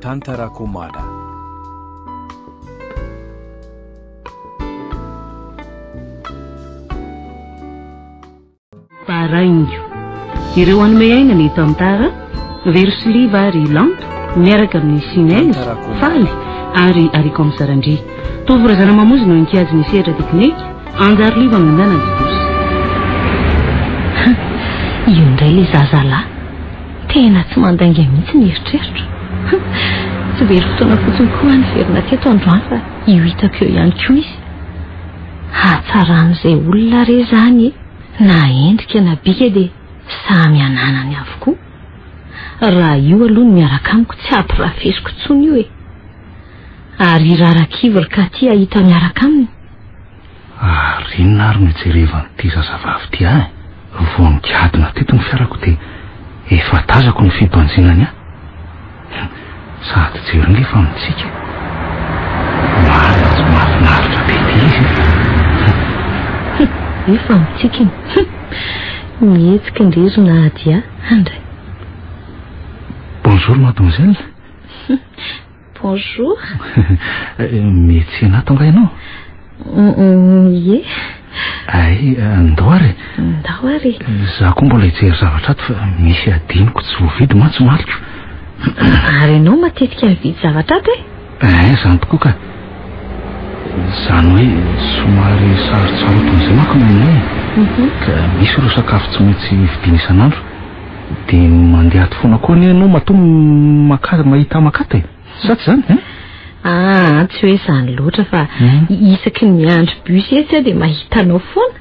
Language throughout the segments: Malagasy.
tantarako mada. Paraingo ireo anome aina ny hita amtara versliva ary lanto miaraka amin'ny sinez faly ary ariko amin'ny sarandry tovorazana mamonzy no inkiazy ny sehatra teknika anjary liva mindana dibosy io indray le zazalahy tena tsy mandangy mihitsy ny eritreritra tsy very fotoana fotsiny koa ny verina teto androany fa io hitako eo ihany koa izy hatsaran'izay olona re zany na endrika na bika dia samy ananany avokoa raha io aloha ny miaraka amiko tsy ampirafesiko tsony io e ary rarakivor ka tia hita miaraka aminy rinona ary mijerevany ty zazavavy ty ahy vao nikiadina teto ny fiarako dia efa tazako ny fibanjinany sady jeriny efa mitsika mahafinaritra be ty izy efa mitsika mihetsika indrezona ady andray. Bonjour mademoiselle. Bonjour. Metsena tonga ianao? Ie. Ay, ndao ary. Ndao ary. Zaho koa mbola hijery zavatra ato fa misy adiniko tsy voavidy mantsy maliko. Ary ianao matetika mividy zavatra ato e? Zany tokoa ka. Zany hoe somary sarotsy ohatr'izay manko aminay ka misy ireo sakafo tsy maintsy vidiana isan'andro dia mandeha ato foana koa ny ianao matoa mahita makata sa tsy zany tsy hoe izany loatra fa isaky ny miandro bus etsy dia mahita anao foana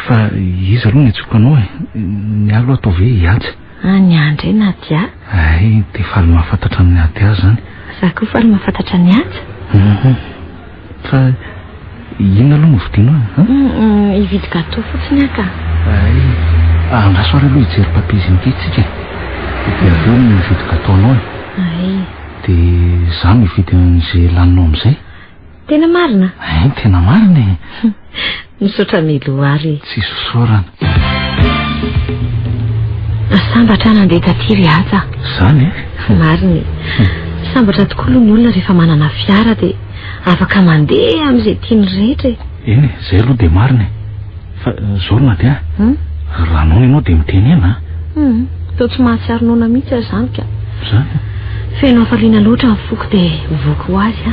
fa izy aloha ny atsoka anao ny alo atao ve hiaja ny andro e na dia ay dia faly mahafantatra amin'ny ady azy zany za koa faly mahafantatra ny aja fa inona aloha novidino hividy gâteau fotsiny aka ay andrasoary aloha hijery papiziny ketsika dia aveo mividy gâteau anao ay dia za mividy an'izay laninao amin'izay tena marina tena marina misaotra melo ary tsy sosorana sambatra nandeha taty ry aza zany marina sambatra tokoa aloha ny olona rehefa manana fiara dia afaka mandeha amin'izay tiany rehetra eny zay aloha dia marina fa zorona dia raha noana ianao dia miteny ena tao tsy mahatsiarinona mihitsy azy zany ka zany fenao faliana loatra ny foko dia voky ho azy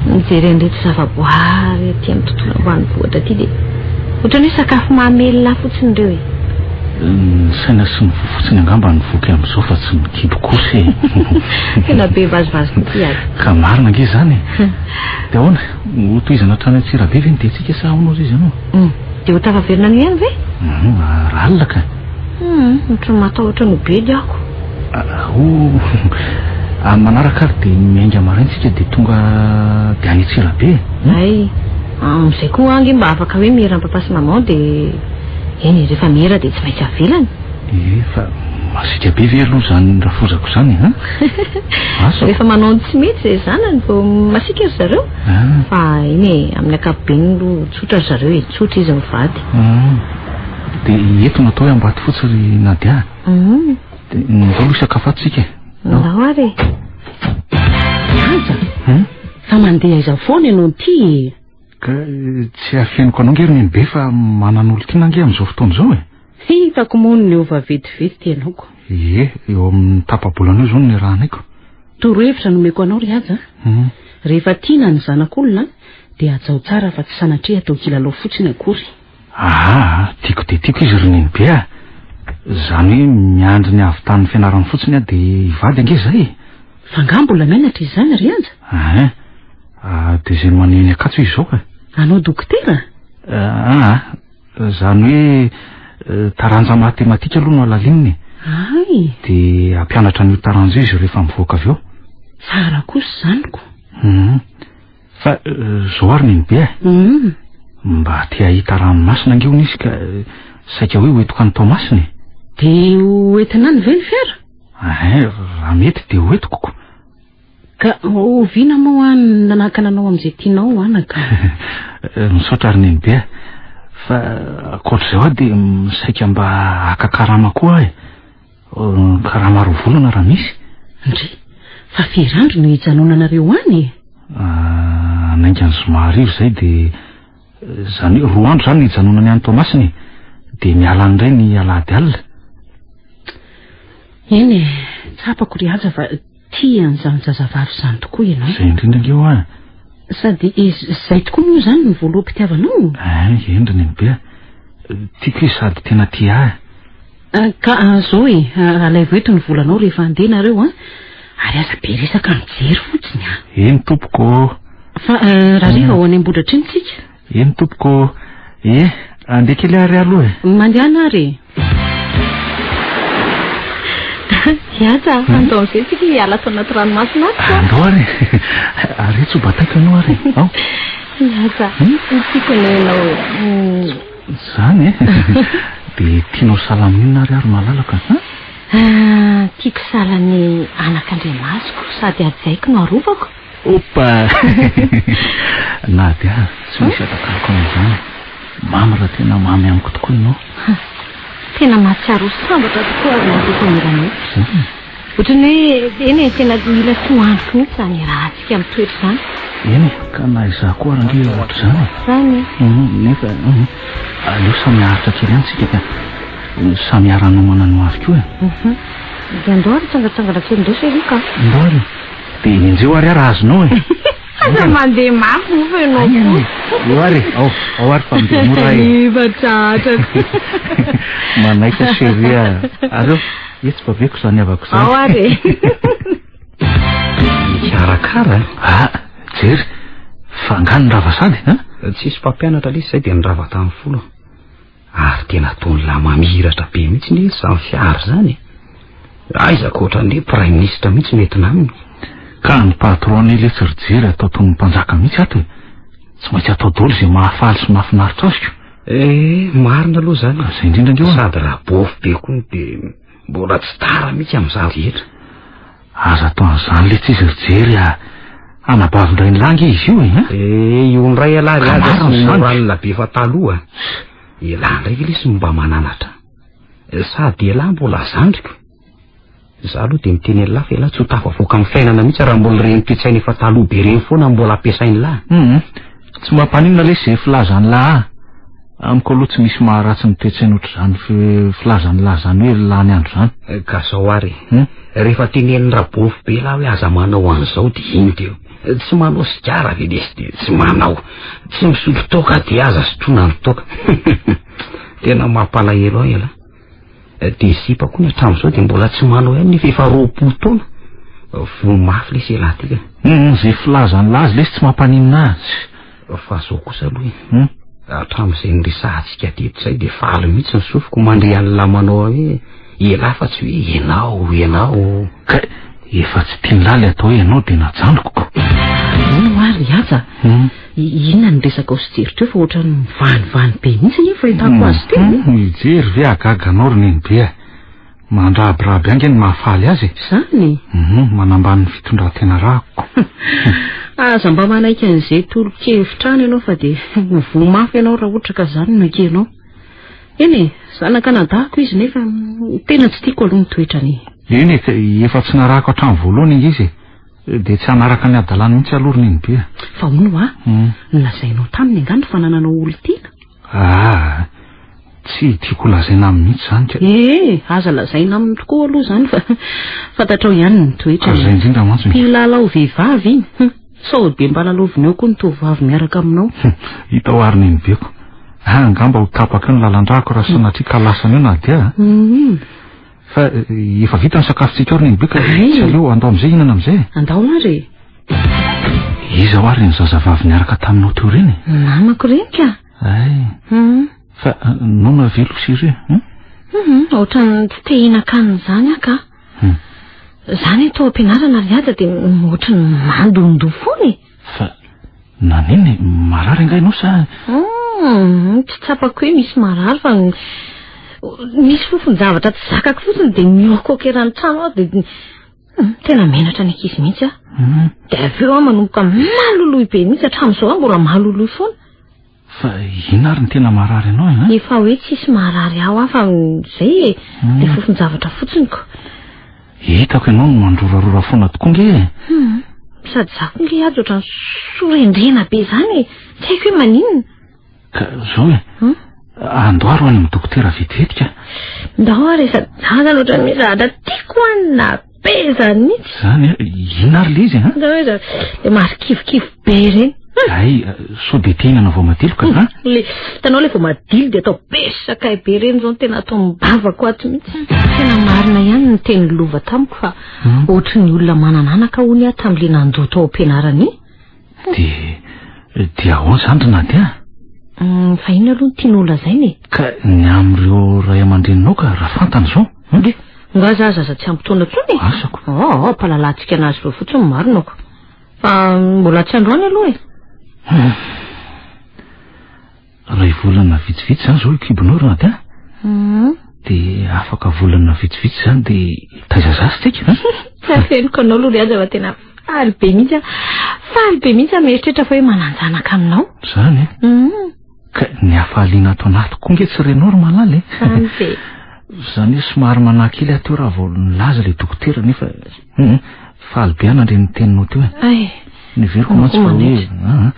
mijery an'ireto zavaboary aty amin'ny tontolo ambanivohitra aty dia ohatrany hoe sakafo mahamelona fotsiny ireo saina sy ny fofotsiny angamba ny voky amin'izao fa tsy mikibo kosa tena be vazivazy koty azy ka marina nge zany dia ahoana hotoizana trany atsirabe ve ny diantsika sa ahoana izy ianao dia ho tafaverina ny ihany ve ralina ka ohatrany matahotra no be di ako manaraka ary dia miainga maraintsika dia tonga dia any atsirabe ay amin'izay koa angy mba afaka hoe miheram-papasy maman dia eny rehefa mihera dia tsy maintsy avelany fa masika be ve aloha zany rafozako zany rehefa manao tsy mety zay zanany vao masika ry zareo fa eny amin'ny ankapobeny aloha tsotra ry zareo tsotra izy mivady dia eto natao hoe ambaty fotsiny na dia dia ndao aloha sakafo atsika ndao ary aza fa mandeha iza foana ianao ty ka tsy afeniko anao ngery ny be fa manan'olo ty nange amin'izao fotoana izao hitako mono ny ova vetivety ianaoko eo amin'ny tapabolana eo zao ny raha anaiko torohevitra nomeko anao ry aza rehefa tiana ny zanak'olona dia ajao tsara fa tsy sanatria atao kilalao fotsiny akory tiako dia tiako izy roneny be zany hoe miandry ny avy tanin'ny fianarany fotsiny dia hivady ange zay fa ngambola mianatra izy zany ry aza dia zay maneny akatso izy zao ka anao dokotera zany hoe taranja matematika aloha no alalininy dia ampianatra n'io taranja izy rehefa mivoaka avy eo tsara kosa zaniko fa zao ary neny be mba tia hita ranomasina angeony izy ka saika hoe hoetiko any tao masiny dia hoentinany ve ny fiara raha mety dia hoetiko ko ka oviana moa any nanahaka nanao amin'izay tianao anaka misaotra ary neny be fa akoatr'izay hoa dia misaika mba hakakarama koa karama rovolana raha misy ndry fa firandro no hijanonanareo any naingany somary zay dia zany roa andro zany hijanonany any Tomasiny dia miala andray ny alahady alina. eny tsapako ry aza fa tia an'izany zazavavy zany tokoa ianao. Zay indrindra angeo a. Sady izay tokoa moa zany ny voaloham-pitiavanao. Endriny ny be tiako sady tena tia ka zao alaivo eto ny volanao rehefa andeha nareo ary aza be resaka mijery fotsiny eny tompoko. Fa raha rehefa ho any Ambodratra iny tsika. Eny tompoko. Andeha kely ary aloha mandeha ary. Yaza andao am'izay tsika hiala ato anaty ranomasina ato. Andao ary. Ary tsy ho bataiko ianao ary. Yaza tiako nenao zany dia tianao salaminina ary malalaka. Tiako salany anak'Andriamasiko sady ajaiko no arovako. Opa. Na dia tsy misy atakarako an'izany. Mamy raha tena mamy amiko tokoa ianao. Tena mahatsiaro sambatra tokoa ary nandefamirany. Ohatrany hoe eny tena mila soandriko mihitsy zany raha antsika mitoetra zany. Eny ka na izaho koa ary nge ohatra zany. Zany. Nefa aleo samy haritra kely ihany tsika ka samy ara-nomana no avy koa. Dia andao ary tsangatsangana kely indao serika. Andao ary. Dia injeo ary ara azonao aza mandeha mafy moa fa ianao. Io ary ao ary fa mindeha mora Iva tratra. Manaika seria. Aleo tsy babeko zany avako zany. Ao ary. Karakara. Jery fa angano nirava sady tsisy mpampianatra ilay izay dia nirava tamin'ny folo ary tena ataony lamamihiratra be mihitsy ny samy fiary zany. Aizako ohatran'ny prime ministre mihitsy mety naminy. Ka ny patron ilay tsy rijery atao toy ny mpanjaka mihitsy ato tsy maintsy atao daholo izay mahafaly sy mahafinaritra azoko. Marina aloha zany. Zay indrindra angeo sady raha bofy be koa dia mbola tsy tara mihitsy amin'izany rehetra. Aza atao an'izany le tsy rijery anabavindray ny langy izy io io ndray alary azy ranona be fa taloha elahy ndray ve lesy mba mananatra sady elahy mbola zandriko. Zaho aloha dia miteny elahy fa elahy tsy ho tafavoaka amin'ny fiainana mihitsy raha mbola reny toe-tsainy efa taloha be reny foana mbola ampiasainy lahy. Tsy mampanina le izay filazany lahy amiko aloha tsy misy maharatsy ny toe-tsainy ohatr'izany filazany lahy zany hoe lany andro zany. Ka zao ary rehefa teneniny rabofy be lahy hoe aza manao an'izao dia iny teo tsy manao sigara ve lesy dia tsy manao tsy misotro toaka dia aza sotroina ny toaka. Tena mampalahelo aho elahy. Dia sipako ny hatramin'izao dia mbola tsy manao ihany nefa efa 20 taona vo mafy lesy elahy tika. Zay filazany lahy azy lesy tsy mampanina azy. Fa zao kosa aloha hatramin'izay nyresahantsika teto izay dia faly mihitsy ny sofiko mandre an'la manao hoe elahy fa tsy hoe ianao ka efa tsy tiany laly atao hoe ianao dia najandroko. Ary aza inona ny resaka osijery teo fa ohatra ny vanivany be mihitsy ny fahitako azy teo. Ijery ve agaganao roneny be mandrabiraby ange ny mahafaly azy zany. Manambany ny fitondratena rako. Aza mba manaiky an'izay tolo-kevitra any ianao fa dia vo mafy ianao raha ohatra ka zany no ekenao. Eny zanaka nadahako izy nefa tena tsy tiako aloha nitoetrany. Eny efa tsy narahako hatramin'ny voalohany izy dia tsy hanaraka ny adalany mihitsy alorony iny be. Fa hono nolazainao taminy angano fa nananao olon-tiana. Tsy tiako lazaina amin'ny mihitsy zany ka. Aza lazaina aminy tokoa aloha zany fa fantatrao ihany ny toetrany. Zay indrindra mantsy mpilalao vehivavy iny sao be mba laloviny eo koa ny tovavy miaraka aminao. Hitao ary neny beko angamba ho tapaka ny lalandrako raha sanatria ka lasany eo na dia fa efa vita ny sakafontsika ary neny beko tsy aleo andao amin'izay inana amin'izay. Andao ary. Iza ho ary ny zazavavy niaraka taminao teo reny. Namako reny ka. Fa nona velo sy ireo ohatrany tsy te hihinan-kanina zany aka. Zany atao ampianarana ry aza dia ohatrany mandondoa foana. Fa naniny marary angainao sa? Tsy tsapako hoe misy marary fa misy fofon-javatra tsy zakako fotsiny dia miokoko erany trano aho dia tena menatra ny ankizy mihitsy aho. Dia avy eo aho manomboka malolohy be mihitsy hatramin'izao aho mbola malolohy foana. Fa ina ary ny tena marary anao efa hoe tsisy marary aho fa izay dia fofon-javatra fotsiny ko. hitako ianao no mandrorarora foana tokoa nge. Sady zako nge azy ohatrany sorendrena be zany tsy haiko hoe maninona. Ka zao andoaro any amin'ny dokotera vetivetika. Ndao ary sady za zany ohatrany misy zahatra tiako anina be zany mihitsy. Zany ina ary le izy Ndao hoe zany marikivokivo be reny. Ay, so de tihinana vao madilo ka ha? Le hitanao le vao madilo de atao besaka be reny zao tena atao mibavako ato mihitsy. Tena marina ihany ny teny lova tamiko fa ohatry ny olona manananaka hony ato amin'le nandoa tao am-pianarany. De ahoana zany ry Nadia? Fa ino aloha ny tianao lazainy? Ka ny amin'ireo ray aman-dreninao ka raha fantany zao. Nga zaza tsy ampitoana tsony. Asako. Mpalalantsika anazy reo fotsiny marinako. Fa mbola tsy androany aloha e. Ray volana vitsivitsy zany zao kibonao ry Nadia. De afaka volana vitsivitsy zany de taiza zasy tsika. Fenoko anao aloha le azy fa tena faly be mihitsy. Faly be mihitsy mieritreritra fa hoe mananjanaka aminao. Zany ka ny afaliana ato anaty koa nge tsy renao ry malala e. Zany hoe somary manakily ateo raha vao nilaza le dokotera nefa faly be anandre ny teninao teo e. Niveriko mantsy fa hoe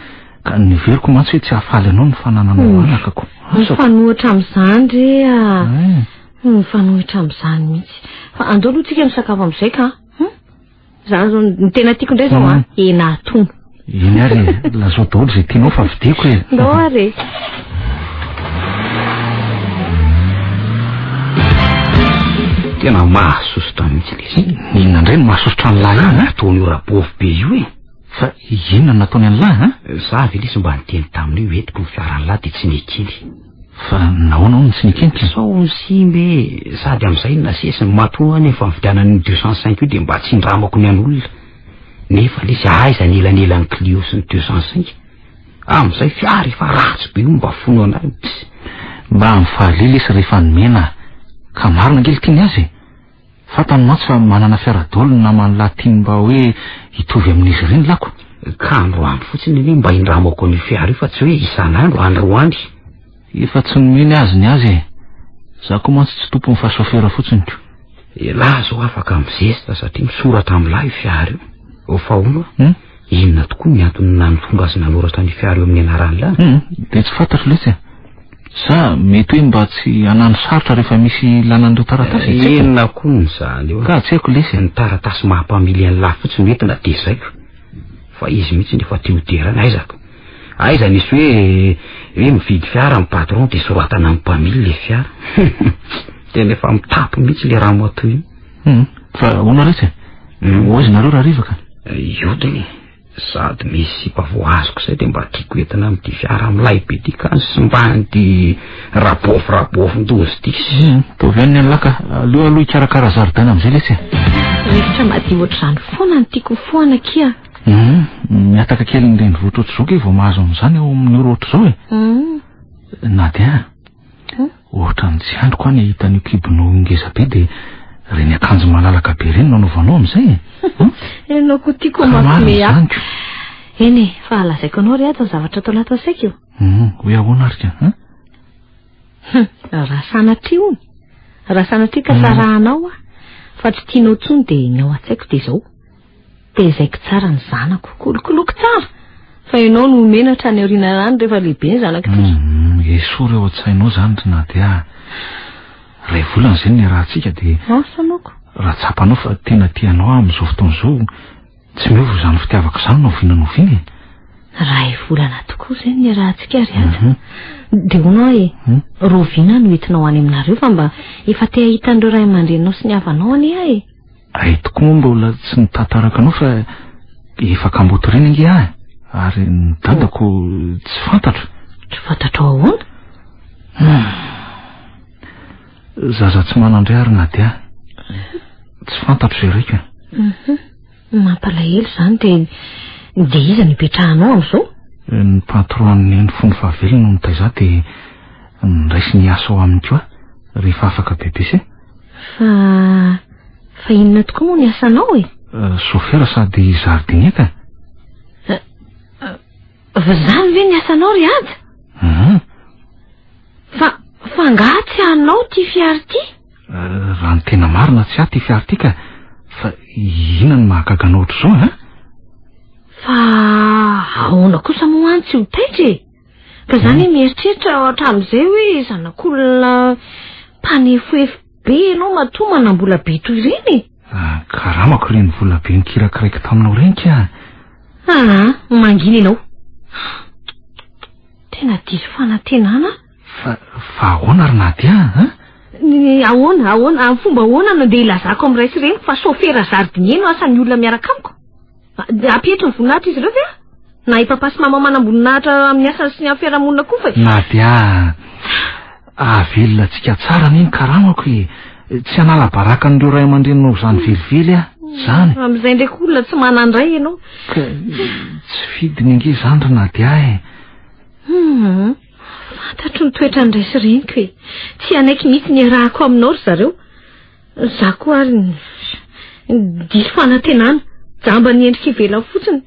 ka niveriko mantsy hoe tsy hafaly anao ny fanananao anakako. Mifanohitra amin'izany re mifanohitra amin'izany mihitsy. Fa andao aloha tsika misakafo amin'izay ka zany zao ny tena tiako indray zao hena atono. Iny ary lazao daholo izay tianao fa vidiko e. Ndao ary tena mahasosotra mihitsy le izy. Inona indray no mahasosotra ny lahy io ataony io rabofo be io e. Fa inona nataony any lahy Za ve lesy mba niteny taminy hoe entiko ny fiarany lahy de tsy nikily. Fa nahoana ny tsy nikentika? Sao ny simbe sady amin'izay nasesy matoa nefa mividianany 205 io de mba tsy indramako ny an'olona. Nefa lesy aiza nelanelany Clio sy ny 205. Amin'izay fiara efa ratsy be io mba fono anazy. Mba mifaly lesy rehefa nomena ka marina ngely tiany azy. Fantany mantsy fa manana fiara daholo namany lahy tiany mba hoe hitovy amin'izy ireny lako. Ka androany fotsiny hoe mba indramako ny fiara io fa tsy hoe isan'andro androany. Efa tsy nomeny azy ny azy za koa mantsy tsy tompon'ny fasofera fotsiny ko. Lahy zao afaka mizesta satria misoratra amin'ny lahy fiara io. Ho fahono inona tokoa ny antony nanitonga azy nanoratra ny fiara io amin'ny anarany lahy? De tsy fantatro lesy sa mety hoe mba tsy hanano sarotra rehefa misy lanan'ireo taratasy. Enina koa ny zany eo. Ka tsy haiko lesy ny taratasy mahampamily an'ny lahy fotsiny entina de zaiko. Fa izy mihitsy nefa teoderana aizako. Aiza nisy hoe mividy fiara amin'ny patron de soratana amin'ny mpamily le fiara. Tena efa mitapo mihitsy le raha moto io. Fa hoana lesy ozy nareo raha rivaka? Io teny sady misy pavoazoko zay de mba tiako entina amin'ity fiara amin'ny lahy be ty ka sy mba an'ity rabofo ndozy ty. Tovy any laka aloha ikarakara zaridaina amin'izay lesy. Rivitra madio ohatr'izany foana ny tiako foana kia. Miataka kely ny renivohitra ohatr'izao ke vao mahazo amin'izany ao amin'ny oro ohatr'izao e. Nadia ohatrany tsy androko any hitan'io kibonao ngeza be de reny akanjo malalaka be reny nanaovanao amin'izay enao koa tiako mampime ako. Eny fa alazaiko anao ry ato zavatra atao lato asaiko io. Hoe ahoana arika raha sanatria ony raha sanatria ka sarahanao fa tsy tianao tsony de ny ao an-tsaiko de zao tezaiko tsara ny zanako kolokoloko tsara fa ianao no menatra ny aoriana rany rehefa lehibe ny zanako ty. Eso reo an-tsainao zany ry Nadia. Ray volana zay ny raha tsika de sanako raha tsapanao fa tena tianao amin'izao fotoan'izao tsy miova zany fitiavako zany no vinanoviany. Ray volana tokoa zay ny raha tsika ry ato. De honao rovina no entinao any aminareo fa mba efa te ahita andreo ray aman-dreninao sy ny havanao any Ay tokoa mbola tsy nitantaraka anao fa efa kamboto reny nge ary ny dadako tsy fantatro. Tsy fantatro ahoana? Zaza tsy manandray ary Nadia. Tsy fantatro zay raika. Mampalahelo zany de iza nipetrahanao amin'izao? Ny patron ny fony fahavelona no nitaiza de niraisy ny asa ao aminy koa rehefa afaka bebe se. Fa inona tokoa moa ny asanao e? Sofera sady jardinier ka. Zany ve ny asanao ry aza? Fa nga tsy anao ty fiara ty? Raha ny tena marina tsy ahy ty fiara ty ka fa inona ny mahagaga ohatr'izao a? Fa ahoana kosa moa tsy ho taitra e. Ka zany mieritreritra ohatra amin'izay hoe zanak'olona mpanefoefo be ianao matoa manam-bola be toy ireny. Karamako ireny vola be nikirakiraiky taminao reny ka. Mangina ianao. Tena diso fanantenana. Fa ahoana ry Nadia Ahoana amin'ny fomba ahoana no andeha ilazako amin'ny raisy ireny fa sofera zardinier no asan'ny olona miaraka amiko. Apietro ny voninahitra izy ireo ve? Na ipapasy mama manam-boninahitra amin'ny asany sy ny amin'ny fiarahamonina koa fa. Nadia, avelona tsika tsara neny karamako e. Tsy hanala baraka n'ireo ray aman-drenao zany velively zany. Amin'izay ndraiky olona tsy manandray ianao. Tsy fidiny ange zany ry Nadia e. Fantatro ny toetra ny raisy reniko e. Tsy anaiky mihitsy ny arahako aminao ry zareo. Za koa ary diso fanantenana. Jamba ny endrika ivela fotsiny.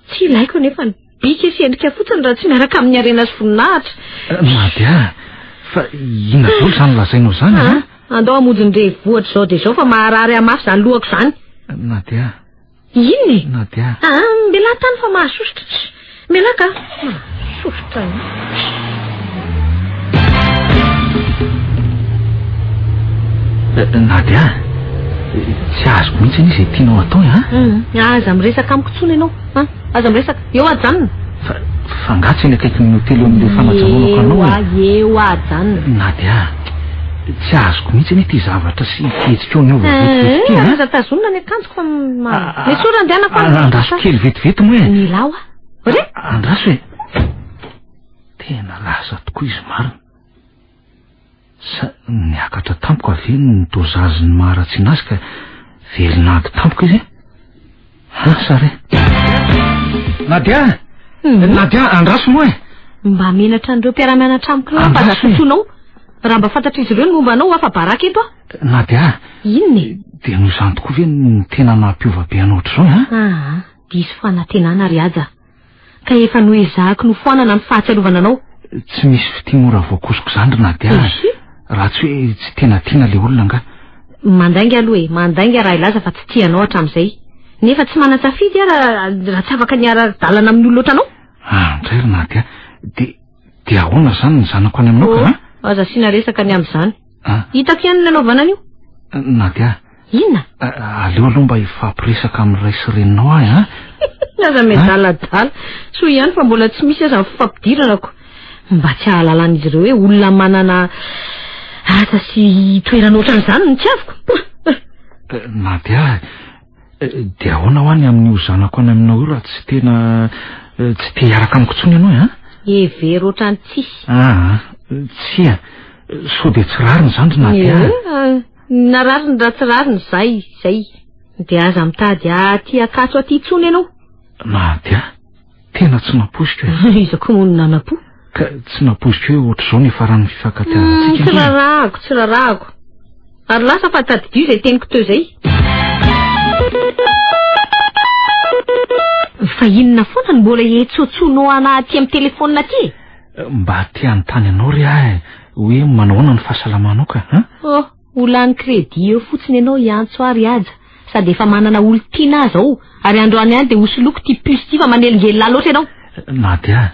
Tsy ilaiko nefa ny bika sy endrika fotsiny raha tsy miaraka amin'ny harena sy voninahitra. Nadia, fa ina dolo zany lazainao zany andao amodiny revohatra zao de zao fa maharary amafy zany lohako zany. Nadia. Iny? Nadia. Mela tany fa mahasositra. Mela ka. Mahasositra. Nadia, tsy azoko mihitsy izy tianao atao aza miresaka amiko tsony ianao. Aza miresaka. Eo ajanona. Fa ngatsy eny akaikin'ny hotely amin'ilay fanajanonako anao eo ajanona. Nadia, tsy azoko mihitsy eny ty zavatra sy fihetsika eo ny ova aza tazonina ny akanjoko fa mesora andehanako andraso kely vetivety moa e. Milao andraso e. Tena lasa tokoa izy marina. Sa niakatra tampoko avy ny dozaziny maharatsy nazy ka velinady tampoko izy sare. Nadia, Nadia, andraso moa e. Mba menatra an'ireo mpiara-mianatra amiko ireo mba zasosonao. Raha mba fantatra izy ireo ny momba anao afa baraka eto Nadia, inony? Dia no izany tokoa ve ny tena nampiova be anao ohatr'izao diso fanantenana ry aza. Ka efa noezahako nofoanana amin'ny fahatsiarovana anao. Tsy misy fitimora voakosoko zany ry Nadia. Raha tsy hoe tsy tena tiana le olona nga. Mandainga aloha e, mandainga raha ilaza fa tsy tianao hatramin'izay. Nefa tsy manan-tsafidy raha tsy afaka ny ara-dalana amin'ny olona ohatranao. Ndray ry Nadia, dia ahoana zany ny zanako any aminao ka? Aza sina resaka ny amin'izany. Hitako ihany ny anaovana an'io. Nadia. Inona? Aleo aloha mba ifampiresaka amin'ny ray sy reninao ahy Aza medaladala. So ihany fa mbola tsy misy aza fifampidiranako. Mba tsy ahalalàn'izy ireo hoe olona manana asa sy toerana ohatran'izany ny tiaviko. Nadia, dia ahoana ho any amin'io zanako any aminao io raha tsy tena tsy te hiaraka amiko tsony ianao Hevery ohatrany tsisy. Tsia, so dia tsy rariny zany ry Nadia. Narariny raha tsy rariny zay. Dia aza mitady aty akatso aty tsony ianao. Nadia, tena tsy naposika Iza koa moa nanapo. Ka tsy naposika hoe ohatr'izao ny faran'ny fifankatiavantsika. Tsy rarahako. Ary lasa fa tadidio izay teniko teo zay. Fa inona foana ny mbola hetsotsonao anaty amin'ny telefonina aty? Mba tia anontany anao ry ahy hoe manahoana ny fahasalamanao ka olany kredi eo fotsiny ianao iantso ary aja. Sady efa manana olo tiana azy ao. Ary androany ihany dia hosoloko ty puce ty fa manelingelina loatra ianao. Nadia,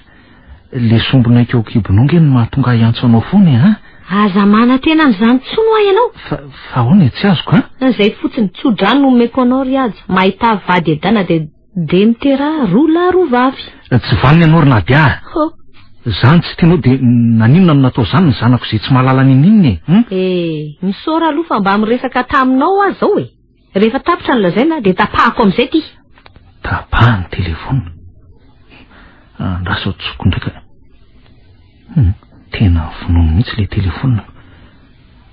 le sombinaiko eo kibononge ny mahatonga iantso anao foana Aza mana tena n'izany tsono ahy ianao. Fa ahoana tsy azoko Zay fotsiny tsodrano no omeko anao ry aja. Mahita vady edana de mitera rola rovavy. Tsy vaniny ianao ry Nadia. Zany tsy tianao dia naninona no natao zany ny zanako izay tsy mahalala nininy misora aloha fa mba miresaka taminao azy zao rehefa tapitra ny lazaina dia tapahako amin'izay ty. Tapahany telefona. Andraso tsoko ndraika. Tena vonono mihitsy le telefona.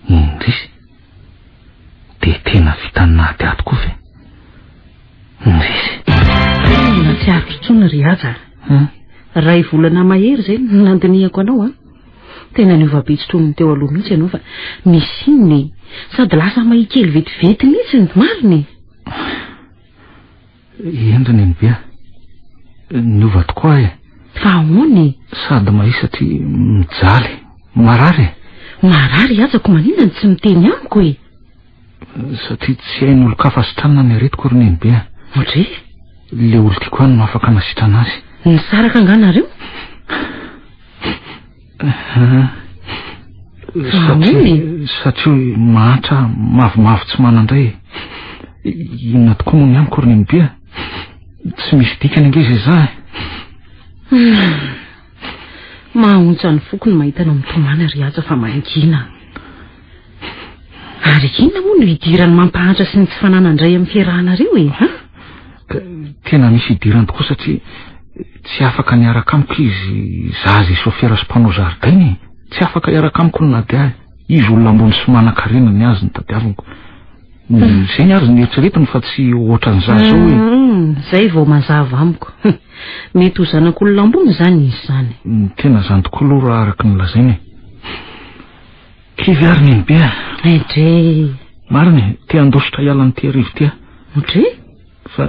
Indrisy. Dia tena vitany Nadia tokoa fe. Indrisy. Tena tsy avy tsony ry aza. Ray volana mahery zay nandinihako anao Tena niova betsotrony teo aloha mihitsy ianao fa misy inony sady lasa mahikely vetivety mihitsy ny mariny. Endriny ny bea. Niova tokoa Fa ahoany? Sady mahisatry mijaly. Marary. Marary azako maninona tsy miteny amiko satria tsy hainy olo-kafa sitrana ny aretiko ry Nenibe. Ohatry? Le olo tiako any no afaka nasitrana azy. Nisaraka anganareo? Satria mahatra mavomavo tsy manandray. Inona tokoa moa ny amiko ry Nenibe? Tsy misy dikany ange za. Mahaontsa ny foko ny mahitana mitomana ry aza fa mangina. Ary inona moa no hidirany mampahatra sy ny tsy fananandray amin'ny fiarahanareo Tena misy hidirany tokoa satria tsy afaka niaraka amiko izy zaza sofera sy mpanao zaridaina. Tsy afaka hiaraka amiko ny nadia. Izy olona ambony sy manan-karena ny azy ny tadiaviko. Zay ny azy ny eritreretiny fa tsy ohatran'izany zao Zay vao mazava amiko. Mety ho zanak'olona ambony zany izy zany. Tena zany tokoa aloha araky ny lazainy. Kivy ary Nenibe. Dre. Mariny, te andositra hialany ty arivo ty. Ohatry? Fa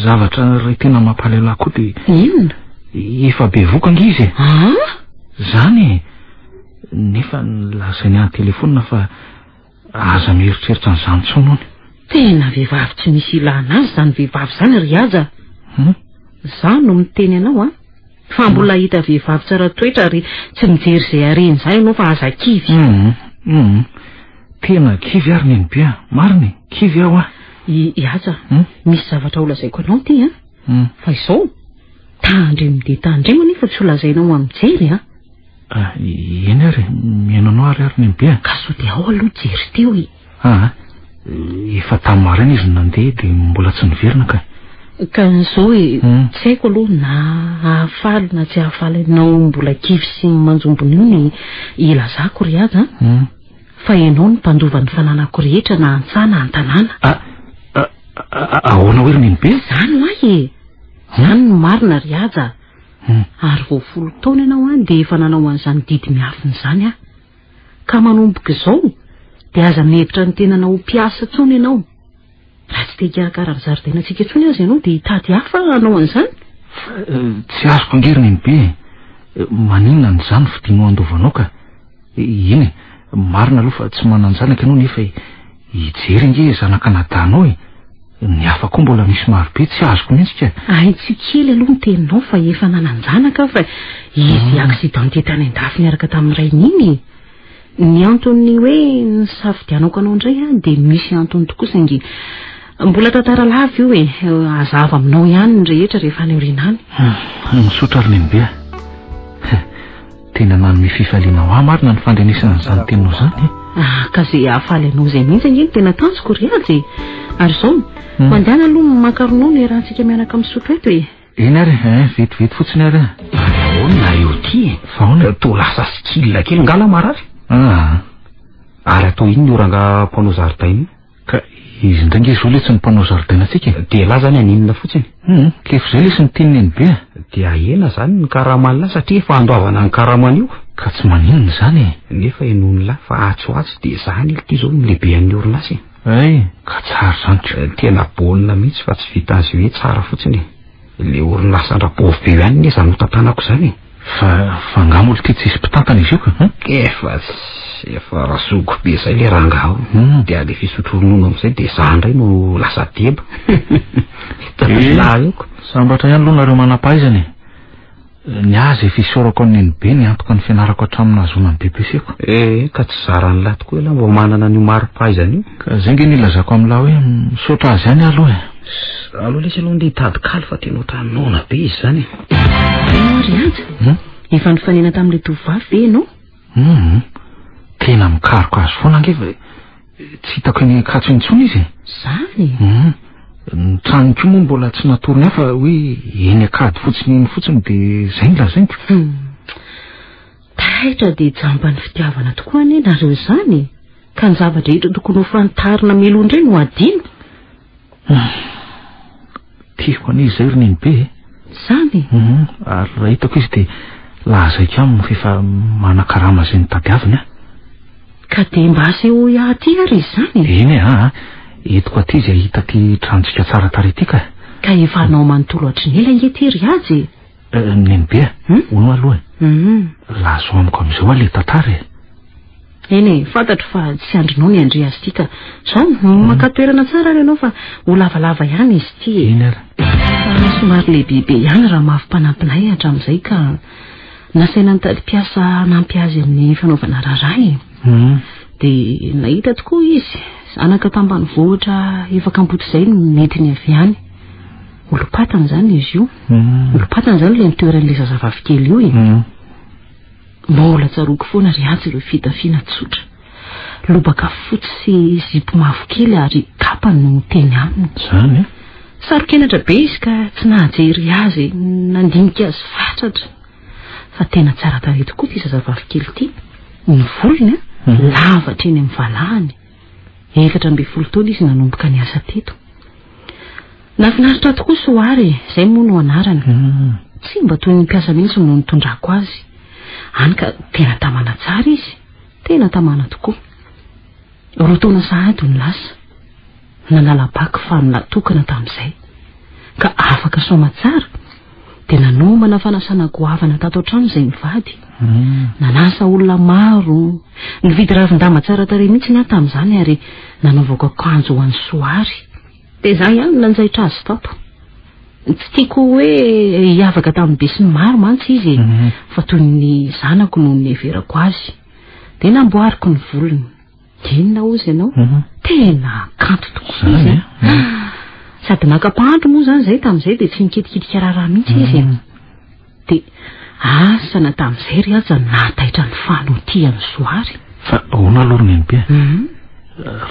zavatra ray tena mampalahelo koa dia inona? Efa be voka izy. Zany nefa lazainy any telefona fa aza mieritreritra an'izany tsonony. Tena vehivavy tsy misy ilana azy zany vehivavy zany ry aza. Za no miteny anao fa mbola hita vehivavy tsara toetra ary tsy mijery izay hareny izay ianao fa aza kivy. Tena kivy ary Nenibe. Mariny, kivy aho Iaza, misy zavatra olazaiko anao ty fa izao tandremo dia tandremo nefa tsy olazainao amin'jery eny ary mihainanao ary Nenibe. Ka sao dia ao aloha jery teo efa tamin'ny maraina izy nandeha dia mbola tsy niverina ka izao tsy haiko aloha na hahafaly na tsy hahafaly anao mbola kivy sy manjombony io ny ilazako ry aza fa ianao ny mpandova ny fananako rehetra na antsana an-tanàna. Ahoana hoe ry Nenibe? Zany hoahy zany no marina ry aza. Ary vao 10 taona ianao dia efa nanao an'izany didy miafiny zany ka manomboka izao dia aza mihevitra ny tena nao mpiasa tsony ianao. Raha tsy te hikarakara zaridaina antsika tsony azy ianao dia hitady hafa anao an'izany. Tsy azoko ange ry Nenibe. Maninona n'izany fidinao andovanao ka? Iny marina aloha fa tsy mananjanaka ianao nefa hijery ange zanaka nadanao ny hafa koa mbola misy marobe tsy azoko mihitsy ka. Tsy kely aloha ny teninao fa efa nananjanaka fa izy accidenté tany an-dafy niaraka tamin'ny rainy ny antony hoe nisafidianako anao indray dia misy antony tokoa saingy mbola tantara lava io azava aminao ihany ny rehetra rehefa any aorianany. Misaotra ry Nenibe. Tena nanome fifaliana ho marina ny fandrenesana izany teninao zany. Ka izay hahafaly anao izay mihitsy ange tena tanjoko ry azy. Ary izao mandehana aloha makaronao ny rahantsika mianaka misotro eto eny ary vetivety fotsiny ary. Ahoana io ty? Faona to lasa skilla kely ngala marary. Ary atao iny ny oranga mpanao zaridaina. Ka izy ndrange izao le tsy ny mpanao zaridaina antsika. Dia la zany aninona fotsiny. Kefa izay le sy ny teny Nenibe. Dia ahena zany ny karamanina satria efa andoavana ny karaman io. Ka tsy maninona zany nefa enony la fa atsoatsy dia zany ity zao ny lehibe amin'ny orinasy. Ka tsara zany tena baolina mihitsy fa tsy vita azy hoe tsara fotsiny. Le orinasa andrapôvy be ihany ny zany hotantanako zany. Fa ngamolo ty tsisy mpitantana izy io ka? Efa rasoko be zay le rangao. Dia le fisotro ronono amin'izay dia za indray no lasa deba. Sambatra ihany aloha nareo manam-pahaizany. Ny azy fisaorako ny Nenibe ny antoka ny fianarako hatramin'ny azonany BPC-ko. Ka tsy zarany lahy tokoa ila mba manana ny maro-pahaizany io. Ka zay nge nilazako amin'lahy hoe misaotra azy ihany aloha aloha lesy aloha ndeha hitady kaly fa tena ohatranona be izy zany. Ry aza efa nifanena tamin'ilay tovovavy ve ianao? Tena mikaroka azy foana ange tsy hitako ny katso intsony izy. Zany? Ny tranony koa moa mbola tsy natorony afa hoe eny akady fotsiny dia zay ny lazainiko. Taitra dia jamba ny fitiavana tokoa ane nareo zany ka ny zavatra rehetra tokony ho fantarina melo indray no adino. Tiako ane izay ry Nenibe. Zany? Ary raha hitako izy dia lazaiko aminy fefa manan-karama izay ny tadiaviny. Ka dia mba aseho aty ary izy zany? Eny etiko aty izay hitaky tranjika tsara tary ity ka. Ka efa anao manontolo hatry ny ela ingety ry azy. Nenibe, hono aloha. Lazo amiko amin'izao le tantara. eny fantatro fa tsy andrinao ny andre azy ity ka zao makatoerana tsara ary ianao fa ho lavalava ihany izy ity iny ary somary lehibehibe ihany raha mahafimpanampinay hatramin'izay ka nasaina nitady mpiasa nampy azy amin'ny fanaovana raharaha dia nahita tokoa izy anaka tambanivohitra efa kamboty izay no mety ny avy any olopatana izany izy io olopatana izany ilay nitoeran'ilay zazavavikely io mbola tsaroko foana ry atsy ireo fitafiana tsotra lobaka fotsy sy zipo mavokely ary kapa no teny aminy zany sarokenatra be izy ka tsy nahajery azy nandinika azy fatratra fa tena tsara tarehy tokoa ty zazavavikely ity ny volony lavatra eny amin'ny valahany 14 taona izy nanomboka ny asa teto nafinaritra tokoa soary izay moa no anarany tsy mba toy ny mpiasa mihitsy no nitondrako azy any ka tena tamana tsara izy tena tamana tokoa roa taona sahady ny lasa nanalabaky fa natokana tamin'izay ka afaka soma tsara dia nanomana fanasana goavana tato an-trano izay mivady nanasa olona maro nividy ravin-damba tsara tarehy mihitsy ny tamin'izany ary nanaovako akanjo ho an'ny soary dia izaho ihany nanjaitra azy tato tsy tiako hoe hiavaka tamin'ny be sy ny maro mantsy izy fa toy ny zanako no ny everako azy dia namboariko ny volony inona ozy ianao tena kanto tokoa izy sady nakapahandro moa zany izay tamin'izay dia tsy nikitikitika raharaha mihitsy izy dia asana tamin'izay ry aza nahataitra ny fanotiany soary fa hoana aloha ny be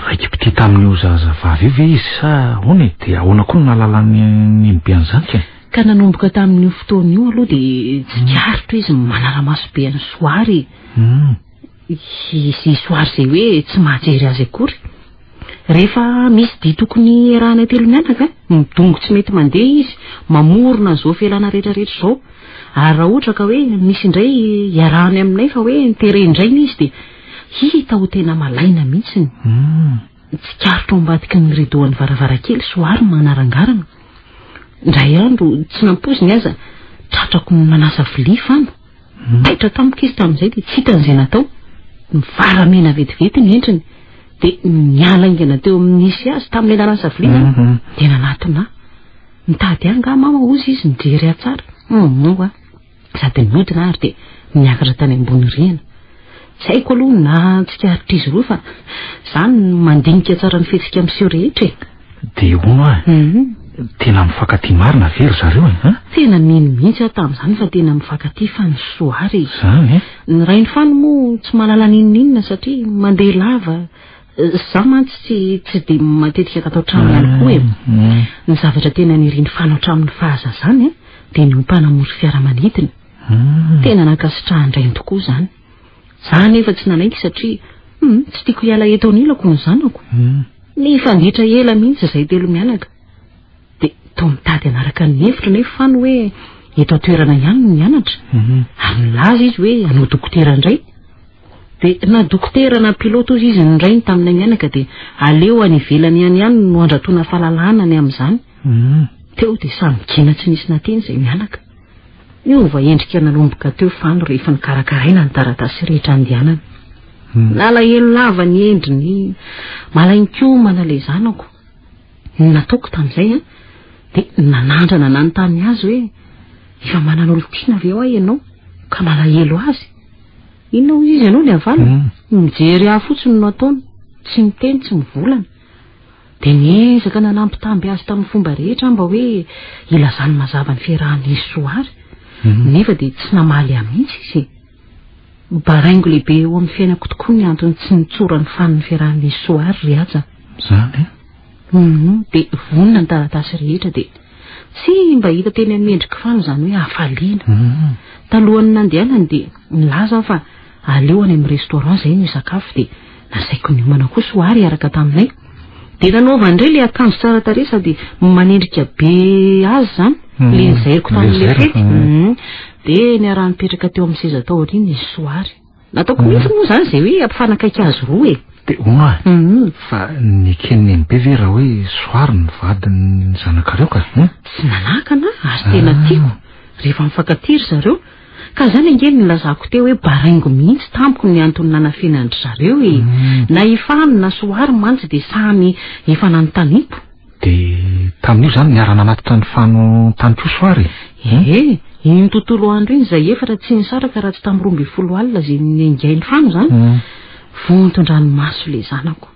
raiky pity tamin'io zazavavy io ve izy sa hony dia ahoana koa nalalany be an'izany ka nanomboka tamin'io fotoana io aloha dia tsy karitro izy manara-maso be any soary izy soary izay hoe tsy mahajery azy akory rehefa misy dia tokony arahana telo mianaka midongo tsy mety mandeha izy mamorona zao felana rehetrarehetra zao ary raha ohatra ka hoe misy indray iarahany aminay fa hoe niterendrainy izy dia hita ho tena malaina mihitsiny tsy karitro ambadiky ny ridoan'ny varavarakely soary manarangarana ndray andro tsy nampoziny aza tratrako nanasa vilia fano taitra tampoka izy tamin'izay dia tsy hitan'izay natao mivaramena vetivety ny endriny dia mialaingana teo amin'nisy azy tamin'ilay nanasa vilia dia nanatona mitady anga mama ozy izy nijery atsara moa sady niodina ary dia niakatra tany ambony rihana tsy haiko aloha na tsy karitra izy roa fa izany mandinika tsara ny fetsika amin'iseo rehetra dia hono tena mifankaty marina very zareo tena mino mihitsy aho tamin'izany fa tena mifankaty fa ny soary zany ny ray ny fano moa tsy malala ninonina satria mandeha lava za mantsy tsy dia matetika katao trano ihany koa ny zavatra tena niriny fano hatramin'ny fahazazany dia ny mpanamory fiaramanidina tena nakasitrahandrainy tokoa zany za nefa tsy nanaiky satria tsy tiako hiala eto anilako ny zanako ny fanditra ela mihitsy izay telo mianaka dia tao mitady anaraka ny hevitra nefa fano hoe eto atoerana ihany no mianatra ary nilaza izy hoe hanao dokotera indray dia na dokotera na pilote ozy izy ndrainy taminay mianaka dia aleo any ivelany ihany no andratona fahalalana ny amin'izany teo dia samy gina tsy nisy nateny izay mianaka miova endrika nanomboka teo fano rehefa nikarakaraina ny taratasy rehetra andehanana nalahelo lava ny endriny malainkoma ilay zanako nataoko tamin'izay dia nanandrana nanontany azy hoe efa manana olo-tiana avy eo ahy ianao ka malahelo azy inona ozy izy ianao ny avalana mijery ahy fotsiny no ataony tsy miteny tsy mivolana dia niezaka nanampitamby azy tamin'ny fomba rehetra mba hoe ilazany mazava ny fiarahan'izy soary nefa dia tsy namaly ahy mihitsy izy baraingo lehibe eo amin'ny fiainako tokoa ny antony tsy nitsora ny faniny fiarahan'izy soary ry aza zany dia vonona ny taratasy rehetra dia tsy mba hita teny amin'ny endrika fano izany hoe hafaliana talohany nandehanany dia nilaza fa aleo any amin'ny restaurant izay no sakafo dia nasaiko ny homana koa soary araka taminay dia nanaova indray ilay akanjo tsara tarehy sady manendrika be azy zany le nizairiko tamin'ilay fety dia niaraha nipetraka teo amin'ny seza tao iny izy soary nataoko mihitsy moa zany izay hoe ampifanakaiky azy roa dia hono fa nikeny be ve raha hoe soary ny vadiny zanakareo ka tsy nanakana azy tena tiako rehefa mifankatiry zareo ka zany angely nylazako teo hoe baraingo mihitsy tampoko ny antony nanafenandry zareo e na ifany na soary mantsy dia samy efa nanontanipo. Dia tamin'io zany niarana anaty ny fano tanyko soary? Iny tontolo andro iny izay efatra tsy nisaraka raha tsy tamin'ny 12 alina izay ningainy fano zany vonton-dranomaso le zanako.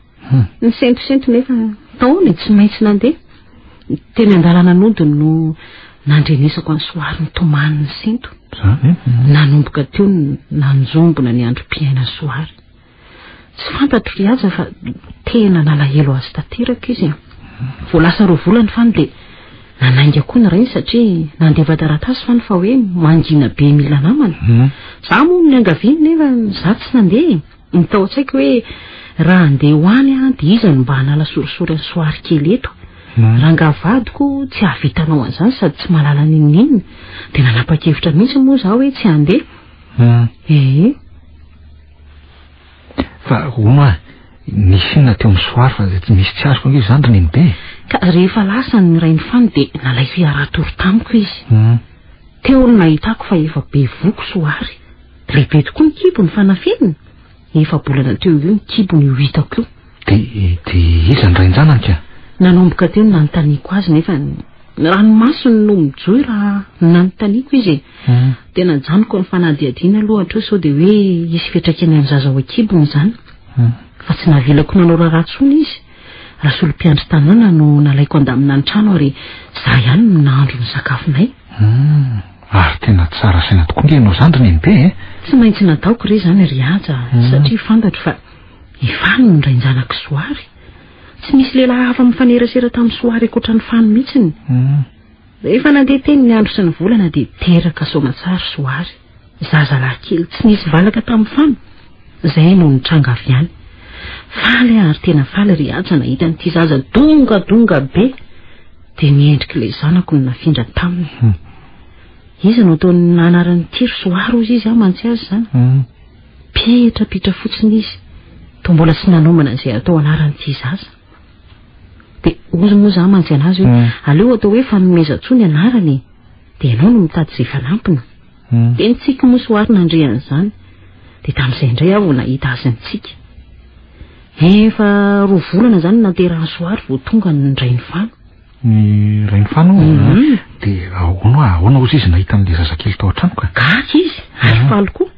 Ny sentosento nefa taony tsy maintsy nandeha. Teny an-dalana nodiny no nandrenesako ny soary ny tomany ny sento. Nanomboka teo nanjombona ny androm-piaina soary. Tsy fantatro ry aza fa tena nalahelo azy tanteraka izy. Voalasa 2 volana fany dia nanainga koa ny rainy satria nandeva taratasy fany fa hoe mangina be mila namana. Za moa ny angaviny nefa za tsy nandeha. Nitao an-tsaiko hoe raha andeha hoany dia iza no mba hanala sorisory ny soary kely eto. Raha ngavadiko tsy hahavitanao an'izany sady tsy malala ninninina dia nanapa-kevitra mihitsy moa zaho hoe tsy handeha. Fa hono nisy inona teo amin'ny soary fa tsy misy tsy azoko ange zany ry be. Ka rehefa lasa ny rainy fany dia nalay fiara-toro tamiko izy. Teo no nahitako fa efa be voko soary. Lehibe tokoa ny kibo ny fanafeniny. Efa bolana teo io ny kibo ny hitako io. Dia iza ny rain-janany ka? Nanomboka teo ny nanontaniako azy nefa ranomasony no mijoy raha nanontaniako izy. Dia najanoko ny fanadihadiana aloha ohatra sao dia hoe isy fiantraikany amin'ny zaza ao an-kibony izany. Fa tsy navelako nanao raha-ratsony izy. Raha solom-piandry tanàna no nalaiko andamina ny trano ary za ihany no nahandro ny sakafonay. Ary tena tsara saina tokoa nge ianao zany ry be. Tsy maintsy nataoko ry zany ry aja satria fantatro fa ifany ny rain-janako soary. Tsy misy lehilahy hafa mifanerasera tamin'ny soary ankoatra ny fano mihitsiny. Rehefa nandeha teny ny andro sy ny volana dia teraka soamatsara soary. Zazalahy kely tsy nisy valaka tamin'ny fano. Izay no nitranga avy any. Faly ary tena faly ry aja nahita n'ity zaza dongadonga be dia miendrika ilay zanako no nafindra taminy. Izy no ataony nanarany tiro soary ozy izy mantsy azy zany. Petrapitra fotsiny izy. Toa mbola tsy nanomana izay atao anaran'ity zaza. Dia ozy moa za mantsy anazy hoe aleo atao hoe fanomezantsony anarany dia ianao no mitady izay fanampiny. Dia nitsika moa soary nandrean'izany. Dia tamin'izay indray aho nahita azy nitsika. Efa 2 volana zany nanterahany soary vao tonga ny rainy fano. Ny rainy fano? Dia ahoana ozy izy nahita n'ilay zazakely tao an-trano ka? Gaga izy, ary faly koa.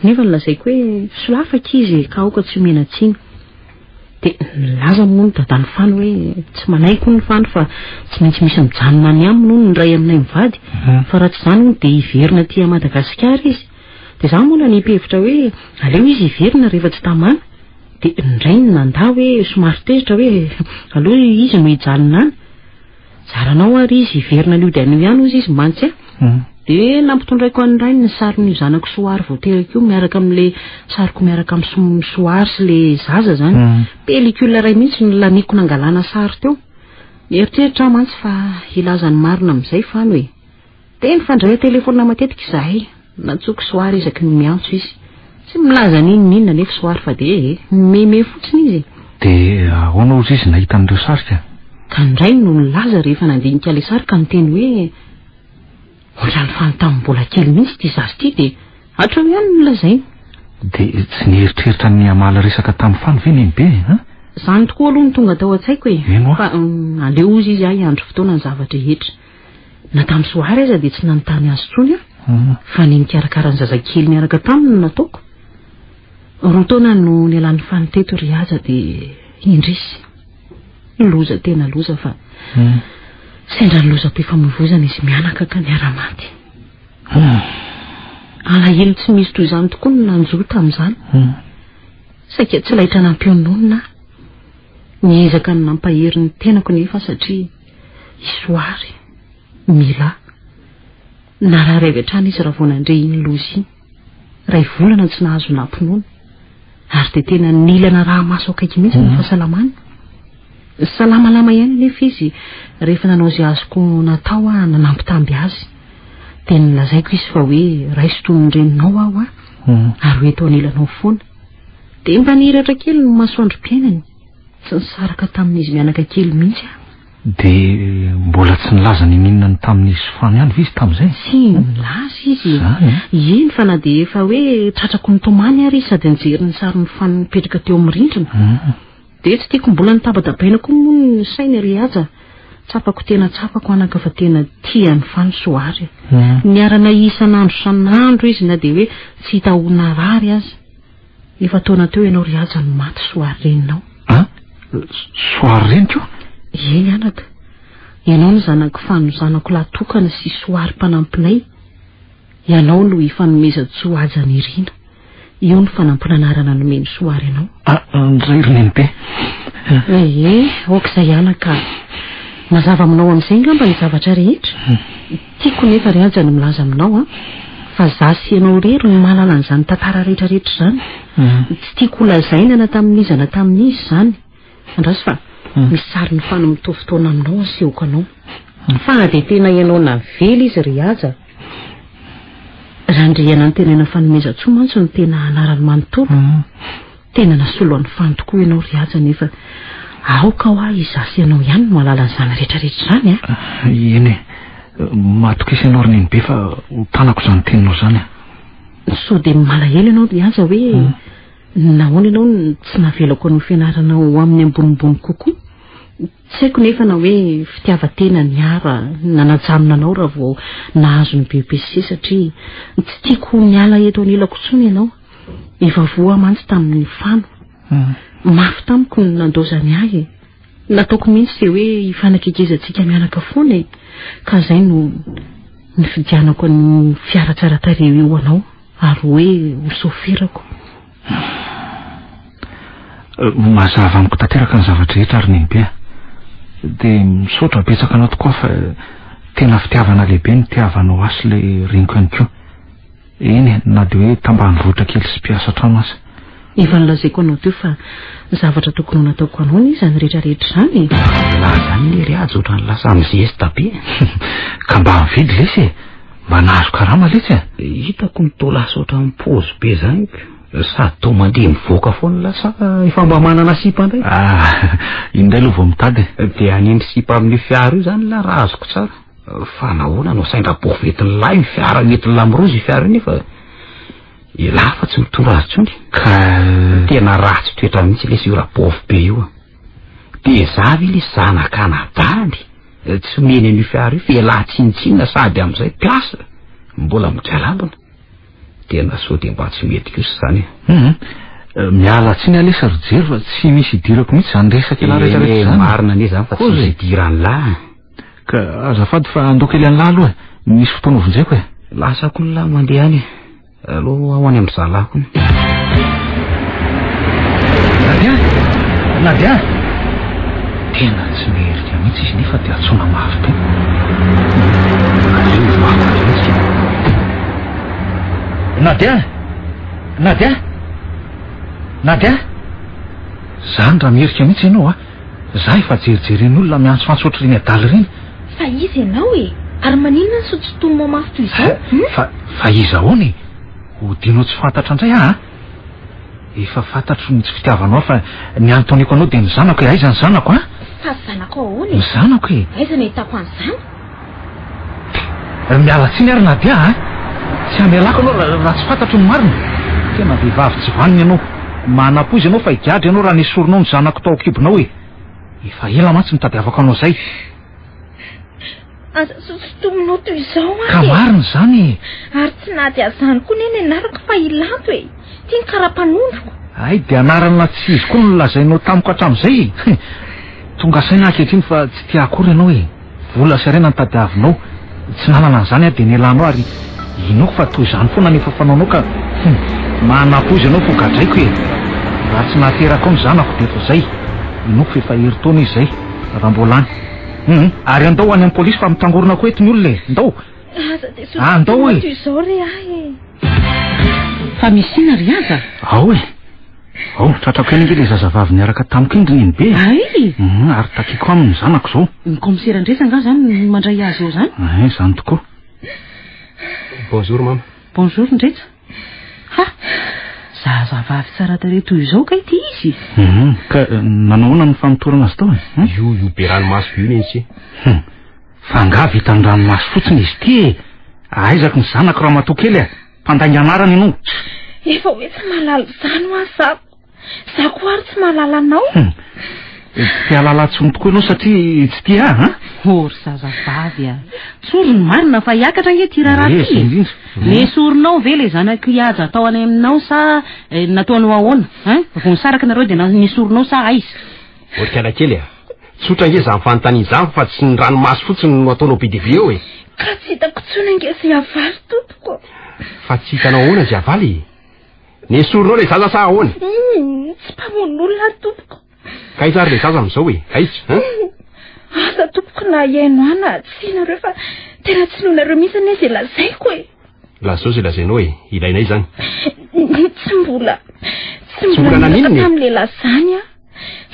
Nefa nilazaiko hoe solafaka izy ka aoka tsy omena tsiny. Dia nilaza moa ny dadany fano hoe tsy manaiko ny fano fa tsy maintsy misy mijanona any aminy ny ray aminay mivady. Fa raha tsy izany dia hiverina aty Madagasikara izy. Dia za moa nanipevitra hoe aleo izy hiverina rehefa tsy tamana. Dia ndrainy nandà hoe somary tezitra hoe aleo izy no hijanona any. Zaranao ary izy hiverina an'io dia an'io ihany ozy izy mantsy dia nampitondraiko an'ray ny sarin'io zanako soary vao teraka io miaraka amin'ilay sariko miaraka amin'ny soary sy ilay zaza zany. Pelikula iray mihitsy no laniko nangalana sary teo. Mieritreritra mantsy fa ilazany marina amin'izay fano hoe teny fandray telefona matetika izahay. Natsoky soary isaky ny miantso izy. Tsy milaza ninninona nefa soary fa dia meme fotsiny izy. Dia ahoana ozy izy nahita an'ireo sary ka? Ka indray no nilaza rehefa nandinika ilay sary ka niteny hoe ohatrany fanontany mbola kely mihitsy ity zazy ity dia hatrao ihany nolazainy. Dia tsy nieritreritra ny hamala resaka tamin'ny fano ve ny be? Izany tokoa aloha ny tonga tao an-tsaiko fa aleo ozy izy hiandro fotoana ny zavatra rehetra. Na tamin'ny soary aza dia tsy nanontany azy tsony fa ny mikarakara ny zazakely miaraka taminy no nataoko. Roa taona no nialan'ny fano teto ry aza dia indrisy. Loza tena loza fa sendra ny lozam-pifamoivoizana izy mianaka ka niara-maty. Alahelo tsy misy toy izany tokoa no nanjoa tamin'izany. Saika tsy lahitra nampiononona. Niezaka ny nampahery ny tenako nefa satria isoary mila narary avy hatrany izy raha vao nandre iny loza iny. Ray volana tsy nahazo nampinoana ary dia tena nilana raha maso akaiky mihitsy ny fahasalamana. Salamalama ihany nefa izy rehefa nanao izay azoko natao nanampitamby azy. Dia nilazaiko izy fa hoe raiso toy ny reninao aho ary hoe tao anilanao foana. Dia mba nihiratra kely no masoandro-piainany. Tsy nisaraka tamin'izy mianaka kely mihitsy. dia mbola tsy nilaza ny ninona tamin'ny sofany ihany izy tamin'izay sy nilaza izy eny fa na dia efa hoe tratrako ny tomany ary sady anjery ny sary ny fanipetraka teo amin'ny rindrina dia tsy tiako mbola nitabadabaina koa moa ny saina ry aza tsapako tena tsapako anaka fa tena tia ny fanosoary niarana isan'andro san'andro izy na dia hoe tsy hitahoana rary aza efa taona teo ianao ry aza no maty soary reninao soary reniko eny anaka ianao ny zanako fanozanako latokana sy soary mpanampinay ianao no hifanomezatsoa aja ny rina io ny fanampinanarana nomeny soary ianao ndray ronenibe okizay anaka mazava aminao amin'izay ngamba ny zavatra rehetra tiako nefa ry aja no milaza aminao fa za sy ianao rery ny mahalala n'izany tantara rehetrarehetra zany tsy tiako lazaina na tamin'izy na tamin'izy zany andrasy fa misy sary ny fano mitovy fotoana aminao asehoko anao fa dia tena ianao navely izy ry aja raha ndriana ny tenena fanomezatsoa mantsy ny tena anarany manontolo tena nasoloan'ny fano tokoa ianao ry aja nefa aoka ho aho izasy ianao ihany no mahalala n'izany rehetrarehetra zany eny matokisa ianao roneny be fa tanako izany teninao zany so dia malahelo ianao ry aja hoe nahoana ianao tsy navelako ny fianarana ho amin'ny ambonimbony kokoa tsy haiko nefa na hoe fitiavatena ny ara nanajamina anao raha vao nahazo ny BEPC satria tsy tiako miala eto anilako tsony ianao efa voa mantsy tamin'ny fano mafy tamiko ny nandozany ahy nataoko mihitsy dia hoe hifanakekezantsika mianaka foana ka izay no nifidianako ny fiara tsara tareo eo anao ary hoe hosofirako mazava amiko tanteraka ny zavatra rehetra ary nenibe dia misaotra betsaka anao tokoa fa tena fitiavana lehibe ny tiavanao asy ilay reniko ihany koa eny na dia hoe tambany voatra kely sy mpiasa trano aza efa nilazaiko anao teo fa zavatra tokony ho nataoko anao ny izany rehetrarehetra zany zany ny ry aja ohatrany lasa amin'izay zy tabe ka mba mividy lesy mba nahazo karama letsy hitako mitolasa ohatran'ny pozy be zany sady to mandeha mivoaka foana lasa efa mba manana sipa ndray indray aloha vao mitady dia anendry sipa amin'ny fiara io zany la raha azoko tsara fa nahoana no saindrapoko vetiny lahy ny fiara metiny lamrozy fiara iny fa ilafa tsy mitondra azy tsony ka tena ratsy toetra mihitsy lesy io rapofo be io dia zavy le zanak'anadany tsy meny an'io fiara io fialahy tsinitsinina sady amin'izay piasa mbola mijalambona tena so dia mba tsy mety kosa zany miala tsiny alesa rojery fa tsy misy idirako mihitsy zany resaka ilahy rehetrarehetra zany marina anie zany fa tsy misy idirany lahy ka azafady fa andao kely any lahy aloha misy fotoana ovonjaiko lasako ny lahy mandeha any aloha ao any amin'ny zalako ny nadia tena tsy miherika mihitsy izy nefa dia atsona mafy be nadia zany raha miherika mihitsy ianao za efa jerijeren'olona miantso fantsotra reny adaly reny fa izy ianao ary maninona ny sotsotonao mafy toy izao fa izy ahoany hodinao tsy fantatra indray efa fantatro ny tsy fitiavanao fa ny antoniko anao dia ny zanako aiza ny zanako fa zanako ahoany ny zanako aiza ny hitako an'izany miala tsiny ary nadia tsy amelako anao raha tsy fantatro ny marina tena vehivavy tsy vaniny ianao manapoizy ianao fa higadry ianao raha nisoronao ny zanako tao akibonao efa ela mantsy mitadiavako anao zay aza sosotominao toy izao ka marina zany ary tsy nady azany koa neny anarako fa ilato tiany karaha-panondroko ay dia anarana tsy izy koa no lazainao tamiko hatramin'izay tonga saina ankehitriny fa tsy tia akory ianao vola sarena ny tadiavinao tsy nanana an'izany dia nielanao ary inoko fa toy izany foana nefa fanaonao ka manapoizy ianao fo gadraiko raha tsy nahateraka ao ny zanako dia fa zay inoko fa efa heritaona izy zay raha mbola any ary andao any amin'ny polisy fa mitangorona ko ety ny olona ndao andao izao re ahy fa misy ina ry aza ao tratrako eny nge le zazavavy niaraka tamiko iny rineny be ary takiko aminy zanako zao ny komisera ndresa nga zany mandray azy eo zany zany tokoa bonjour mama bonjour ndretsa Zazavavy tsara tarehy toy izao ka ity izy. Ka nanaona ny famotorana azy tao io be ranomaso io iny izy. Fa nga vita ny ranomaso fotsiny izy ty aizako ny zanako raha matokely mpandainga anarany ianao. Efa hoe tsy mahalala izany ho azako. Zako ary tsy mahalala anao. Ty alalatsony tokoa ianao satria tsy tia Ory zazavavy Tsoro ny marina fa hiakatra nge ty raharaha ty. Le soronao ve le zanako hiaja atao any aminao sa nataonao ahoana? Vao nisaraka nareo dia nisoronao sa aiza? Orikala kely tsotra nge za mifanontany izany fa tsy ny ranomaso fotsiny no ataonao be dia eo Ka tsy hitako tsony nge zay avaly tompoko. Fa tsy hitanao ahoana zay avaly? Nisoronao le zaza sa ahoana? Tsy mpamon'olona tompoko. Ka iza ary le zaza amin'izao aiza? Asa tompoko na iaino ana tsy nareo fa tena tsy nonareo mihitsy ane zay lazaiko Lazao zay lazainao ilainay zany. Tsy mbola naninona tamin'le lazany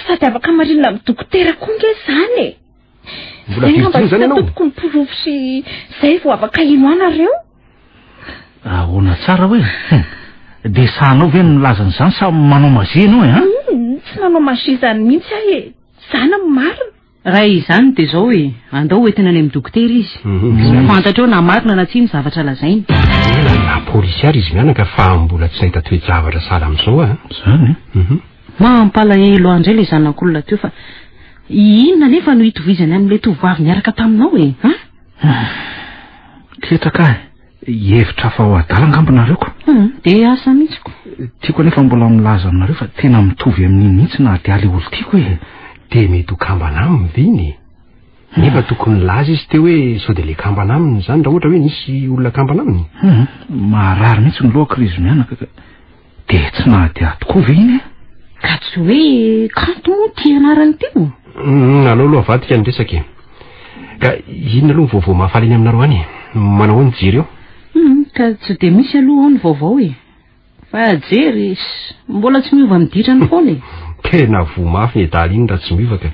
sady afaka marinina amin'ny dokotera koa nge zany Mbola vidy zany ianao? Tompoko miporofo sy zay vao afaka ino anareo? Ahoana tsara hoe dia sahanao ve nolazan'izany sa manao mazy ianao Tsy manao mazy zany mihitsy zana marina. Raha izany dia zao andao hoentina any amin'ny dokotera izy. Fantatra eo na marina na tsy ny zavatra lazainy. Na polisy ary izy mianaka fa mbola tsy nahita toe-javatra sahala amin'izao Zany mampalahelo andray le zanak'olona teo fa inona nefa no hitovizany amin'ilay tovavy niaraka taminao ketraka hevitra fa ho adala angambonareo ko. Dia asa mihitsy ko. Tiako nefa mbola milaza aminareo fa tena mitovy amin'ny mihitsy na dia le olo tiako dia mety ho kambana aminy viny. Nefa tokony laza izy teo hoe sao dia le kambana aminy zany raha ohatra hoe nisy olona kambana aminy. Maharary mihitsy ny lohako izy mianaka dia tsy nahadia tokoa ve iny Ka tsy hoe kanto moa ty anarany teo. Alao aloha avadika ny resaka ka inona aloha ny vaovao mahafaly eny aminareo any? Manao ny jery eo? Ka tsy dia misy aloha ao ny vaovao fa jery mbola tsy miova miditra ny foana Tena vomafy ny adaly iny raha tsy miovaka.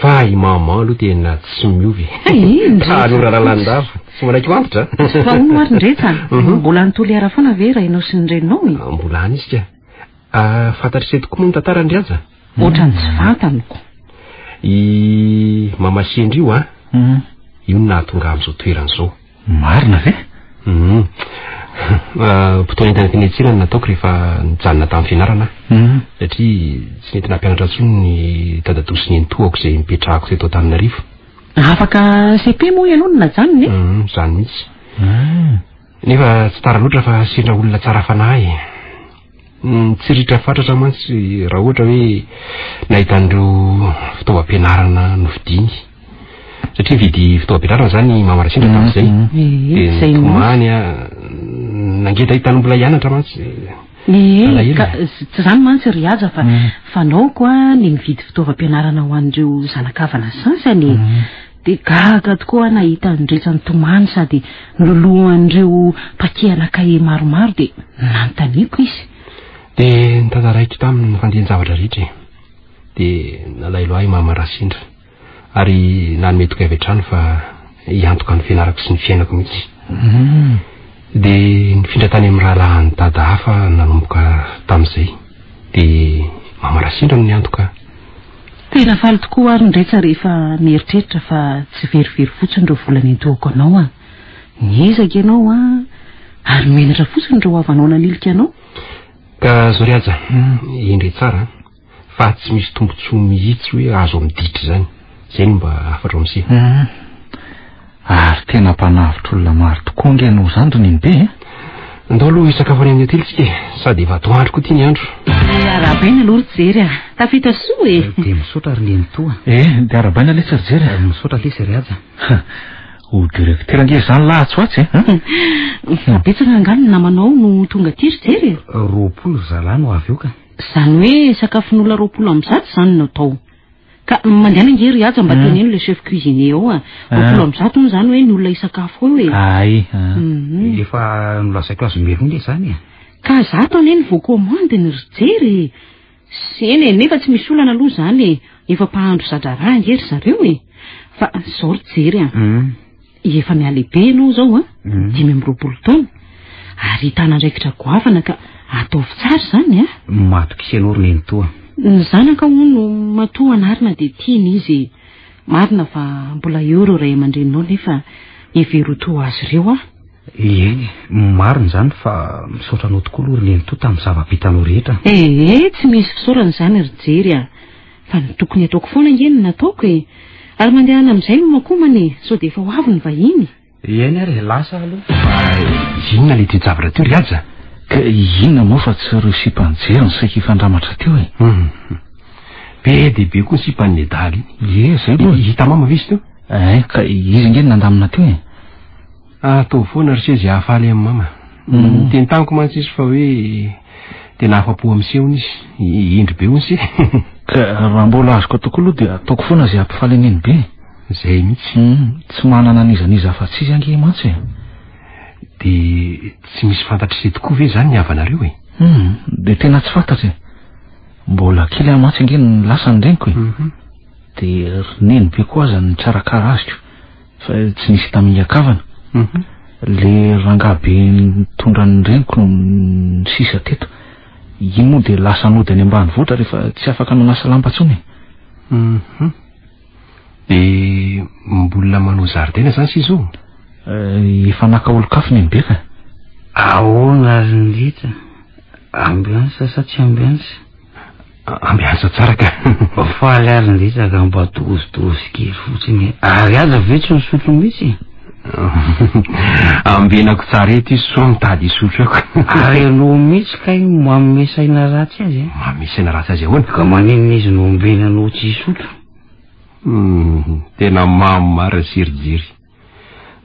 Fa i maman aloha tena tsy miovy. Tanora lalandava tsy manaiky antitra. Fa hono ary ndretsana mbola nitoly ara foana ve raha ianao sy ny renao Mbola any izy ka fantatrisay tokoa moa ny tantara ny raza? Ohatrany tsy fantaniko. I mama Sendry io io no nahatonga amin'izao toeran'izao. Marina ve? Fotoana entana teny an-tsirana nataoko rehefa nijanona tamin'ny fianarana satria tsy nety nampianatra intsony ny dadato sy ny antohako izay mipetrahako teto Antananarivo. Afaka CP moa ianao no najanona Zany mihitsy. Nefa tsy tara loatra fa sendra olona tsara fanahy. Tsy ritra fatratra mantsy raha ohatra hoe nahita an'ireo fitaovam-pianarana novidiny. Satria vidy fitaovam-pianarana zany mamarasindra tamin'izay. Dia nitomany nangeda hitany mbola hianatra mantsy. Tsy zany mantsy ry aza fa fanaoko ny mividy fitaovam-pianarana ho an'ireo zanakavana sasany dia gaga tokoa nahita nydretsany tomany sady nololohan'ireo pakihana kahie maromaro dia nanontaniako izy. Dia nitantaraiko tamin'ny fandian-javatra rehetra dia nalailo ahy mama Rasindra ary nanome toka avy hatrany fa hiantoka ny fianarako sy ny fiainako mihitsy. Dia nifindra tany amin'ny rahalahan'ny dada hafa nanomboka tamin'izay dia mama Rasindra no niantoka. Tena faly tokoa ary ndretsa rehefa mieritreritra fa tsy verivery fotsiny ireo volana entohako anao niezaka ianao ary menatra fotsiny ireo avanao nanilika anao. Ka zao riaja indre tsara fa tsy misy tombontsoa mihitsy hoe azo miditra zany. Zay no mba afatra amin'izay. Ary tena mpanavitra olona maro tokoa nge no zandrony iny be andao aloha hisakafo any amin'ny hotely tsika sady efa atoandro koa ity ny andro. Arabaina aloha ry jery tafita soa dia misaotra ary ny toa. Dia arabaina lesy ry jery misaotra lesy ry aza. Ho direktera nge zany lahatsoatsy betsaka angano namanao no tonga ty ry jery 20 zalahy no avy eo ka. Zany hoe sakafon'olona 20 am'zato zany no atao. Ka mandeana ngery aza mba teneno le chef cuisinier ao 20 am'zato no zany hoe ny olona isakafo eo Ay. Efa nolazaiko azo merony zany Ka zato ane ny voakomande ny ry jery. Seny nefa tsy misy olana aloha zany efa mpahandro zadraraha ngery zareo fa zao ry jery efa mialehibe ianao zao 5 amby 20 taona ary tanandraikitra goavana ka Ataovy tsara zany a. Matoka isan'orona eny toa. Ny zanaka hono matoa anarina dia tiany izy. Marina fa mbola eo reo ray aman-dreninao nefa hevero toa azy ireo a. Eny, marina zany fa misaotranao tokoa aloha eny toa tamin'ny zava-bitanao rehetra. Tsy misy fisaorana izany ry jery a. Fa ny tokony ataoko foana ngeny nataoko e. Ary mandehana amin'izay no makomany sao dia efa ho avy ny vahiny. Eny ary lasa aloha. Inona le tiajavatra teo ry aza? Ka inona moa fa tsy reo sipanjery ny saika ifandramatra teo e. Be dia be koa ny sipan'ny medaly. Zay aloha. Hita mama visy teo? Ka izy ngeny nandamina teo e. Atao foana ry seza hafaly amin'ny mama. Teny taniko mantsisy fa hoe tena afa-po amin'sehony izy. Indry be onsy. Ka raha mbola azoko tokoa aloha dia ataoko foana izay hampifaly an'iny be. Zay mihitsy. Tsy manana nizaniza fa tsy izy ange mantsy e. Dia tsy misy fantatry izay tokoa ve zany ny havanareo e? Dia tena tsy fantatry e. Mbola kely amantsy ange ny lasany reniko e. Dia rineny be koa aza ny tsarakara azoko fa tsy nisy tamin'hiakavana. Le rangabe nitondra ny reniko ny sisa teto. Iny moa dia lasa nody any ambanivohitra rehefa tsy afaka manasa lampatsony. Dia mbola manao zaridaina zany sy izao? Efa naka olo-kafony ny beka. Ahoana ary ndritra? Ambiansa sa tsy ambiansa? Ambiansa tsara ka. Faly ary ndritra ka mba tozy kely fotsiny. Ary aza vetsy ny sotro mihitsy. Ambenako tsara eto izy so mitady isotro ako. Ary no mihitsy ka iny mamesaina ratsy azy. Mamesaina ratsy azy ahoana? Ka maninona izy no ombenanao tsy isotro? Tena marina sirijiry.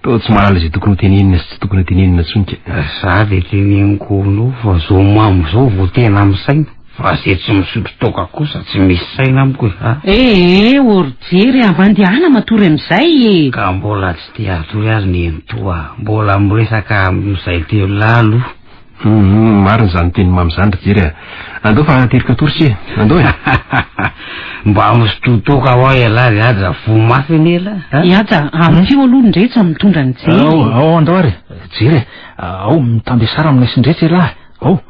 Tô tsy malala izay tokony tenenina sy tsy tokony tenenina tsonika. Za dia teneniko no fa zao mamy zao vao tena amin'ny saina. Fa zay tsy misotro toka kosa tsy misy saina amiko e. Ory jery avandihana matory amin'izay e. Ka mbola tsy te atory azy ny entoa. Mbola miresaka amin'izay teo lalo. Marina zany teny mamy zany ry jery. Andao fa terika tory sy andao e. Mba misototoka ho ahy alazy aza vo mafy nela. Aza amin'io aloha ndretra mitondra ny jery. Ao andao ary. Jery ao mitamby sara amin'ny sindretra elahy.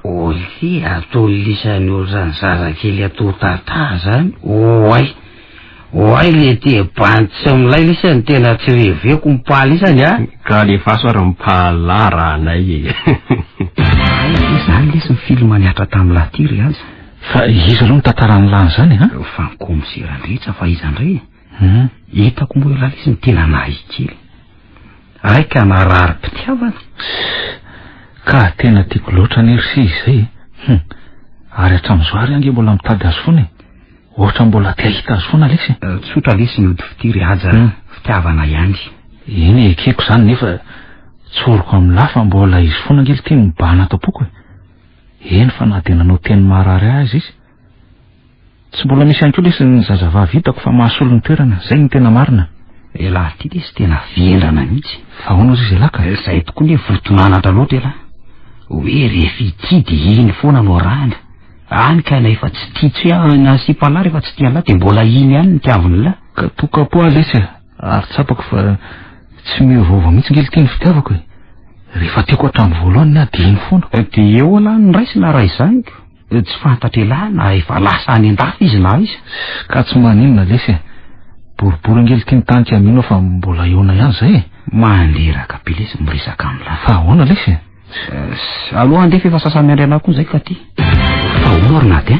Oly atao lisany ohatrany zazakely atao tata zany. Oay le te bantsy amilay lisany tena tsy reveko mipaly isany a. Ka le faso ary mipalara anay e. Zany lesy ny filma niatra tamin'ny latiry azy. Fa izy aloha nitantarany lany zany ha? Fa nikomiserandretra fa izy andray. Hitako moa elahy lesy ny tena nahikely. Raika narary mpitiavana. Ka tena tiako loatra ny ery izay. Ary hatramin'izao ary ange mbola mitady azy foana e. Ohatra mbola te hahita azy foana lesy. Tsotra lesy ny ody fitiry aza fitiavana ihany. Eny ekeko zany nefa tsoroko amin'ny lafa mbola izy foana angely tia mibana atao-poko e. Eny fa na dia nanao teny marary azy izy. Tsy mbola misy ihany koa lesy ny zazavavy hitako fa mahasolo ny toerana. Zay ny tena marina. Elahy ty lesy tena viendrana mihitsy. Fa ahoana izy elaka? Zay tokoa ny votonanatra loatra elahy. Hoe rehefa itidy iny foana no arahana. Any ka na efa tsy tia na sipalahy rehefa tsy tia lahy dia mbola iny ihany ny tiaviny lahy. Ka toka-po lesy ary tsapako fa tsy miovova mihitsy ngely tiany fitiavako e. Rehefa tiako hatramin'ny voalohany na dia iny foana. Dia eo alahy ny raisy na ray zaniko. Tsy fantatra elahy na efa lasa any an-dafy izy na izy. Ka tsy maninona lesy e. Boribory angely tiany tanika amino fa mbola eona ihany zay e. Manderaka be lesy miresaka amin'lahy. Fa ahoana lesy e? Aloha andefa efa sasany andriana koa zay ka ty. Fa onorina ty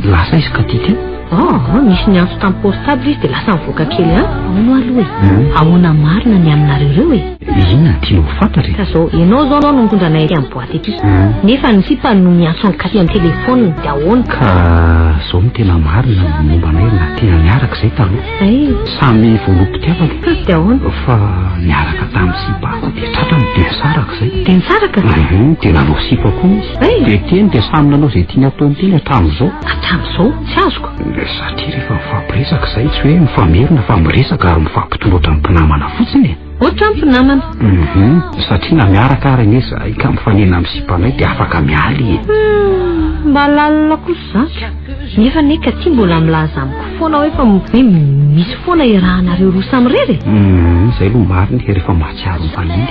lasa izy ka ty ty. Misy ny antso tamin'ny portable izy dia lasa mivoaka kely ahoana aloha e. Ahoana marina ny aminareo ireo e. Inona ny tianao fantatra? Ka zao ianao zao no mitondra anay amin'ny boaty eto. Nefa ny sipany no miantso ny katy amin'ny telefôniny dia ahoana? Ka zao ny tena marina momba anay na tena niaraka izay taloha. Samy voaloham-pitiavana. Dia ahoana? Fa niaraka tamin'ny sipako dia tratra ny dia saraka izay. Dia nisaraka? Dia nanao sipa koa izy. Dia teny dia samy nanao izay tiany ataony teny hatramin'izao. Hatramin'izao? Tsy azoko. Satria rehefa mifampiresaka izay tsy hoe mifamerina fa miresaka ary mifampitoloatra ny mpinamana fotsiny e. Ohatra ny mpinamana? Satria na miaraka ary anie zahay ka mifanena amin'ny sipanay dia afaka mialy e. Mba lalina kosa zany. Nefa neka ty mbola milaza amiko foana hoe fa misy foana irahanareo roa samy rery zay aloha mariny rehefa mahatsiaro nyfaniny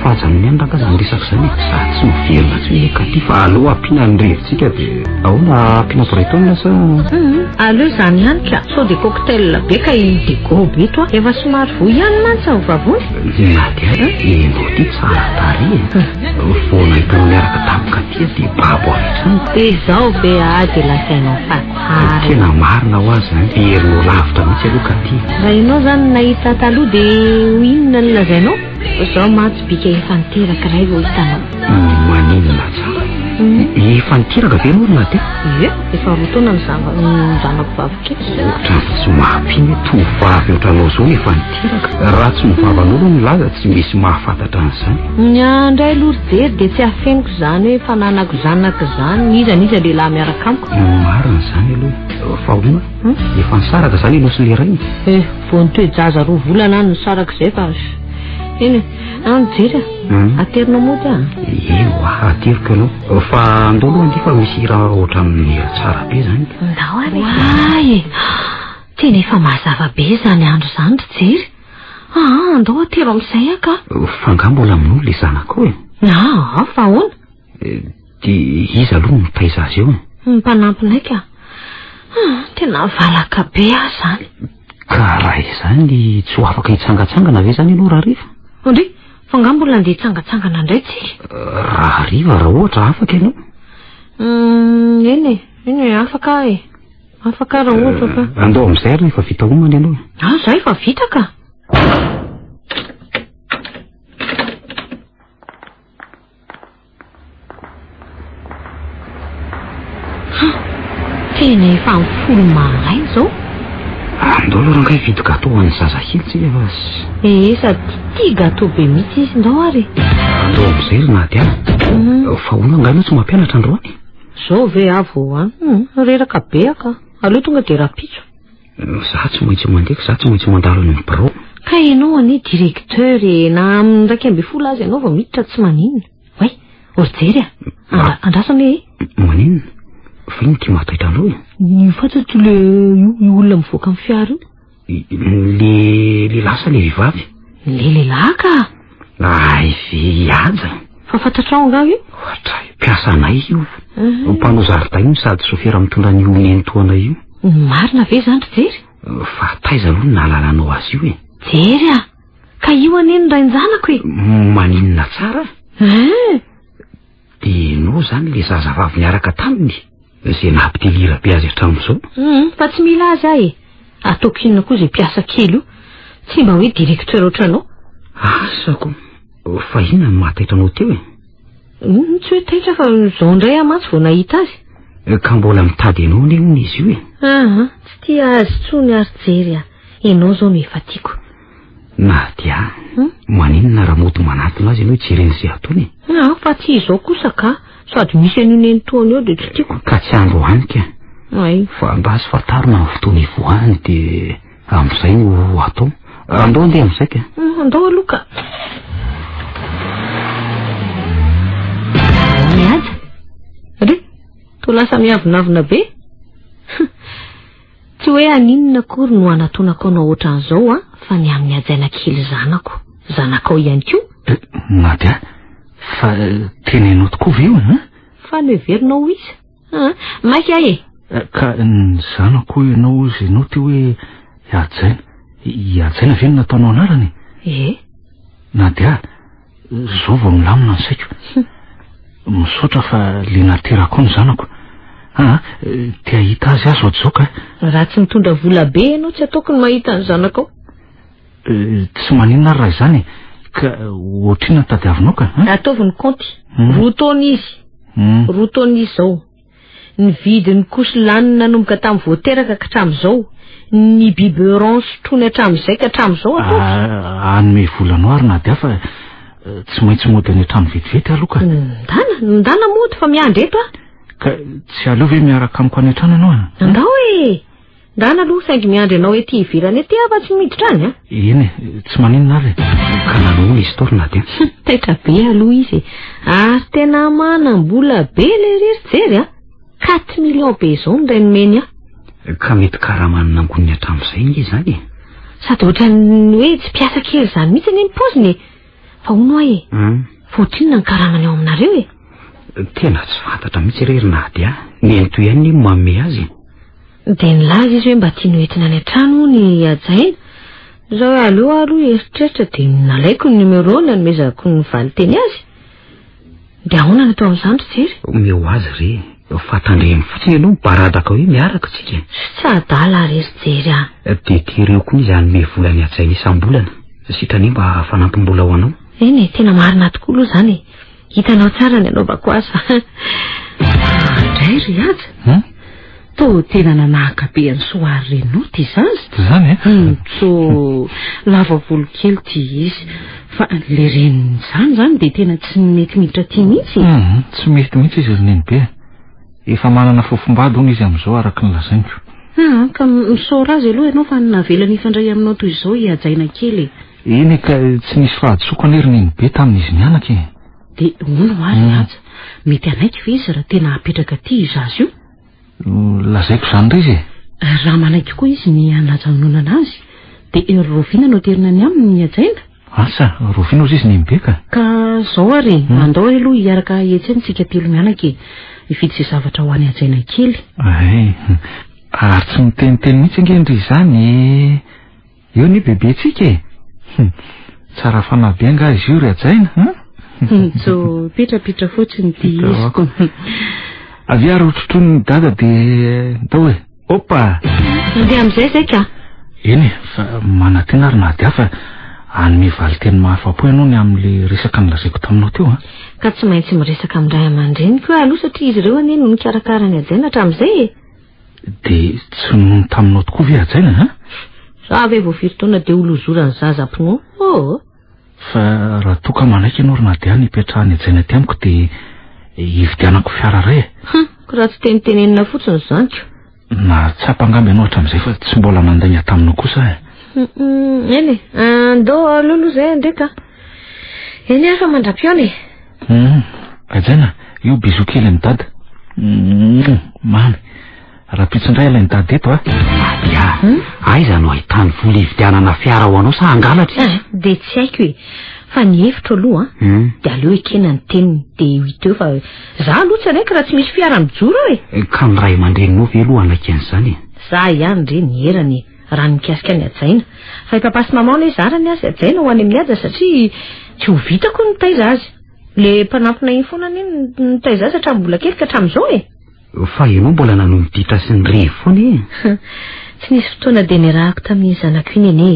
fahajany any raka zany resaka zany za tsy miverina tsy mekaty fa aleo ampiana ny revitsika dia ahoana ampiana brayton sa aleo zany ihany ka sao de cocktail be ka idego be to efa somary vo ihany mantsy ny vavony nadia endo ty tsara tary foana hitano miaraka tamika ty dia babo avitsany de zao be ady lasainao fatsara tena marina ho azy zany herinao lavitra mihitsy aloha ka ty raha ianao zany nahita taloha de ho inona ny lazainao zao matsy bika efa niteraka ray vao hitanao maninona tsara efa niteraka ve morona ty efa rotaona ny zanako vavokely ohatrany tsy mahampiny tovavy ohatranao zao efa niteraka raha tsy mivavan'olo ny laza tsy misy mahafantatra an'izany nyandray alory jery de tsy afeniko zany hoe fananako zanaka zany izaniza lehilahy miaraka amiko marina zany aloha fa olona efa nisaraka zany ianao sy le rainy vo nitoejaza roa volana any nisaraka zay fa eny anjery aterinao mody ateriko ianao fa andao aloha andy fa misy raha ohatran'ny tsara be zany ndao ary ay tena efa mazava be zany andro zany ry jery andao atero amin'izay aka fa nga mbola amin'olo le zanako fa ahoana dia izy aloha mitaiza azy eo mpanampinay ka tena valaka be aho zany ka raha izany tsy ho afaka hitsangatsangana ve zany ianao raha riva ondry fa nga mbola andeha hitsangatsangana indray tsika raha riva raha ohatra afaka ianao eny afaka afaka raha ohatra fa andao amin'izay ary efa vita homany ianao zay efa vita ka tena efa mifolo maray zao andao aloha rankay vidy gato ho an'ny zazakely tsika fa sady ty gato be mihitsy izy ndao ary andao amin'izay ry nady fa ona ngainao tsy mampianatra androany zao ve avo reraka be aka aleo tonga de rapitso za tsy maintsy mandeko za tsy maintsy mandalo any bro ka ianao anie directeur na amin'ny raiky amby folo azy ianao vao miditra tsy maninona way orjery andrasany maninona fa iny ty mahataitra anao ny fantatro le olona mivoaka amin'ny fiara le lasa le vivavy le lehilahy ka ay ve aja fa fantatrao nga io ohatra mpiasanay io mpanao zaridaina sady sofera mitondra ny onentoana io marina ve zany ry jery fa taiza aloha nahalananao azy io jery ka io aneny rainjanako maninona tsara dia nao zany le zazavavy miaraka taminy zay nampitelira be azy hatramin'izao fa tsy mila azy ahy ataoko inona koa zay mpiasa kely io tsy mba hoe directeur ohatranao asako fa inona ny mahataitra anao teo tsy hoe taitra fa zao ndray amatsy vao nahita azy ka mbola mitady anao ane ona izy io tsy tia azy tsony ary jery ianao zao no efa tiako na dia maninona raha mody manatona azy ianao jeren'izay ataony fa tsy izao kosa ka sady misy an'io nenitoana eo dia tsy tiako ka tsy andro hoaniko fa mba sy fatarona ny fotoana ivoahany dia amin'izay no atao andao andeha amin'izay ka andao aloha ka miaja ry to lasa miavonavona be tsy hoe aninona kory no anatonako anao ohatran'izao fa ny amin'ny ajaina kely zanakao ihany koa na dia fa tenenao tokoa ve io fa no heverinao izy mainka ahy ka ny zanako ianao izy ianao ty hoe ihajaina ve no nataonao anarany na dia zao vao milamina ny saiko misaotra fa le naterako ny zanako tia hita azy azo ato zao ka raha tsy mitondra vola be ianao tsy ataoko ny mahita ny zanakao tsy maninona ary raha izany ka ohatrina tadiavinao ka ataovy ny konty roa taona izy zao ny vidiny koso laniny nanomboka tamin'ny voateraka ka hatramin'izao ny biberon sotrony hatramin'izay ka hatramin'izao anome volanao ary na dia fa tsy maintsy mody any hatramy vetivety aloha ka ndana mody fa miandreto ka tsy aleo ve miaraka amiko any an-trano ianao andao ndana aloha saingy miandry anao ety ivirany ety afa tsy miditra any eny tsy maninona ary ka nanao izy torina dia taitra be aloha izy ary tena manam-bola be le rery jery 4 millions be zao ny ray nomeny ka mety karamanina angoniny hatramin'izay nge zany sady ohatrany hoe tsy piasa kely zany mihitsy ny poziny fa hono ahe fotinona ny karamany ao aminareo e tena tsy fantatra mihitsy rerinady nento ihany mame azy de nilaza izy hoe mba tiany hoentina ny an-trano ny ajaina zao hoe aleo aloha eritreritra de nalaiko ny numéro nanomezako ny valy teny azy de ahoana natao amin'izany ry jery meo azy re fatandreny fotsiny aloha mibaradaka hoe miaraka tsika tsy adala rery jery de tereo koa izy anome volany ajaina isam-bolana sitrany mba fanampim-bola ho anao eny tena marina tokoa aloha zany hitanao tsara ny anaovako aza indray ry aza to tena nanahaka be any soary renoty zany so lava volo kely ty izy fa le reniny zany de tena tsy mety miditra ty mihitsy tsy mety mihitsy izy reniny be efa manana fofombady hono izy am'izao araka ny lazainiko ka misora azy aloha ianao fa navelany ifandray aminao toy izao hiajaina kely eny ka tsy nisy fahadisoko any reniny be tamin'izy mianaka de ono azy aza mety anaiky ve izy raha tena apetraka ty izy azy io lazaiko zany re izy raha manaiky koa izy ny anajanona anazy de rovina no terina ny aminy ajaina asa rovina ozy izy nembeka ka zao ary andao aloha hiaraka etseny tsika telo mianaka ifidy sy zavatra ho any ajaina kely ary tsy miteniteny mihitsy angendry zany eo ny bebe tsika tsara fanabe anga izy io ry ajaina so petrapitra fotsiny ty izy avy ary otrotrony dada de atao hoe opa de am'izay zay ka eny fa manatena ary nady afa anome valy teny mahafapo ianao ny amin'le resaka nylazaiko taminao teo ka tsy maintsy miresaka amin'ray aman-dreny koa aloha satria izy ireo anie no nikarakara ny ajaina hatramin'izay de tsy nono taminao tokoa ve ajaina za ve voafiry taona de olozorany zaza ampino fa raha toka manaiky ianao ry nady any hipetrahany ajaina ty amiko de hividianako fiara ray ko raha tsy tenitenenina fotsiny zanyko na tsy ampangamby ianao hatramin'izay fa tsy mbola mandaigna taminao kosa eny andao alolo zay ndraika eny afa mandra-piona ajaina io biso kely ny dada mamy raha pitsindray ilay ny dada eto aiza no ahitany vola hividianana fiara ho anao sa angalatra de tsy haiko fa ny hevitro aloha de aleo ekena ny teniny de hito eo fa za aloha tsy anaiky raha tsy misy fiara mijoro ka ny ray aman-dreninao ve aloha anaikan'izany za ihany re ny herany raha mikasika ny ajaina fa hipapasy mamao le zarany azy ajaina ho any amin'ny aja satria tsy ho vitako ny taiza azy le mpanampina iny foana any ny taiza azy hatrambola kely ka hatramin'izao fa ianao mbola nanomiditra sy ny revo foana tsy nisy fotoana de nirahako tamin'ny zanako iny ene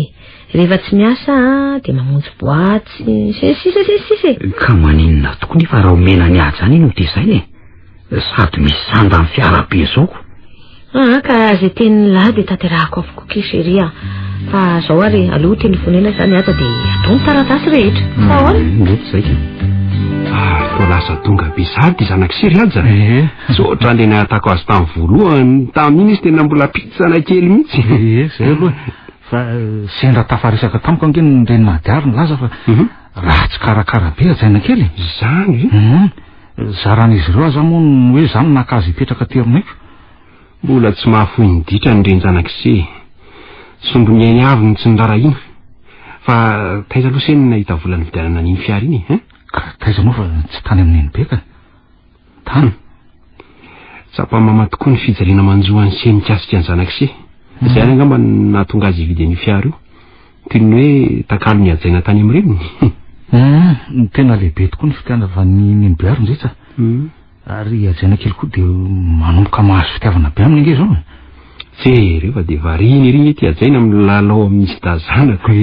rehefa tsy miasa de mamonjy boaty sisy ka maninona toko ny fa raha omena ny ady zany iny ho tezainy sady misy sanda ny fiara be zaoko ka zay teny lahy de taterahako avokoa keseria fa zao ary aleo telefonena zany aza de atao ny taratasy rehetra fa ahoana mety zay to lasa tonga be sady zanak sery aza sotra le nahatako azy tamin'ny voalohany tamin'iny izy tena mbola pitsana kely mihitsy zay aloha fa sendra tafarisaka tamiko angeny ny renynady ary nylaza fa raha tsy karakara be ajaina kely zany zaran'izy ireo aza moa ny hoe zany nakazy hipetraka teriniko mbola tsy mahafoy ny ditra ny reny zanak'se sombony ainy avy ny tsy nirara ina fa taiza aloha seny nahita volany vidianana n'iny fiara iny ka taiza moa fa tsy tany amin'iny be ka tany tsapamama tokoa ny fijaliana manjoany seny kasika ny zanak'se zay any angamba nahatonga azy hividy an'io fiara io toy ny hoe takalo ny ajaina tany amin'ireny ny tena lehibe tokoa ny fitianavany neny be ary ndretsa ary ajaina kely koa de manomboka mahazo fitiavana be aminy nge zao jereo fa de variny ery ety ajaina amin'ny lalao amin'isy dazanako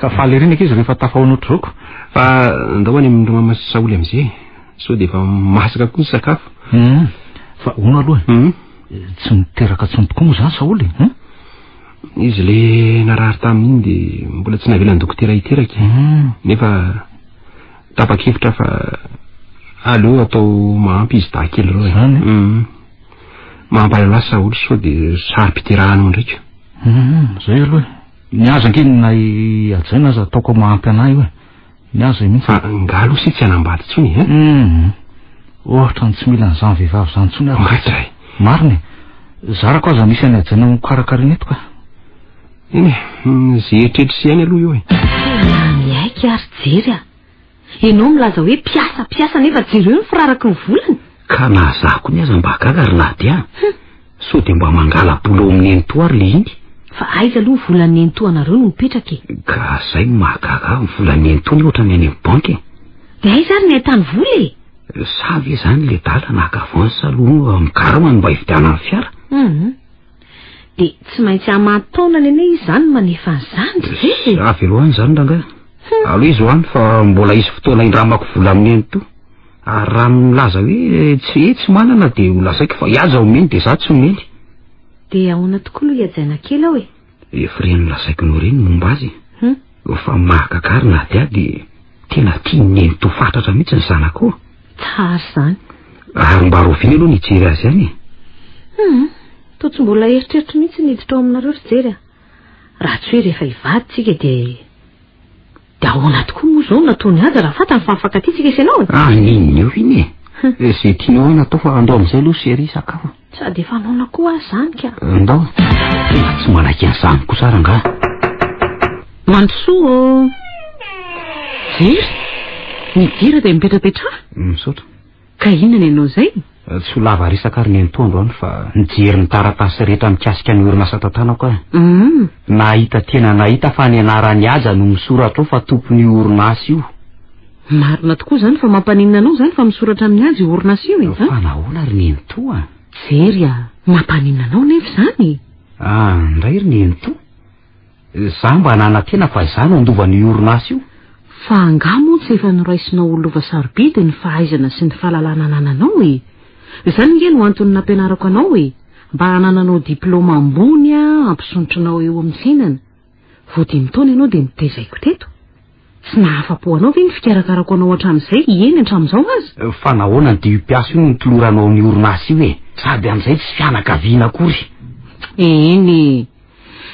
ka faly ery nake izy rehefa tafahoanotro zaoko fa andao any amin'ireo mamasy saoly am'izay so de efa masaka koa ny sakafo fa ono aloha tsy miteraka tsony tokoa moa zany saoly izy le narary tamin'iny de mbola tsy navelany dokotera hiteraky nefa tapa-kevitra fa aleo atao mahampy izy dahakely reo mahampalala saoly so de sary-piterahano ndraiky zay aloha niaza angeny na ajaina aza ataoko mahampy anahy hoe niaza mihitsy fa ngalo sy tsy anambady tsony ohatra ny tsy mila ny zany vehivavy zany tsony ary mariny Zarako aza misy any ajana mikarakaraina eto ka. Iny zay eritreritry sy any aloha io e. Miaiky ary jery a. Ianao milaza hoe piasa nefa jereo ny firaraka ny volany. Ka na zako ny aza mba gaga ary na dia. So dia mba mangala bola amin'ny ento ary le iny. Fa aiza aloha volan'ny ento anareo no mipetraka e. Ka zay mahagaga ny volan'ny ento ny ohatrany any amin'ny banky. Dia aiza ary ny ahitany vola e. Savy zany le dala naka avansa aloha mikarohany mba hividianany fiara. Dia tsy maintsy amataona ny ane izy zany manefa an'izany. Avy aloha zany ranga. Aloha izy hoany fa mbola isy fotoana indramako vola amin'ny ento. Ary raha milaza hoe tsy manana dia holazaiko fa iaza omeny dia za tsy omeny. Dia ahoana tokoa aloha hiajaina kely aho e. Efreny milazaiko no reny momba azy. Fa mahagaga na dia tena tiany ento fatratra mihitsy ny zanako. Tsara zany. Ary mba roviana aloha nijery azy any. To tsy mbola eritreritry mihitsy niditra ao aminareo ry jery a. Raha tsy hoe rehefa hivaditsika dia ahoana tokoa moa zao nataony azy raha fantany fa mifankatia tsika ianao. Ninona io iny e. Izay tianao any atao fa andao amin'izay aloha sery sakafo. Sady efa anaona koa azy zany ka. Andao. Tena tsy manaky an'izany kosa ranga. Mandrosoa. Jery. Nidira dia mipetrapetra. Misaotra. Ka inona ianao zay? Tsy ho lava resaka ary ny antoandro any fa nijery ny taratasy rehetra mikasika ny orinasa tantanako e. Nahita tena nahita fa ny anarany aza no misoratra ao fa tompony orinasa io. Marina tokoa zany fa mampaninona anao zany fa misoratra amin'ny azy orinasa io e. Fa nahoana ary ny ento a. Jery a, mampaninona anao nefa zany. Ndray ry ny ento. Za mba nanantena fa izany andovan'ny orinasa io. Fa angamo tsy efa noraisinao olova sarobidy ny fahaizana sy ny fahalalana anananao e. Izany nge no antony nampianarako anao e. Mba hanananao diplôma ambony ampisontranao eo amin'ny fiainana. Vao 5 taona ianao dia mitezaiko teto. Tsy nahafa-po anao ve ny fikarakarako anao hatramin'izay eny hatramin'izao azy? Fa nahoana ny dihy-piaso io ny toloranao ny orinasa io e. Sady amin'izay tsy fianakaviana akory. Eny.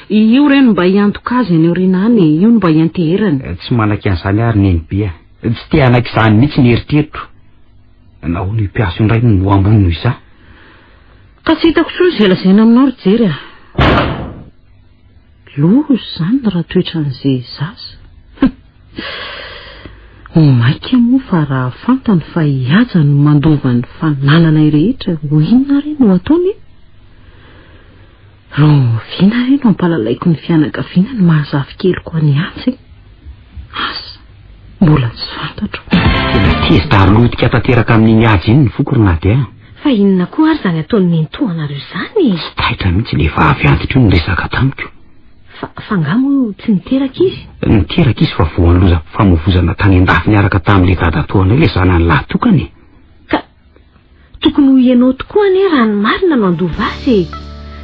Io reno mba hiantoka azy any aoriana any, io no mba hianteherany. Tsy manaky an'izany ary ny bia. Tsy te anaky izany mihitsy ny eritreritro. Nahoana io piaso indray no ambony noho isa. Ka tsy hitako soa izay lazaina aminao ry jery a. Lozo zany raha toetra an'izay zaza. Maika moa fa raha fantany fa hiaja no mandova ny fananana rehetra ho inona reny no ataony. Roviana reny no ampalalaiko ny fianakaviana ny mahazavy keliko any antsy. Asa, mbola tsy fantatro. Tezitra lotika tanteraka amin'iny azy iny ny fokony na dia. Fa inona koa ary zany ataony nentoanareo zany? Tsy taitra mihitsy le efa avy antitra io ny resaka tamiko. Fa ngamo tsy niteraka izy? Niteraka izy fa voan'ny loza famovozana tany an-dafy niaraka tamin'ile dadatoana ilay zanany lahy tokany. Ka tokony ho ianao tokoa ane raha ny marina no andova azy.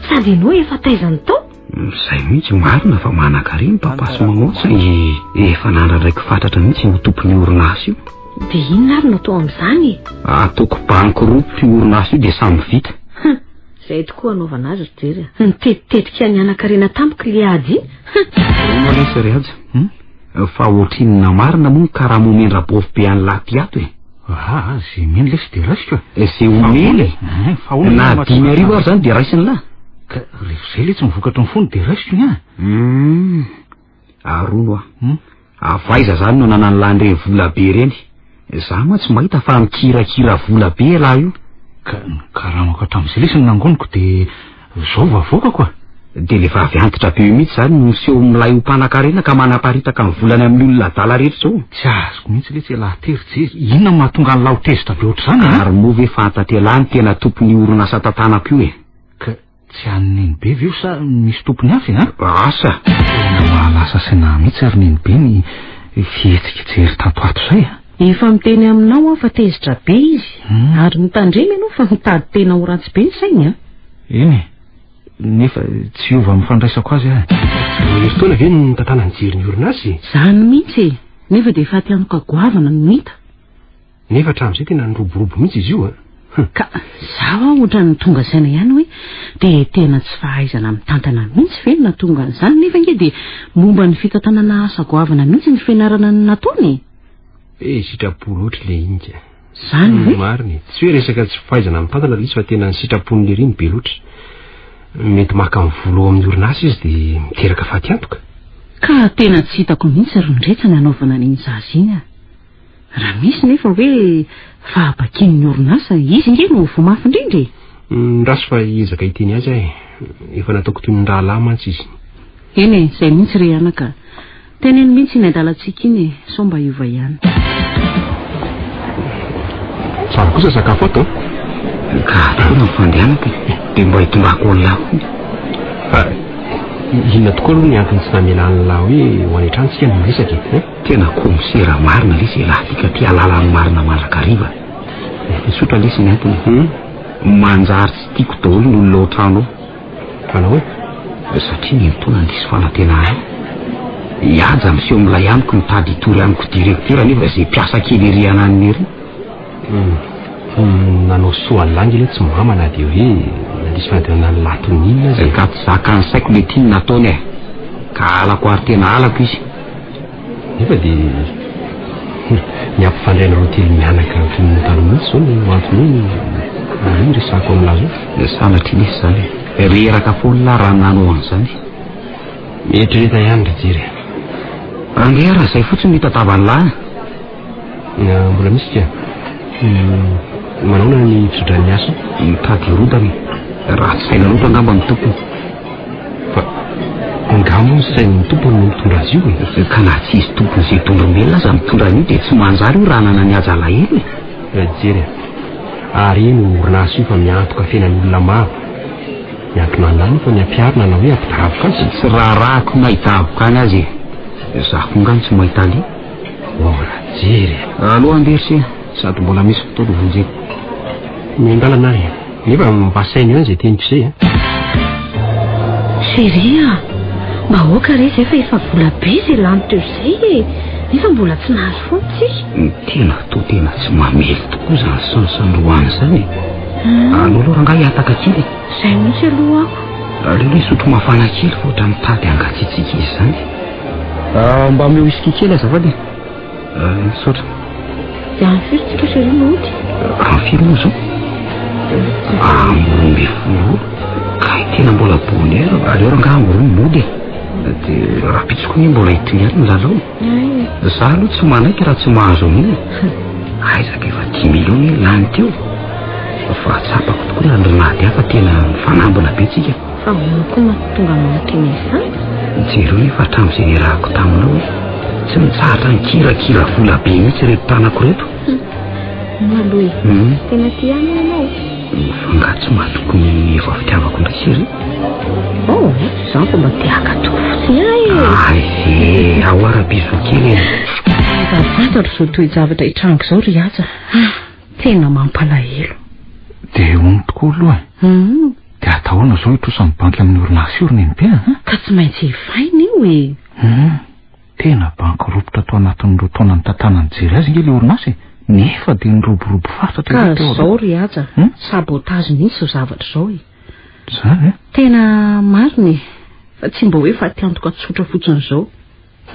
Sady ianao efa taizany tao? Izay mihitsy marina fa manan-karena papa sy mamoatsa efa nandradraiky fantatra mihitsy ho tompony orinasa io. Dia inona ary no atao amin'izany? Ataoko bankiropy orinasa io dia samy vita. Izay tokoa anaovana azy jery. Nitetitetika ny anan-karena tampoka le ady. Malesa ry azy. Fa ohatrinona marina moa karaha momendra bovy be any lapiato e. Zay meny lesy dia raisiko e. Izay omeny na 5 arivo ary zany dia raisiny lahy. Ka rehefa izay le tsy mivokatra ny fony dia raisiko iny arono avaiza zany no nanany landreny vola be reny. Za moa tsy mahita fa mikirakira vola be lahy io. Ka karamako hatramin'izay lesy ny nangoniko dia zao vavoaka koa. Dia le vavy antitra be mihitsy zany no seho milay ho mpanan-karena ka manaparitaka ny volany amin'ny olona dala rehetra zao. Tsy azoko mihitsy le tsy lahtery inona mahatonga ny lahotezitra be ohatr'izany ary moa ve fantatra elany tena tompony orinasa tantanako io e. Ka tsy aniny be ve io sa misy tompony hafa asa mahalasa saina mihitsy ary niny be ny fihetsika jery tato ato zay Efa miteny aminao fa tezitra be izy. Ary mitandremy ianao fa mitady tena ho ratsy be ny sainy Eny. Nefa tsy ova mifandraisako azy Misy fotoana ve ny tantana nijery ny orinasa? Zany mihitsy. Nefa dia efa tianoko goavana no hita. Nefa hatramin'izay tena niroborobo mihitsy izy io Ka zaho ohatran'ny tonga saina ihany hoe dia tena tsy fahaizana mitantana mihitsy ve na tonga an'izany nefa nge dia momba ny fitantanana asa goavana mihitsy ny fianarana nataony. Sitrapolo ohatry le inja. Zany hoe mariny. Tsy hoe resaka tsy fahaizana mitantana izy fa tena ny sitrapony le riny be loatra. mety maka mivolo amin'ny orinasa izy dia miteraka fahatyantoka. Ka tena tsy hitako mihitsy rondretsa nanaovana n'iny zaza iny a. Raha misy nefa hoe fahabakin'ny orinasa izy nge no vomafy indrindra e. Rasy fa ezaka hiteny azy ahy, efa nataoko toy ny rahalahy mantsy izy. Eny e, izay mihitsy ry anaka. Teneny mihitsy ny adalantsika iny e, sao mba iova ihany. Tsara kosa sakafo ato. Ka tena mifandehanako dia mba hitondrako olona fa inona tokoa aloha ny antony tsy namelan'la hoe ho any an-trantsika no miresaka e. Tena komisera marina le izay lahytika ty alalan'ny marina manrakariva. Sotra le sy ny antony manjary tsy tiako daholo ny olona ao trano ao. Fanao hoe satria nentona andisy fanantenana iaja miseho amilay amiko mitady hitory amiko direktera nefa izay mpiasa kely ery anany ery. Nanao soa langy le tsy mamana dia hoe nandisy fanantenana ny laton'inona zay. Ka tsy zaka ny saiko le tiany nataony e, ka alako ary tena alako izy. Nefa dia miampifandray reo telo mianaka ny tany mihitsy zao ny antony hoe resako amin'lazo sanatry nisy zany reraka foana raha nanao an'izany. Mietrereta ihany ry jery. Angera izay fotsiny hitatavan'ny lahy. Mbola misy tia manaona ny fitodran'ny asa mitady rodany raha tsy saina loatra angamba ny tompony. Fa angamo saina ny tompony no mitondra azy io e. Ka na tsy izy tompony izay tondrombelona aza mitondra an'io dia tsy manjary io raha nanany azy alahelo e. Jery ary ino orinasa io fa miantoka fenan'olona maro. Miantona andany fa miampiarina na hoe ampitavoka azy. Tsy raharahako mahitavoka any azy e. Zaho fongany tsy mahita ali. Jery aloha andersy sady mbola misy fotoana vonjeko. Miangalana ary nefa mipasaina io izay teniko izay Seria mba hoaka re izay fa efa vola be izay lanitra izay e, nefa mbola tsy nahazo fontsika. Tena to tena tsy mamely tokoa zany sansandroany zany e. Aleo aloha rangahy hiataka kely. Izay mihitsy aloha ako. Aleo le sotro mafana kely fa ohatra mitady angatsitsika izy zany. Mba meo whisky kely azafady. Sotra. Dia anfirotsika seria mody. Anfiry moa zao. Amboromy folo. Ka tena mbola bonheur. Aleo rangahy amboromy mody e. Dia raha pitsoko ny mbola hitoniary ny lalao. Za aloha tsy manaiky raha tsy mahazo amin'iny. Aizaka efa 10 miliona lany teo. Fa tsapako tokoa nandronady hafa tena mifanambina be tsika. Fa monoko mahatonga manakeny izany. Jereo nefa hatramin'izay niarahako taminao tsy mitsahatra ny kirakira vola be mihitsy reto tanako reto. Maloe tena ty ihany ianao. Fangahy tsy mahatoko ny efa fitiavako ndraiky izy. Izany fa mba tiaka atoko fotsiny ay ao ara-biso kely e. Ka fantatro zao toe-javatra hitrango izao ry aza. Tena mampalahelo. Dia hono tokoa aloha dia atahoana zao hitrosany banky amin'ny orinasa io renenibe ka tsy maintsy hivaina io e. Tena banky ropotra atao anatin'ireo taona ny tantanany jery azy nge le orinasa e, nefa dia nyroborobo faritra ka zao ry aza sabotazy mihitsy zao zavatra zao e. Zany tena marina fa tsy mba hoe fatiantoka tsotra fotsiny zao.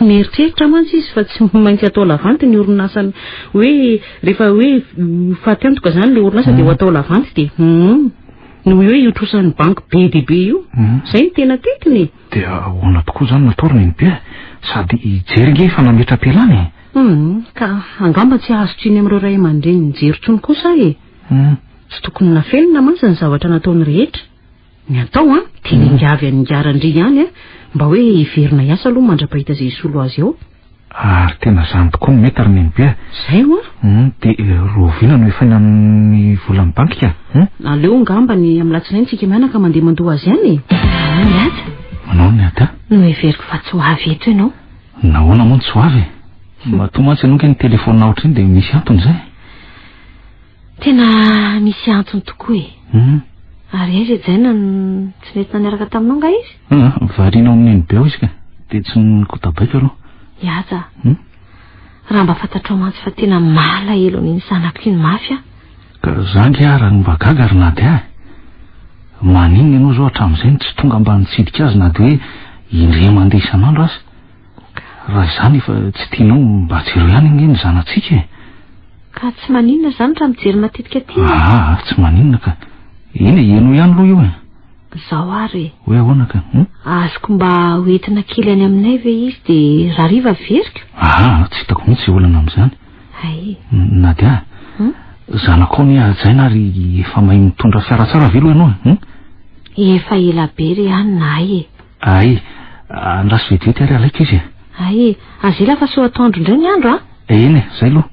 Mieritreritra mantsy izy fa tsy maintsy atao lavanty ny orinasany hoe rehefa hoe fatiantoka zany le orinasa dia ho atao lavanty dia noho hoe itrosan'ny banky be dia be io izay ny tena tetiny. Dia ahoana tokoa zany natao renenibe sady jery nge efa nametra-pialany ka angamba tsy ahazotriny amin'ireo ray aman-dreny nijery tsony kosa e. Tsy tokony nafelina mantsy ny zavatra nataony rehetra. Ny atao dia ningiavy aningarandry ihany mba hoe hiverina hiasa aloha mandra-pahita izay isolo azy eo. Ary tena zany tokoa ny mety renenibe. Zay dia rovina no efa ny vola amin'ny banky ka. Aleo ngambany amin'ny latsinainy tsika mianaka mandeha mandoha azy ihany e. Aza manao ny ata no heveriko fa tsy ho avy eto ianao. Nahoana moa tsy ho avy matoa mantsy ianao ke ny telefona ohatry iny dia misy antony zay. Tena misy antony tokoa e. Ary aiza jaina tsy nety naniaraka taminao nga izy? Variana amin'ny be ao izy ka dia tsy nikotabaiko aloha. Iaza raha mba fantatrao mantsy fa tena malahelo an'iny sanako iny mafy ka zangy raha mba gaga ary nady ahy maninona ianao zao hatramin'izay tsy tonga mba nitsidika azy na dia hoe indray mandeha isan'andro azy. Raha izany efa tsy tianao mba jero ihany nge ny zanatsika e. Ka tsy maninona zany raha mijery matetika ty? Tsy maninona ka iny ianao ihany aloha io e. Zao ary hoe ahoana ka azoko mba hoentina kely any aminay ve izy dia raha riva veriko tsy hitako mihitsy olana amin'izany ay Nadia zanako ny ajaina ary efa mahay mitondra fiara tsara velo ianao efa ela be re any na ay andraso vetivety ary alaika izy ay azela fa so atandro indray ny andro eny zay aloha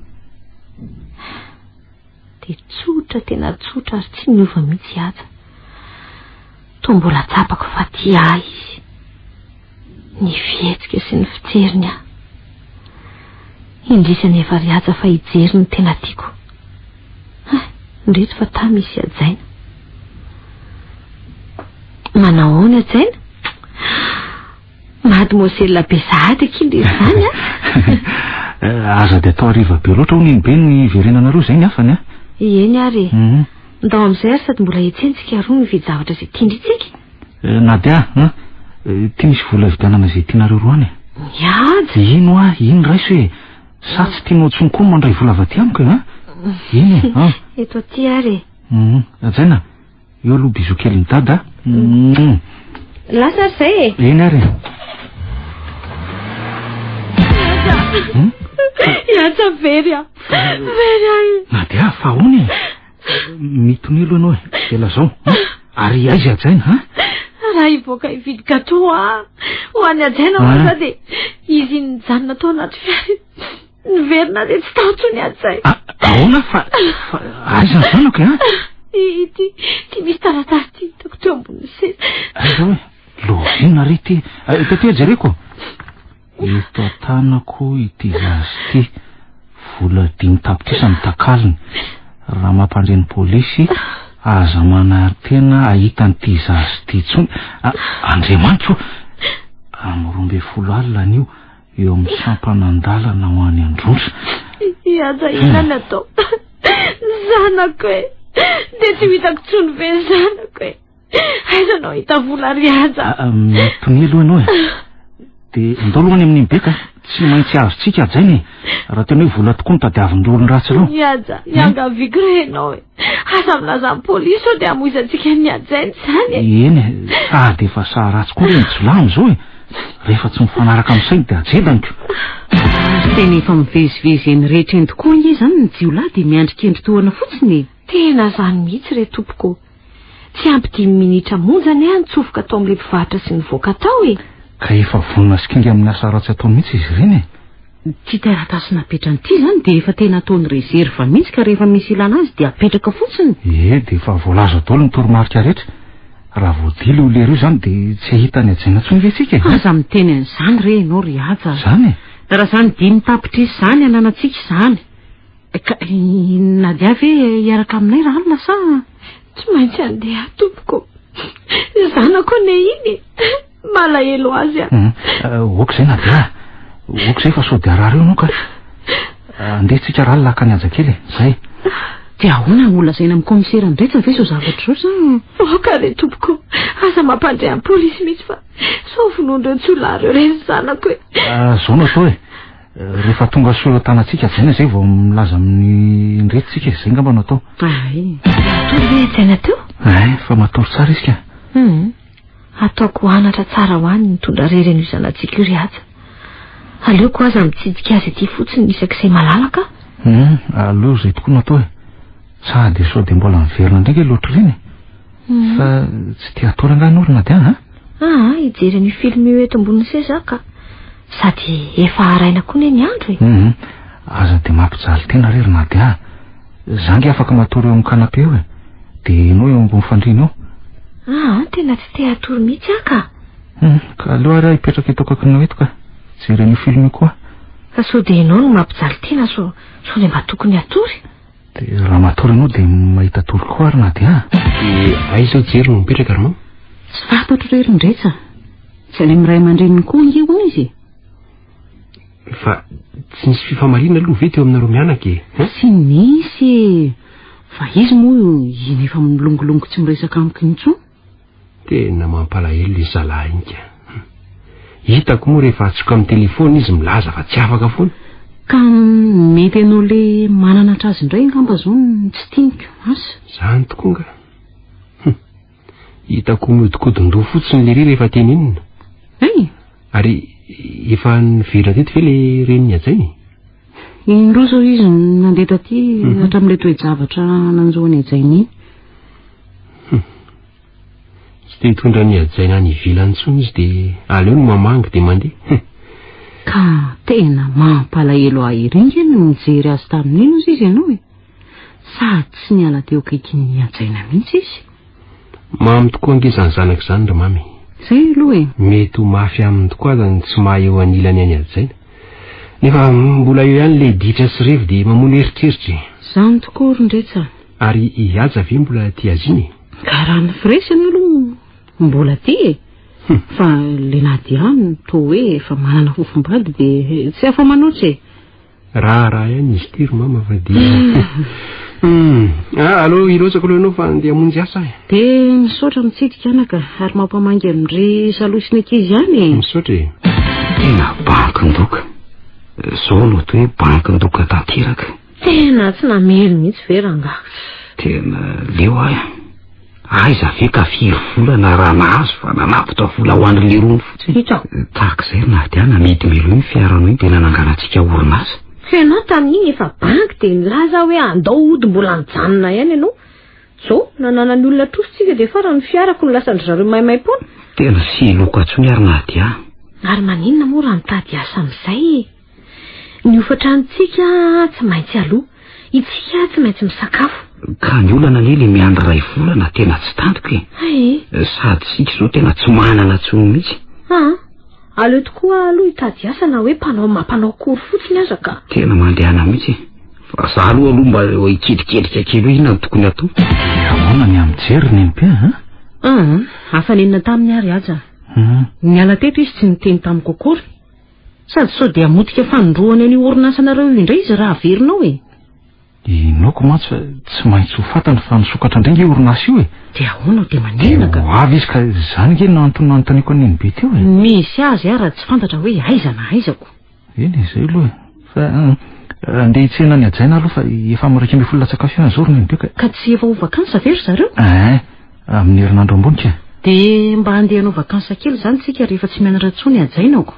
dia tsotra tena tsotra ary tsy miova mihitsy aza to mbola tsapako fa ty ahy izy ny fihetsika sy ny fijeriny indrisany efa riaja fa hijery ny tena tiako ndreto fa ta misy ajaina manao ahoana ajaina mademoiselle Besahady akindry izany aza dia atao hariva be loatra hono iny be ny verenanareo zay ny afany eny ary ndao amin'izay ary sady mbola etsentsika roa mividy zavatra izay tiandritsika Nadia tia misy vola vidanana izay tianareo roa any miaja ino iny raiso hoe sa tsy tianao tsonko mandray vola avy aty amiko iny eto aty ary ajaina eo aloha bizo kely ny dada lasa zay eny ary Iaza very Nadia fa hony mitonelo ianao ela zao ary aizy ajaina raha ivoaka hividy gato ho any ajaina oza dia izy nijanona tao anaty fiary niverina dia tsy taotsony ajay ahoana fa aiza ny zanako ty misy taratasy ty hitako teo ambony seza aiza hoe lozina ry ty taty ajareko eto atanako ity zazy ty vola 5 tapitisa mitakaliny raha mampandreny polisy aza manary tena ahitan'ity zazy ty tsony Andriamanitro 12 alina io amin'ny sampanandalana ho any Androtra iaza inany atao zanako dia tsy hitako tsony ve zanako aizanao hita vola riaja mitonelo ianao dia ndao alohany amin'iny beka tsy maintsy azotsika ajainy raha tena hoe vola tokoa nitadiavin'ny olony ratsy aloha iaja niangaviko renao aza milaza amin'ny polisy sao dia amoizantsika ny ajainy zany eny sady efa saha ratsy koa reny jolamo zao rehefa tsy mifanaraka amin'sainy dia ajelaniko tena efa mivezivezy eny rehetra eny tokoa izy zany ny jiolahy dia miandrikendry toana fotsiny tena zany mihitsy re tompoko tsy ampy 10 minitra monjany nitsofoka atao amin'ilay mpivarotra sy nivoaka tao ka efa vonona sikinga amin'ny asa ratsy atao mihitsy izy ireny tsy taratasy napetranyity zany dia efa tena ataony reserva mihitsy ka rehefa misy ilana azy dia apetraka fotsiny dia efa voalazo daholo ny toromarika rehetra raha voadily ho lery io zany dia tsy ahitany ajaina tsony ve tsika aza miteny an'izany re ianao riaja zany raha zany 5 tapitra izy zany ananantsika izany ka Nadia ve hiaraka aminay raha alina sa tsy maintsy andeha tompoko zanako ne iny malahelo azy oka izay Nadia oka izay fa sao dia raha reo anao ka andehitsika raha laka ny aja kely zay dia ahoana olona zaina amin'ny komisera ndretsa ve so zavatra zao sa oka re tompoko aza mampandray amin'ny polisy mihitsy fa sao vonondreo tsolay reo reny zanako zao no atao rehefa tonga solo tanantsika zaina zay vao milaza amin'ny ndretitsika zay ngamba no atao atory ve jaina teo fa matory tsara izy ka ataoko anatra tsara ho any mitondra rereny io zanantsika io riaja aleoko aza mitsidika azy ity fotsiny isak'izay malalaka aleo zay tokoa no atao sady sao dia mbola miverina ndraiky loatra reny fa tsy tia atao rangan'olona Nadia hijery ny film io eto ambony seza ka sady efa araina koa ny andro aza dia mampijaly tena rery Nadia zangy afaka matory eo amin'ny kanape eo dia enao eo ambony fandrina eo tena tsy te atory mihitsy ka aleo ary hipetraka eto akakinao eto ka jeren'io film io koa fa sao dia enao no mampijaly tena sao dia mba tokony atory dia raha matory ianao dia mahita tory koa ary Nadia dia aizao jery no mipetraka armao tsy fantatro rery ndretsa tsy any amin'ny ray aman-dreniny koa io izy fa tsy nisy fifamaliana aloha ve teo aminareo mianaka tsy nisy fa izy moa iny efa milongolongo tsy miresaka amiko intsony tena mampalahelo le zalahy iny ka hitako moa rehefa atsoka amin'ny telefona izy milaza fa tsy afaka foana ka mety ianao le mananatra azy indray ngamba zao tsy tianiko asa zany tokoa nga hitako miodikodin-doha fotsiny le rehefa teny inona. Ary efa niverina teto ve le reniny ajainy? Indroa zao izy nandeha taty hatramin'ilay toe-javatra nanjoany ajainy iny. Tsy te hitondra ny ajaina ny ivilany intsony izy dia aleo no mamangy dia mandeha. Ka tena mampalahelo ahiringa ny mijery azy tamin'ino izy ianao e. Sady tsy niala teo akaikin'ny ajaina mihitsy izy. Mamy tokoa angezany zanaka izany ry mamy. Zay aloha e. Mety ho mafy aminy tokoa azany tsy maha eo anilany any ajaina. Nefa mbola eo ihany le ditra sy revo dia mamono eritreritra. Zany tokoa rindretsa. Ary hihaja ve mbola ty aziny? Karaha ny firesiny aloha mbola ty e. Fa le nadiany to hoe efa manana fofombady dia tsy afa manoatra e. Raha ihany izy ty ry mama fa dia alo ilotsako aloha ianao fa andeha hamonjy asa e. Dia misaotra mitsidika anaka ary mampamangy amin'ire salosiny ankizy ihany e. Misaotra e. Tena bankin-doka. Zao no atao hoe bankin-doka tanteraka. Tena tsy namelo mihitsy ve rangaha. Tena leo ahy. Aiza ve ka firy volana raha nahazo fa nanapitra vola ho an'le rony fotsiny. Tahak'izay ry nadiana mety melo ny fiaranao iny tena nangalantsika orinasa. Ianao tamin'iny efa banky dia nilaza hoe andao ody mbola nijanona ihany ianao. Zao nanana ny olona trositsika dia farany fiarako no lasany zareo maimay-pona. Tena sy loka atsony ary nadia. Ary maninona moa raha mitady asa amin'izay? Ny hofantranontsika tsy maintsy aloha, itsika tsy maintsy misakafo. Ka ny olana le miandry ray volana tena tsy tantiko e. Sady sika izao tena tsy manana tsony mihitsy. Aleo tokoa aloha hitady asa na hoe mampanao kory fotsiny aza ka. Tena mandehana mihitsy. Fa za aloha mba hiketriketrika kely inona no tokony atao. Ahoana ny aminjery ny mpe hafa nenina tamin'ny ary aza. Niala teto izy tsy niteny tamiko akory. Sady sao dia hamotika fanondroany any orinasanareo indray izy raha averinao e. Inoko mantsy fa tsy maintsy ho fatany fa nisokatra indray nge orinasa io e. Dia ahoana dia manenina ka. Avy izy ka zany nge nantony nanontaniako an'iny be teo e. Misy azy ary tsy fantatra hoe aiza na aizako. Eny izay aloha fa andeha hitsena ny ajaina aloha fa efa miraika amby folo latsakafo ihany zao roniny be ka tsy efa ho vakansa very zareo? Amin'ny herinandro ambonika. Dia mba andeha hanao vakansa kely zany tsika rehefa tsy mianatra intsony ajainako.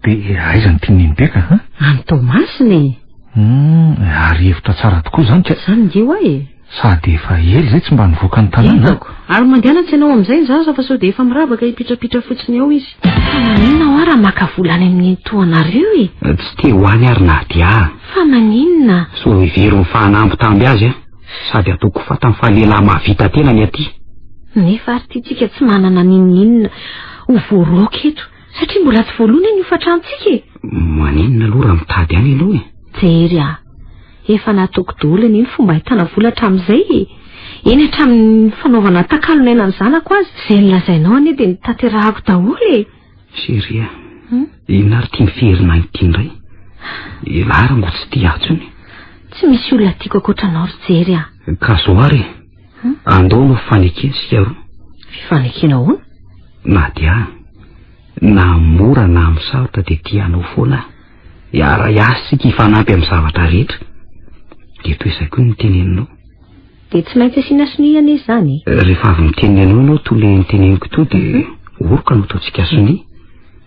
Dia aiza ny tian'iny be ka? Any Tomasiny. Ary hevitra tsara tokoa zany ka. Zany ndio e. Sady efa ely zay tsy mba nivoaka ny tanàna. Ary mandehanana ianao amin'izay zaza fa sao dia efa miravaka hipitrapitra fotsiny ao izy. Maninona ho raha maka volana amin'ny toanareo e. Tsy te ho any ary nadia. Fa maninona? So ivery ny fahanambo tamby azy sady ataoko fatany fa lehilahy mahavita tena ny aty. Nefa ary titsika tsy manana ninninona ho voaroaka eto satria mbola tsy voalona ny hofantrantsika e. Maninona aloha raha mitady any ianao e. Jery efa nataoko daholo ny fomba ahitana vola hatramin'izay e. Eny hatramin'ny fanaovana takalon'aina ny zanako azy. Izay nilazainao anie dia nitaterahako daholo e. Seria inona ary tia miferina ity indray? Lara mbo tsy tia atsony. Tsy misy olona tiako ankoatranao ry Jery ka zao ary andao no fifanekena sika roa. Fifanekena ahoana? Nadia, na mora na amin'ny sarotra dia tianao foana. Iara-iasy sika hifanampy amin'ny zavatra rehetra. Dia toy izay koa ny teneninao. Dia tsy maintsy asiana soniana izy zany. Rehefa avy mitenena ianao toy le niteneniko to dia oroka no ataontsika sonia.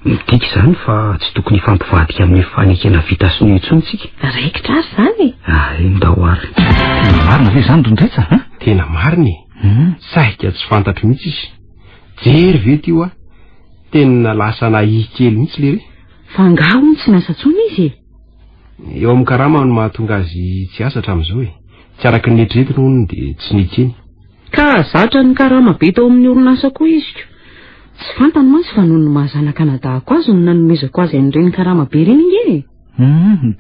Midika izany fa tsy tokony hifampivadika amin'ny fanekena vita sonia intsony tsika. Raikitra azy zany. Indao ary. Tena marina ve zany rondretsa? Tena marina e. Saika tsy fantatro mihitsy izy. Jery ve ty io tena lasa nahihy kely mihitsy le re. Fa ngaho tsy nasa tsony izy e. Eo amin'ny karama no mahatonga azy tsy asa hatramin'izao e. Tsy araky ny eritreretiny hono dia tsy nikeny. Ka zatra ny karama be tao amin'ny orinasa koa izy. Tsy fantany mantsy fa noho ny mahazanaka nadahako azy no nanomezako azy an'ireny karama be reny inge.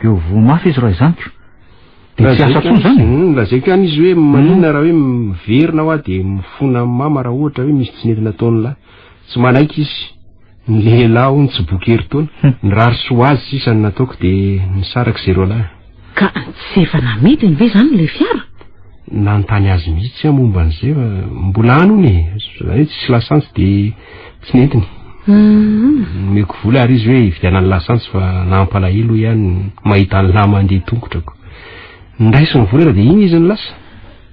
Dia vo mafy izy raha izany. Dia tsy asa tsony zany. Lazaiko ihany izy hoe maninona raha hoe miverina ho dia mifona mama raha ohatra hoe misy tsy nentina taony lahy. Tsy manaiky izy. Ny lehilahy ny tsy boky eritaona. Ny rary soa azy sisa ny nataoko dia nisaraka zero lahy. Ka tsy efa namety ny ve zany le fiara? Nanontany azy mihitsy momba an'izay mbola any hony e. Tsy lasansy dia tsy nentiny. Meko vola ary izy hoe hividianany lasansy fa nampalahelo ihany mahita ny lahy mandeha tongotrako. Niraisy ny vola dia iny izy ny lasa.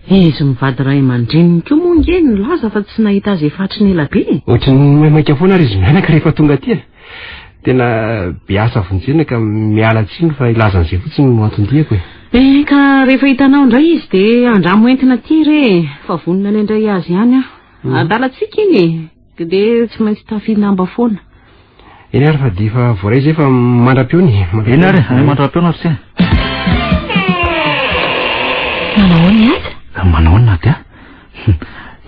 izy mivady ray aman-dreny ko moa nge nilaza fa tsy nahita azy efatry ny elabe ohatry ny maika foana ary izy mianaka rehefa tonga aty tena biasa vonjena ka miala tsiny fa ilazan'izay fotsiny no antondiako ka rehefa hitanao indray izy dia andramo entina aty re fa vonina ny indray azy ihany adalatsika iny dia tsy maintsy tafinamba foana eny ary fa dia fa voaray zay fa mandra-peo ny eny ary mandra-peo na ry manahoany azy manahoana aty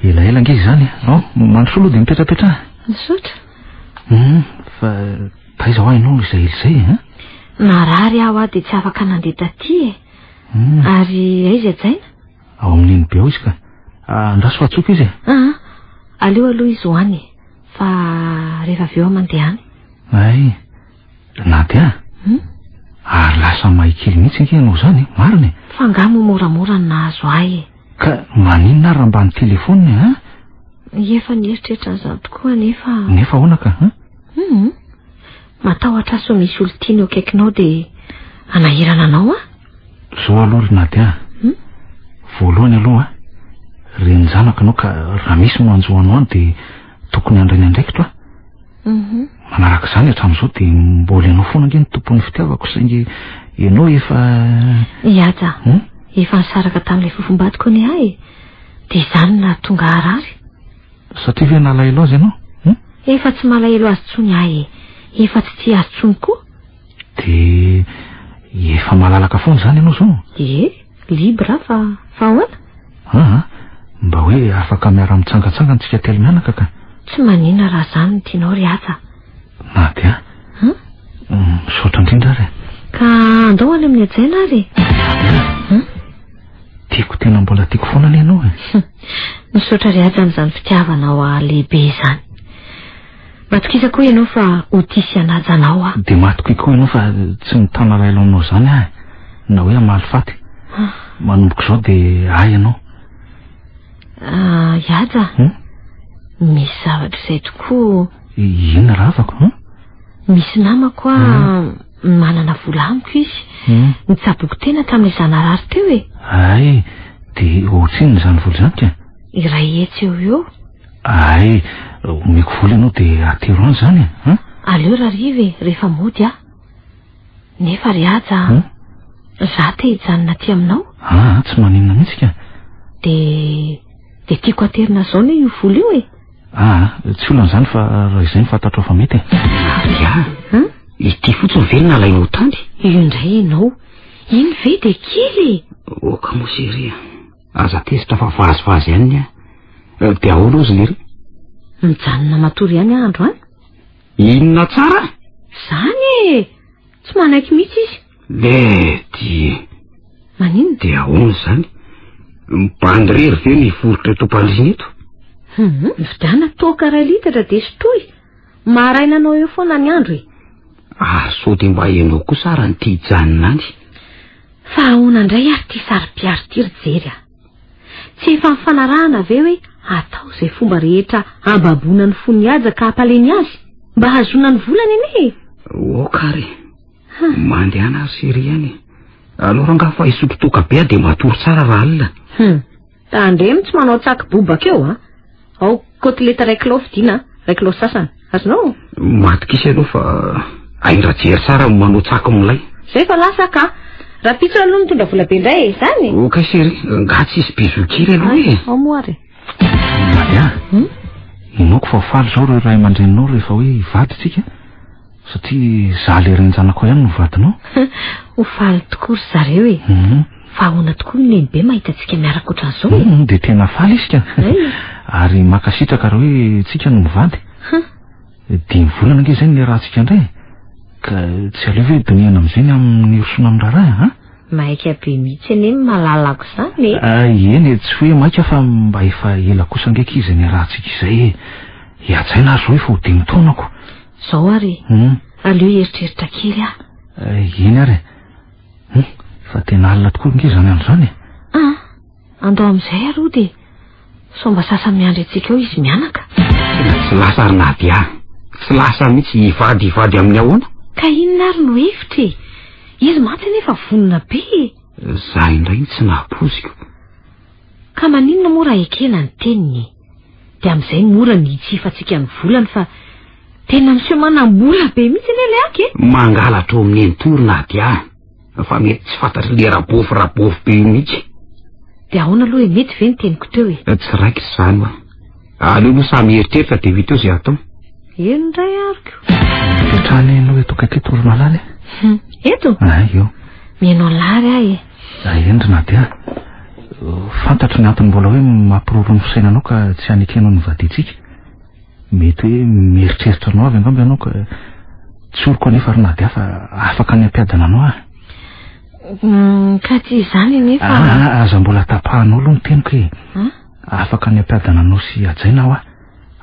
elaela nge izy zany mandrosolo dia mipetrapetra misotra fa taiza ho hainao izay ilizay narary aho dia tsy afaka nandeha taty ary aizy ajaina ao amin'iny be ao izy ka andraso fatsoka izy aleo aloha izy hoany fa rehefa avy eo mandehany ay nadia ary lasa mahikely mihitsy nge ianao zany mariny fa ngamo moramora ny nahazo ahy ka maninona ary mba ny telefony efa nieritreritra an'izany tokoa nefa ahoana ka matahotra so misy olo tiany eo akaikinao dia anahirana anao zao aloha ry nadia voalohany aloha reny zanakanao ka raha misy no anjohanao any dia tokony andrainy andraikitra manaraka izany hatramin'izao dia mbola ianao foana nge ny tompon'ny fitiavako saingy ianao efa iaja efa nisaraka tamin'ilay fofombadiko ny ahy dia izany na tonga harary satria ve nalahelo azy ianao efa tsy malahelo azy tsony ahy efa tsy tia azy tsony koa dia efa malalaka foana zany ianao zao libra fa ahoana mba hoe afaka miara mitsangatsanga ntsika telo mianaka ka tsy manina raha zany ny tianao ry aza nadia misaotra indrindra ary ka andao any amin'ny ajaina ary tiako tena mbola tiako foana ny ianao misaotra ry aza n'izany fitiavanao lehibe izany matokisa koa ianao fa ho tisy anaja anao dia matoko koa ianao fa tsy mitana lailo aminao zany na hoe amaly faty manomboka izao dia ay ianao iaja misy zavatra izay tokoa inona raha afako misy namako manana vola amiko izy nitsaboko tena tamin'ilay zanarary teo ay dia ohatriny zany vola zany ka iray etsy eo eo ay omeko vola ianao dia atero any zany aleo rarive rehefa mody nefa ry aja za te hijanona aty aminao tsy maninona mihitsy ka dia tiako aterina zao ny io vola io tsy olan'izany fa raha izay nifantatro fa mety ity fotsiny velona alainao tany io indray ianao iny ve dia kely oka moseria aza tezitra fa vazivazy ihany dia ahoana ozy lery mijanona matory ihany andro any inona tsara zany tsy manaiky mihitsy izy lety manino dia ahoana zany mipandrery ve ny forotra eto-pandriny eto vidana toka ray litatra dia sotoy marainanao eo foana ny andro sao dia mba ianao koa sara ny tia hijanona any fa ahoana indray ary tia sary-piary ty ry jery tsy efa mifanarahana ve hoe atao izay fomba rehetra ambabona ny fony aja ka hampaleny azy mba hazona ny volany ene okary mandehana ary sery any alora nga fa isototoka be dia matory tsara raha alina tandremy tsy manao tsaky bobaka eo ao kotileta ray kilao fidina ray kilao sasany azonao matokisa ianao fa aindra-jery tsara manao tsaky milay zay fa lasa ka raha pitso aloha mitondra vola be indray zany oka sery nga tsy isy bizokiry aloha ao moary maria inoko fa faly zao reo ray aman-dreninao rehefa hoe hivady tsika satria za le renjanako ihany no vadinao ho faly tokoa ry zareo fa ahoana tokoa lehibe mahitatsika miaraka ohatran'izao dia tena faly izy ka ary makasitraka raha hoe tsika no mivady dia mivolana nge zany ny rahantsika indray ka tsy aleo hoe doniana amin'izay ny amin'ny rosona amin'ny raharaha maika be mihitsy eny malalako zany eny tsy hoe maika fa mba efa ela kosa ngeky izy ny rahantsika izay hiatsaina ary zao efa ho dimy taonako zao ary aleo eritreritra kely eny ary fa tena alina tokoa nge zany an'izany andao amin'izay aroa dia somba sasa miandry antsika eo izy mianaka tsy lasa ary nadia tsy lasa mihitsy hivady amin'ny ahoana ka inona ary no hevitra izy mantsy nefa vonona be za indray tsy napoziko ka maninona mora ekena ny teniny de amin'izay mora ny tsifatsika ny volany fa tena miseho manam-bola be mihitsy ny leaky mangalatra ao amin'ny entorina dia fa mety tsy fantatry le rabofo be mihitsy de ahoana aloha mety ve ny teniko teo tsy raiky zany aleo no samy eritreritra de vita eo zay atao endray ariko trany no eto kaiketoro malala eto io mianao lary endrina dia fantatry ny antony mbola hoe mampiroro ny fisainanao ka tsy hanekenao ny vaditsika mety hoe mieritreritra anao avy angamba ianao ka tsy oroko anefa rina dia fa afaka ny ampiadana anao ka tsy izany nefa aza mbola tapahanao aloha ny teniko afaka ny ampiadana anao sy ajaina aho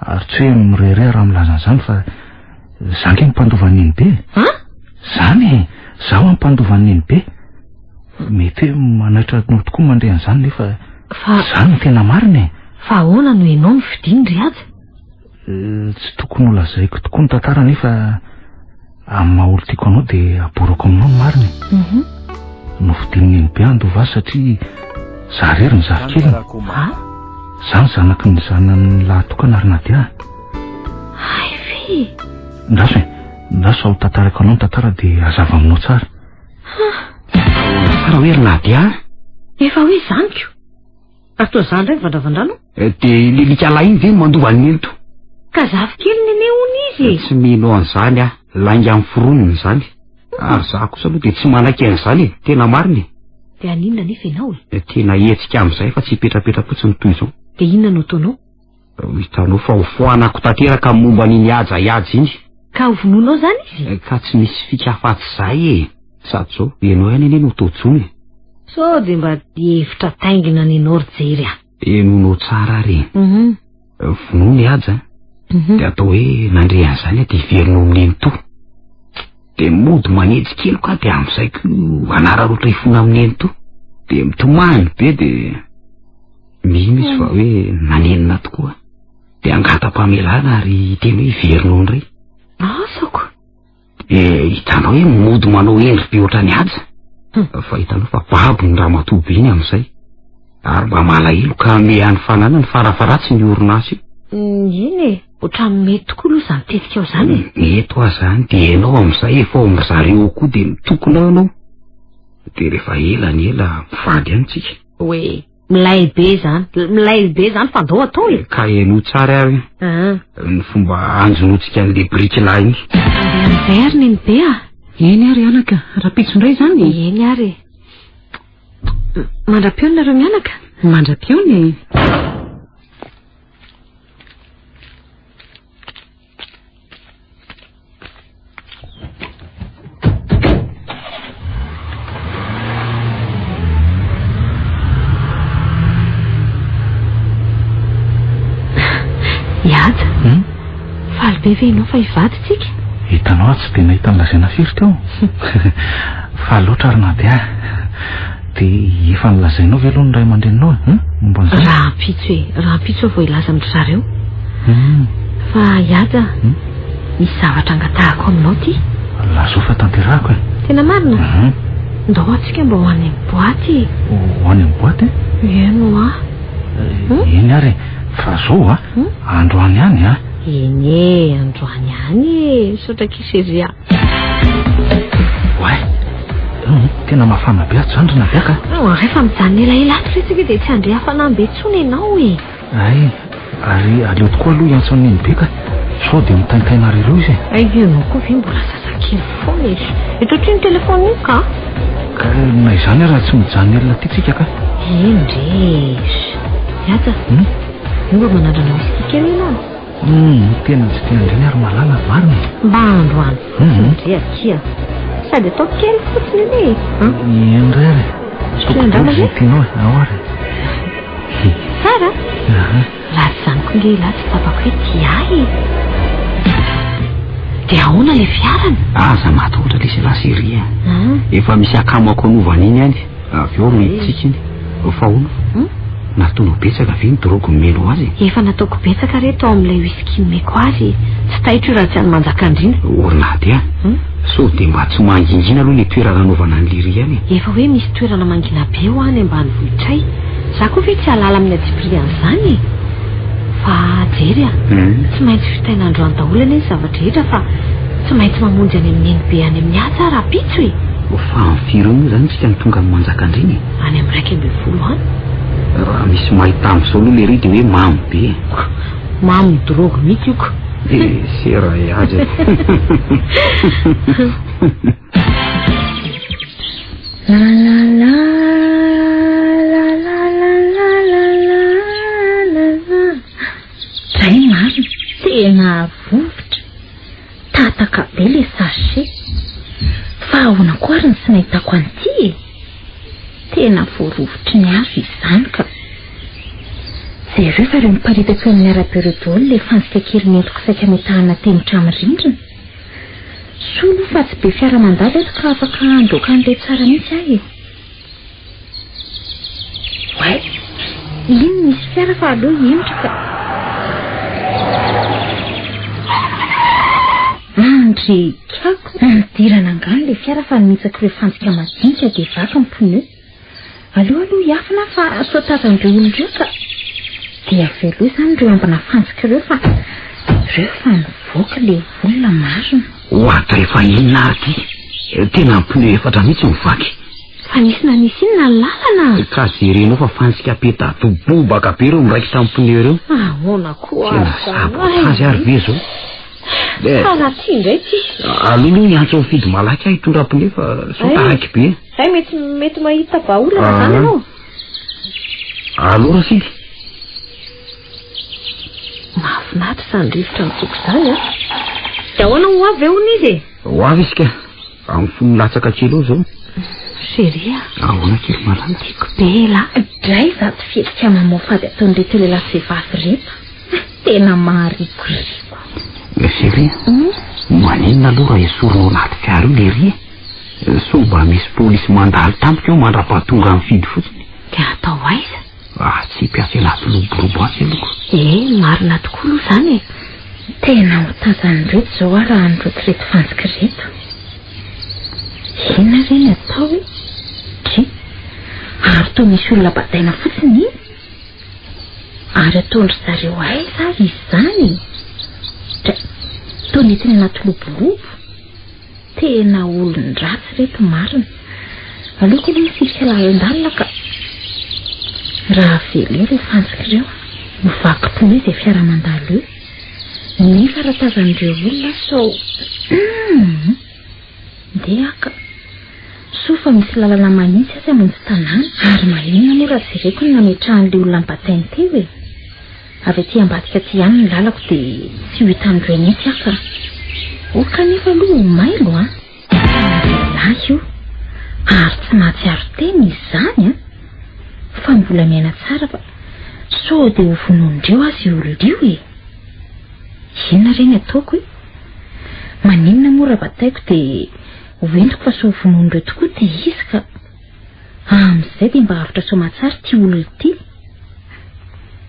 ary tsy hoe mirere raha milazan'izany fa zange mmpandovan'iny be zany zaho mmpandovan'iny be mety hoe manaitra no tokoa mandre an'izany nefa zany no tena mariny fa ahoana no ianao ny fidiny ry aza tsy tokony olazaiko tokoa ny tantara nefa amin'ny maha-olo tiako anao dia aborako aminao ny mariny no fidin'iny be andovasy satria zarery ny zafikely zany zanaky ny zanany lahatokana ary na dia ay fe ndaso aho tantarako anao ny tantara dia azava aminao tsara tsara hoe rina dia efa hoe zaniko atoa zany ray vandravandranao de lilika lahy iny ve mandova ny ento ka zafikely nene hony izy tsy mino an'izany lainga amin'ny foroniny zany ary za kosa aloha de tsy manaiky an'izany tena mariny de aninona nefa ianao tena hetsika amin'izay fa tsy hipetrapetra-potsiny toy izao de inona no ataonao hitanao fa hofoanako tanteraka momba n'iny iajy iny ka hovononao zany izy ka tsy misy fikafatsy zay sady zao ianao ihany eny no totsony so de mba hevitra taingina ny anao rijery enonao tsara ary vonono iajy de atao hoe nandre an'izany de iverinao amin'iny to de mody manetsy kely ka de amin'izayko anararoatra ifona amin'iny to de mitomany be de misy fa hoe nanenina tokoa de angata-pamelana ary teny hoe iverinao ndray asako hitanao hoe mody manao endry be ohatrany aja fa hitanao fa babo ny raha matoby iny amin'izay ary mba malahelo ka mehan'ny fanana ny farafaratsy ny orinasy iny ohatrany mety tokoa aloha zany tetika ao zany eto aho zany de ianao amin'izay efa ao amin'zareo koa de mitokona anao de rehefa elany ela mivady any tsika hoe milay be zany fa ndao atao ka ianao tsara ary ny fomba anjonotsika an'le brikila iny andehan'izay ary neny be eny ary anaka rapitsondray zany eny ary mandra-piony nareo mianaka mandra-piony iady faly be ve ianao fa hivady tsika hitanao tsy de nahita nilazaina firy teo fa loatra ary na dia de efa nilazainao ve aloha ny ray aman-dreninao momba n'izay raha ampitso hoe vao ilaza amin'ny zareo fa iada misy zavatra angatahako aminao ty lazao fa tanterahako tena marina ndao atsika mba ho any amin'ny boaty ho any amin'ny boaty eno eny ary fa zao androany any eny androany any sotrak'iseria tena mafana be ato zany rina biaka rehefa mijanona elaela ato retsika de tsy andre hafanany be tsony ianao ay ary aleo tokoa aloha iantson'iny be ka sao de mitaintaina rereo izy ianao koa ve mbola sasakely foana izy etotra ny telefony io ka na izany raha tsy mijanona elona ty tsika ka endres iata mba manandrana misy kely ianao tena tsy tiandreny ary malala marina mba androany fotsiny akia sady atao kely fotsiny eny endray ary tokony tianao ao ary tsara raha tsy zany koa nge lahy tsy tapako hoe tiahy de ahoana le fiarany aza maty ohatra le selasy efa misy akamako anovany iny any avy eo miditsika iny fa ono nataonao betsaka ve nidorogo meno azy efa nataoko betsaka reto ao amin'ilay whisky meko azy tsy tahitro raha tsy any manjakandrina orinady so de mba tsy mangingina aloha le toerana anaovana ny liry any efa hoe misy toerana mangina be ho any ambany vohitray za koa ve tsy halala amin'ny ajiprian'izany fa jery a tsy maintsy fitain'androany daholo ane zavatra rehetra fa tsy maintsy mamonjy any amin'ny eny be any amin'ny asa raha pitso e fa mifiry moa zany tsika nitonga amin'ny manjakandreny any amin'ny 1 any raha misy mahita amin'izao aloha le ry de hoe mamy be mamy drogue mihitsy io ko sera azy ray marina tena vovotra tataka be le sachet fa ahoana koa ary ny sy nahitako an'ity e tena voarovotry ny avy izany ka zareo fa reo miparitaka eo amin'ny ara-perodôly le fantsika kely mentiko saika metahana temotra amin'ny rindrina solo fa tsy be fiara mandady eto ka afaka andoaka an'ilay tsara mihitsy ahy e way iny misy fiara fa aloha henitra ka andrikako nidirana angano le fiara fa nimitsako ireo fantsika madinika dia vaka ny pneu aloha iafina fa soatazan'ireo olon'ireo ka dia avy aloha izany ireo ambana fantsika ireo fa mivoaka le olona marina ohatra efa inona aty tena pneu efatra mihitsy mivaky fa nisy na nisy inona ny lalana ka jerenao fa fantsika peta tobobaka be reo miraiki tamin'ny pneu ireo ahoana koa tena sabotazy ary ve zao raha ty indray ty aloha niantso mifidy malaky ahy hitondra pneu fa sotaraiky be zay mety mahita vaolana zany anao aloha rafidy mahafinatra izany rivotra mitoko izany a dia ahoana ho avy eo nizy ho avy izy ka amin'ny fony latsaka kely eo zao seria ahoana kely malany tiako be la dray za ty fietrika mamofady ataon'reto le lasevavy reto tena maharikoriko seria maninona aloha raha esorinao anaty fiara io le ry so mba misy polisy mandaly tampoka eo mandra-pahatonga amin'ny fidy fotsiny dia atao aiza tsy mpiasa anaty loborobo azy aloko marina tokoa aloha izany e tena ho tazan'ireto zao a raha nyreto reto fantsika reto inona reny atao e dry ary toa misy olona bataina fotsiny iny ary ataondry zareo aiza ary izy zany toa netiny anaty loborobo tena olon-dratsy reto marina aleoko aloha misirika lahai-dalina ka raha veleo ireo fantsika ireo mivaky pneu izay fiara mandalo eo nefa raha tazan'ireo olona sao dia aka so fa misy lalana manitsy azy amonjy tanàna ary maninona moa raha jereko ny nametrahan'ilay olona nybatainy teo e avy aty ambadika ty ihany ny lalako dia tsy ho hitan'ireo mihitsy aka kanefa aloha mailo lahy io ary tsy mahatsiaro teny izy zany fa mbola miaina tsara fa so dia ho vonoindreo azy olon'io e inona reny ataoko e maninona moa raha bataiko dia hoentiko fa so vonoindreo tokoa dia izy ka amin'izay dia mba avitra so mahatsara ty olona ity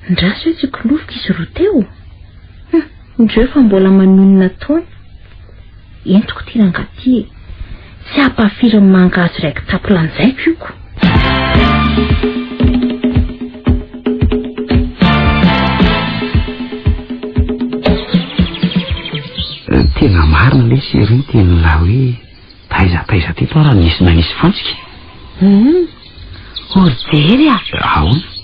ndraso hoe tsy kilovika izy roa teo ndreo fa mbola manonona taona entiko ty rangaty e tsy hampafiry mangazo raiky tapolanjaiko io ko tena marina le sery tena la hoe taizataiza teto raha nisy na nisy fantsika orjery a ahoana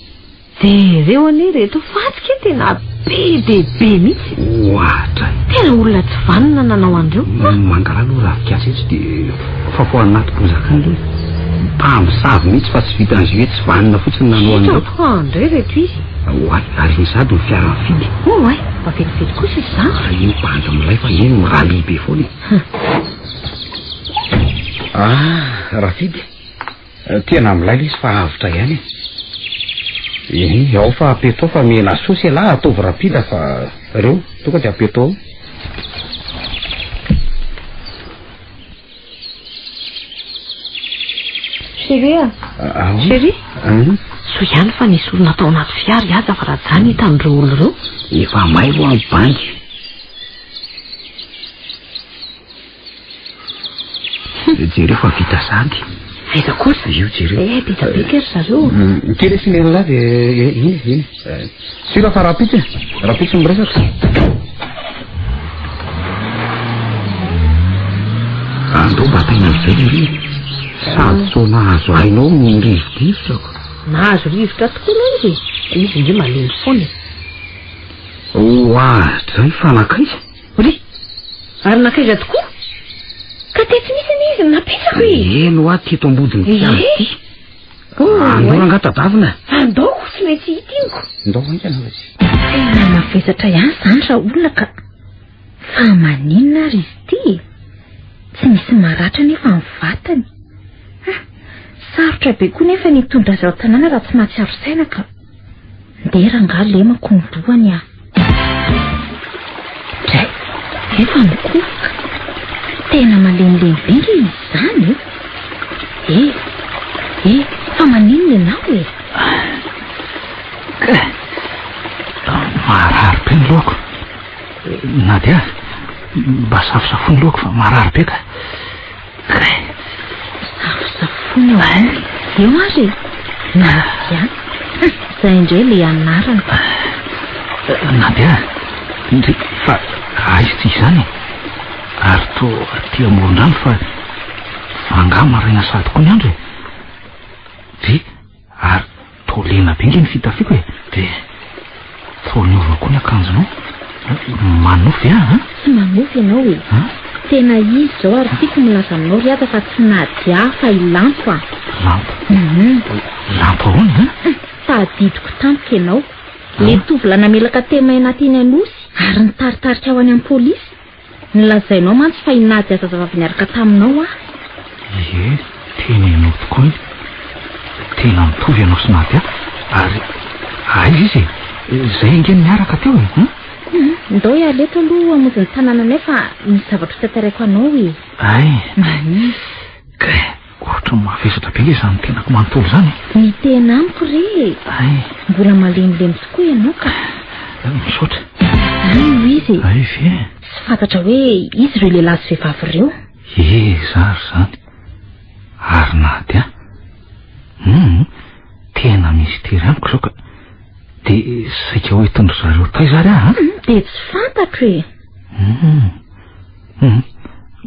jereo anie reto fantsika tena be de be mihitsy ohatra tena olona tsy vanina nanao andreo mangala aloha ravikasa etsy dia fa fo anaty bozaka aloha mpamosavy mihitsy fa tsy vitan'izy hoe tsy vanina fotsiny nanao andreo andreo reto izy oay ary ny sady ny fiara mifidy ay mba velively kosa izy zany raha iny banda milay fa iny miraly be foana raha fidy tena milay le izy fa avitra ihany ao fa apetao fa mena sosy lahy ataovy rapida fa reo tonga dia apetao chérie chérie so ihany fa nisy olona atao anaty fiara aza fa raha zany hitan'ireo olo reo efa may ro amin'ny banky jereo fa vita sady aiza kosa io jere dia be kery zareo kely sy nela de iny sira fa rapitsy miresaka andao mba taina am'izay ry sady so nahazo hainao mirivodrivotrako nahazo rivotra tokoa no izy izy indre malemy foana oazay fa nakaiza ry ary nakaiza tokoa ka tetsy misy ny izy napetrako eno a teto ambodiny fiany ty andao rangatadavina andao tsy maintsy hitiniko ndao aingana tena mavesatra ihany zany raha olona ka fa maninona ary izy ty tsy misy maratra nefa mivatany sarotra be koa nefa nitondra azy ao tanàna raha tsy mahatsiaro saina ka ndera nga lemako nydohany aho dray efa mikofoka tena malemilemy benga izy zany fa maninona ianao marary be ny loko na dia mba safosafony loko fa marary be ka safosafony eo ary nadia zay indray le anarany na dia indry fa aizy ty izany ary to aty amoron-drano fa angah maraina sady koa ny andro de ary to lena be nge ny fitafiako de to niova koa ny akanjonao manofy tsy manofy ianao tena izy zao ary tiako milaza aminao ry aza fa tsy nadia fa ilampo lampo ahoany tadidiko tampoka ianao le tovila namelaka tema anatiny anosy ary nitaritarika ao any amin'ny polisy nilazainao mantsy fa inady aza zavavy niaraka taminao tena ianao tokoa tena mitovy ianao sy nadia ary aizy izy zay ingeny miaraka teo ndao ialeto aloha amonjy ny tanàna anay fa misy zavatra tantaraiko anao ka ohatra mavesatra be le zany tenako manontolo zany ny tena amiko re mbola malemilemy tokoa ianao ka misaotra zany no izy sy fantatra hoe izy reo lehilahy sy vehivavy reo zary zany ary nadia tena misy tery amiko zao ka de saika hoe tondro zareo tay zary de tsy fantatro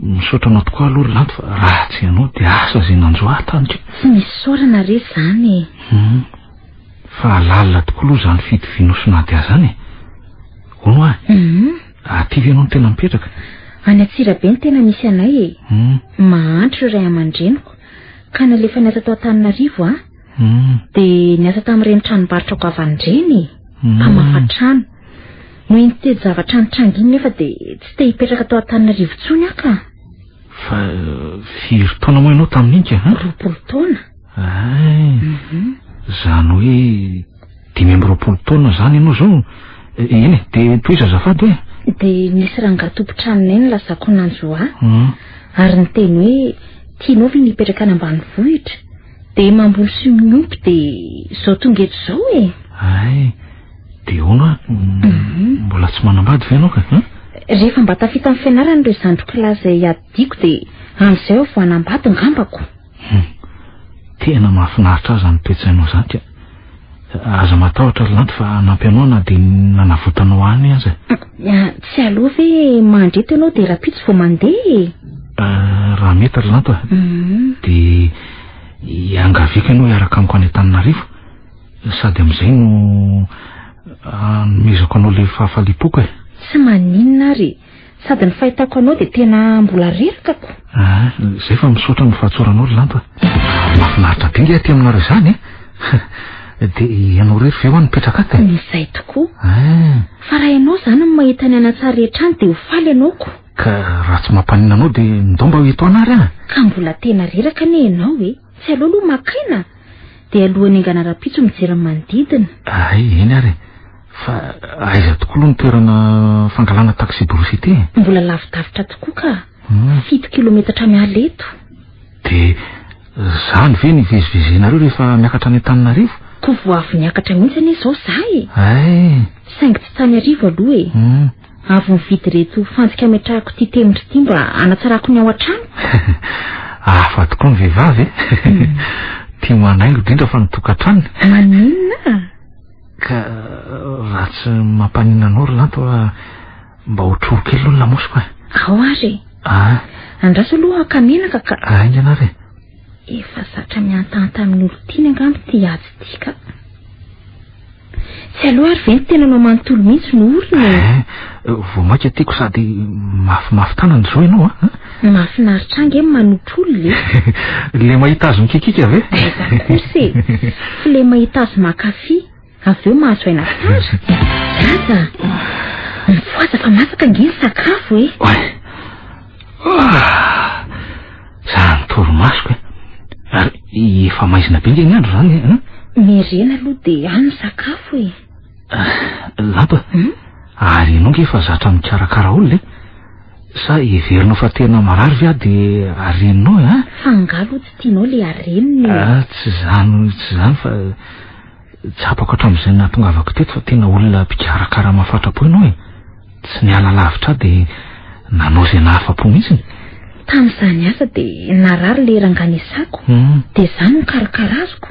misaotra anao tokoa aloha lanto fa raha tsy ianao de asa zay nanjoataniko tsy misy sorana re zany fa alalina tokoa aloha zany fitovinao sy nadia zany ono aty ve anao no tena mipetraka any Atsirabe ny tena misy anay mahantro ray aman-dreniko ka nalefa niasa tao Antananarivo de niasa tamin'ireny tranombarotrako avy andreny mpamafatrano noho nitety zavatra nitranga iny nefa de tsy te hipetraka tao Antananarivo tsony aka fa firy taona moa ianao tamin'iny ka 20 taona zany hoe 20 taona zany ianao zao eny de toiza azafady hoe de nisy rangatompo-tranonay nilazako nanjoa ary niteny hoe tianao ve nipetraka any ambanivohitra de mamboly sy miompy de zao tonga eto zao de ona mbola tsy manambady ve ianao ka rehefa mba tafita amin'ny fianarana ireo zandro-kilasy zay adiko de amin'izay aho vao anambady ngambako tena mahafinaritra azy ny toetsainao zany ka aza matahotra lanto fa nampianoana de nanavotanao any aza tsy aloha ve mandreto ianao de rapitsy vao mandeha raha mety ry lanto de iangaviaka ianao iaraka amiko any Antananarivo sady am'izay no mezako anao le fahafalipoko tsy maninona ary sady ny fahitako anao de tena mbola rerakako zay fa misaotra ny fahatsoranao ry lanto mahafinaritra be nge aty aminareo zany de ianao rery ve ho nipetraka aty izay tokoa fa raha ianao zany ny mahita ny anatsara rehetra any de ho faly ianaoko ka raha tsy mampanina anao de ndao mba hoeto anary ka mbola tena reraka ne ianao tsy aloha aloha makaina de alohan'ny angana rapitso mijery manodidina eny ary fa aiza tokoa aloha nitoerana fangalana taxi brosity mbola lavidavitra tokoa ka 7 kilometatra mialeto de zany ve nivezivezenareo rehefa miakatra any Antananarivo ko vo avy niakatra mihitsy anie zao zahay saingy tsy tany arivo aloha avy mividy reto fantsika ametrahako ty temitry ty mba anatsarako ny ao an-trano Hafa tokoa ny vehivavy tia manaingo indrindra fa nitokantrano. Maninona? Ka raha tsy mampanina anao ry lanto mba hotroho kely aloha lamosiko. Ao ary andraso aloha akamenaka ka aingana ary efa zatra miantanta amin'ny olo tiany angambo ty ady ty ka tsy aloha ary ve ny tena nao manontolo mihitsy no orina. Vao maika tiako sady mafimafy tanany zao ianao mahafinaritra ange manotro olo le mahita azy mikikika ave kosy fa le mahita azy makafy avy eo mahazo aina tsara zaza mifoaza fa masaka angeny sakafo za nitoromasoko ary efa maizina be ngeny andro zany merena aloha dia any sakafo lapa ary ianao nge efa zatra mikarakara olona sa iverinao fa tena marary vya dia areninao fa ngalo tsy tianao le areniny. Tsy zany fa tsapako hatramin'izay nahatongavako teto fa tena olona mpikarakara mafatrapo ianao tsy niala lavitra dia nanao izay nahafa-po mihitsiny. Tamin'izany asa dia narary le ranganisako dia izany no karakara azoko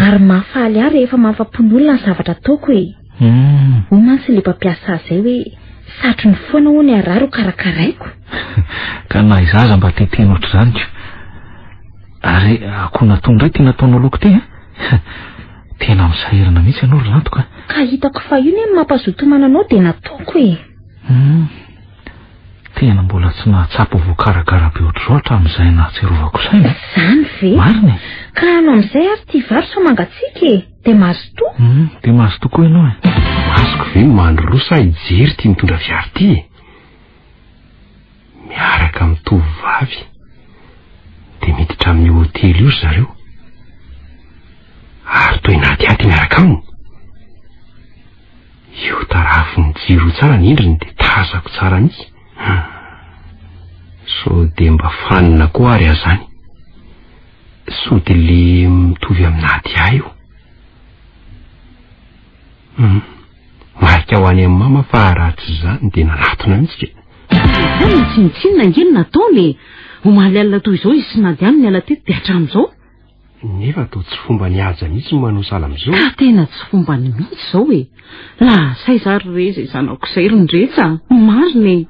ary mahafaly ahy rehefa mahafa-pon'olona ny zavatra ataoko ho mantsy le mpampiasa azy zay hoe satro ny foana ho ny arary ho karakaraiko. Ka na izaza mba teteno ohatr'izany ko ary akoho natony indray tia nataonao loko te tena misahirana mihitsy ianao ry lantoka. Ka hitako fa io ny mampazotomana anao dia nataoko tena mbola tsy nahatsapo voakarakara be ohatr'izao hatramin'izay nahatserovako saina. Zany ve marina ka anao amin'izay ary tia vary so mangatsika dia mahazo to dia mahazo tokoa ianao masoko ve mandro rosa hijery tia mitondra fiary ty miaraka amin'ny tovovavy dia miditra amin'ny hotely io zareo ary toy naty miaraka aminy io tarafo ny jiro tsara ny endriny dia tazako tsara mihitsy. So dia mba fanina koa ary azany so dia le mitovy aminaty ahy io marika ho any amin'ny mama fa raha tsy zany dia nanatona mihitsy zany tsinitsinina ngeny nataony omaly alina toy izao izy sy nady aminy ala tety dia hatramin'izao nefa to tsy fomba ny aja mihitsy manao sala amin'izao ka tena tsy fomba ny mihitsy izao la say zary reza izanako izay rindretsa mariny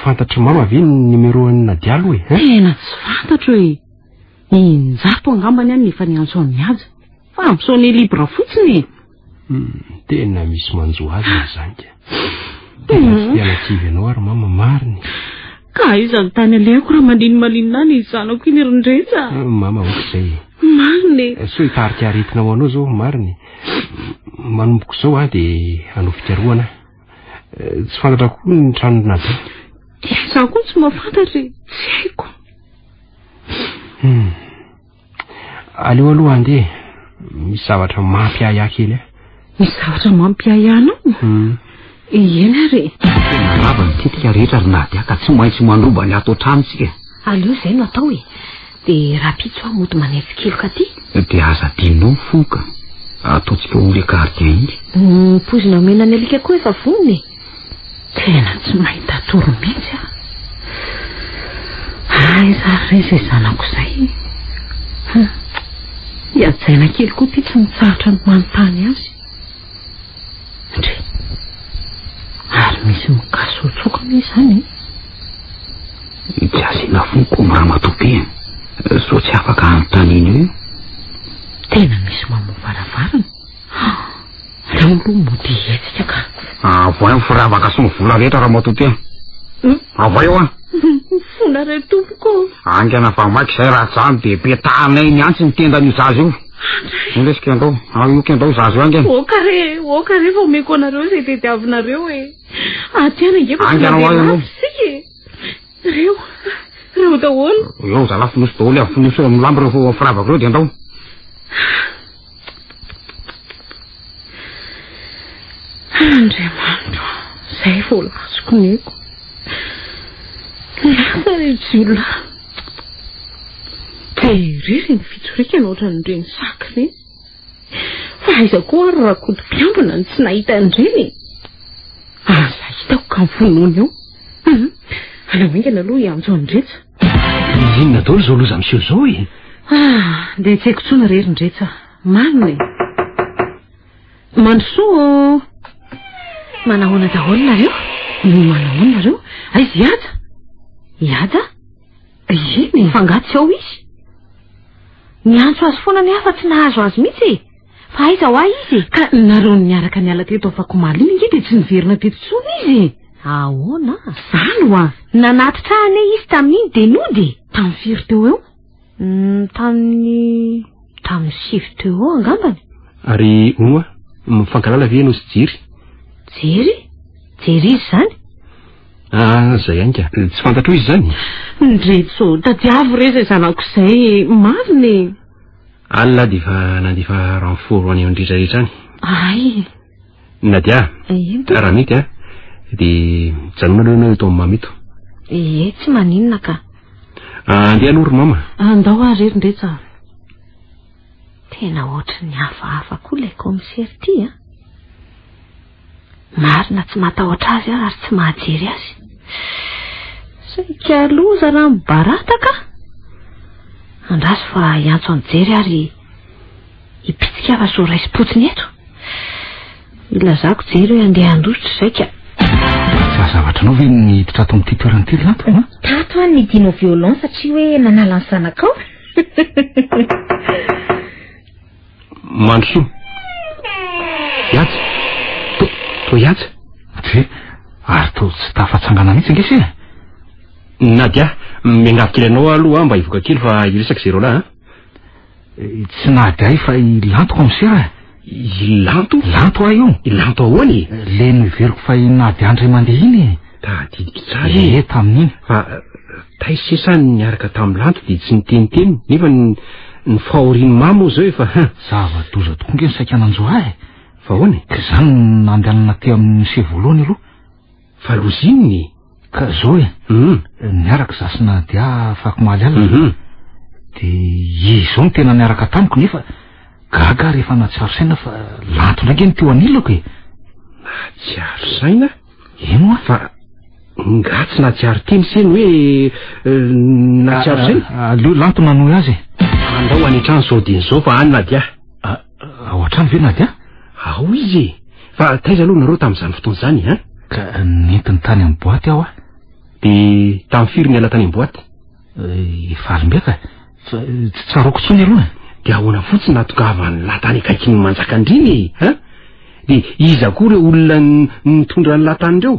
fantatro mama ve ny numéro-ny nadialo tena tsy fantatro injato angambany any efa niantso amin'ny aja fa amin'izao ny libra fotsiny tena misy manjo azy zany tena tsy fialativy ianao ary mama mariny ka izany tany aleako raha malinina any izanako iny rindretsa mama ok'izay mariny so hitarika aretinao anao zao mariny manomboko zao dia hanao fikaroana tsy fantatra koa ny trano nady za koa tsy mahafantatra tsy haiko aleo aloha andeha misy zavatra mampiaya kely misy zavatra mampiaya anao ena re rava ny tetika rehetra ry nady ka tsy maintsy manroba ny ato tranotsika aleo izay no atao dia raha pitso aho moto manetsikeloka ty dia aza dinao foka ataontsika ole gardien iny pozina mena ny alika koa efa voniny tena tsy mahita toro mihitsy za reza zanako izay iadzaina kely koa ty tsy mitsaratra ny manontany azy ndre ary misy mikasotsoka mihitsy zany tsy asina fonko amin'ny raha matobe so tsy afaka anontaniny io tena misy mamovaravarana leo aloha mody hetsika ka avo eo firavaka sy ny vola rehetra raha matote avo eo fona ray tompoko angana fa maiky izay raha zany dia petanay ny antsy ny tendan'io zaza io indesika andao ioky andao zaza io angana okare fa omeko anareo izay tediavinareo atyana angeanao reo daholo eo za lafinosy daholo afinosy milambo reo firavaka reo dia andao andriamanitro zay vao lasoko niko lasa rejiolona tehirery ny fitsoreka ianao ohatran'ireny saky reny fa aiza koa ary raha kodim-piambina ny tsy nahita an'ireny aza hitako ka mivonony eo alaoingana aloha ianjo andretsa inona daholo zao loza miseho zao e dia tsy haiko tsona rerindretsa manina e mandrosoa manahoana daholo nareo manahoana nareo aizy iada eny fangatsy ao izy niantso azy foana ny hafa tsy nahazo azy mihitsy fa aiza ho ahy izy ka nareo niaraka niala teto afako maliny nge dia tsy niverina teto tsona izy ahoana zany oa nanatitra ane izy tamin'iny dia nody tamin'ny firy teo eo tamin'ny sivy teo eo angambany ary onoa mifankalala ve ianao sy jery izy zany zay anka tsy fantatro izy zany ndretso tadiavo reza zanako izay mariny alina dia efa nandefa ranforo any andretrarehetra any ay nadia raha mety dia janona aloha ianao eto amin'ny mamito tsy maninona ka andeha aloha ry mama andao ahy rerindretsa tena ohatry ny hafahafa koa ilay komisery ity marina tsy matahotra azy ary tsy mahajery azy saika loza raha mibarataka andraso fa iantso anjery ary ipitsika afa so raisy-potsiny eto ilazako jery hoe andeha andositra saika tsy azavatranao ve niditra ato amin'ity toeranyity lanto tato any nidinao violon satria hoe nanala ny zanakao mandroso iatsa to iatsa ty ary to tsy tafatsangana mihitsy ngesy nadia miangavy kely anao aloha mba hivoaka kely fa iresaky zay roalahy tsy nady ahy fa ilanto komisera ilanto ahy io ilanto ahoany le miveriko fa inady andray mandeha iny tadidiky tsara tamin'iny fa taisesany niaraka tamin'ny lanto dia tsy niteniteny nefa ny fahoriny mamo zao efa zava-doza tokoa nge ny saika nanjo ahy fa hoany ka zany nandehanana te amin'ny se voalohany aloha fa lozininy ka zao niaraka zasina dia afako maly ala dia izao no tena niaraka tamiko nefa gaga rehefa natsiaro saina fa lanto ndraiky ny teo anilako natsiaro saina eno fa nga tsy natsiaro teny seny hoe natsiaro saina aleo lanto nanoy azy andao any an-trano zao dia zao fa any nadia ao an-trano ve nadia ao izy fa taiza aloha nareo tamin'izany fotoana izany ka nentiny tany amin'ny boaty aho dia tamin'ny firy niala tany amin'ny boaty falim-beka fa tsy tsaroko tsony aloha dia ahoana fotsiny natongavany latany akaiky ny manjakandriny dia iza koa reo olona nitondra ny latany ireo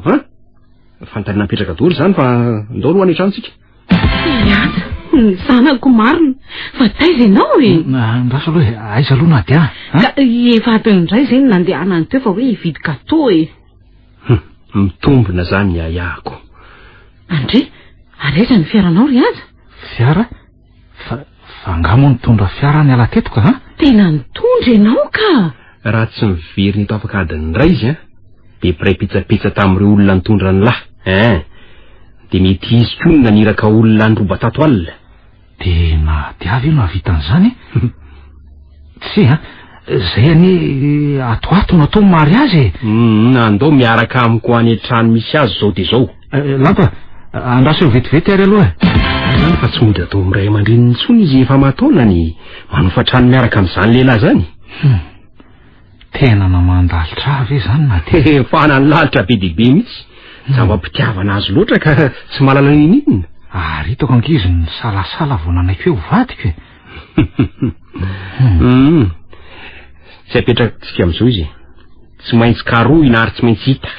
fantarina mipetraka daholo zany fa ndao aloha any an-tranontsika iata zanako marina fa taiza ianao andraso aloha aiza aloha nadia ka efa atonyindray zany nandehanany teo fa hoe hividy gato mitombona zany iahako andre araiza ny fiaranao ry aza fiara fa angamo nitondra fiara ny ala tetoko tena nitondra ianao ka raha tsy mivery nito afaka adiny ray izy dia piray pitsapitsa tamin'ireo olona nitondra ny lahy dia mety izy koa ny naniraka olona androba tato alina dia nadiavy io nahavitan'izany tsy zay anie atoato natao mariazy andao miaraka amiko any an-trano misy azy zao dia zao lampa andraso eo vetivety ary aloha zany fa tsy mody atao miray aman-dreniny tsony izy efa mataonany manofa-trano miaraka amin'izany lehilahy zany tena namandalitra ve zany nadia fana ny lalitra be dehibe mihitsy zava-pitiavana azy loatra ka tsy malala ninina ary hitako ankizy ny salasala vao nanaiko hoe ho vadiko tsy apetrakantsika amin'izao izy tsy maintsy karoina ary tsy maintsy hita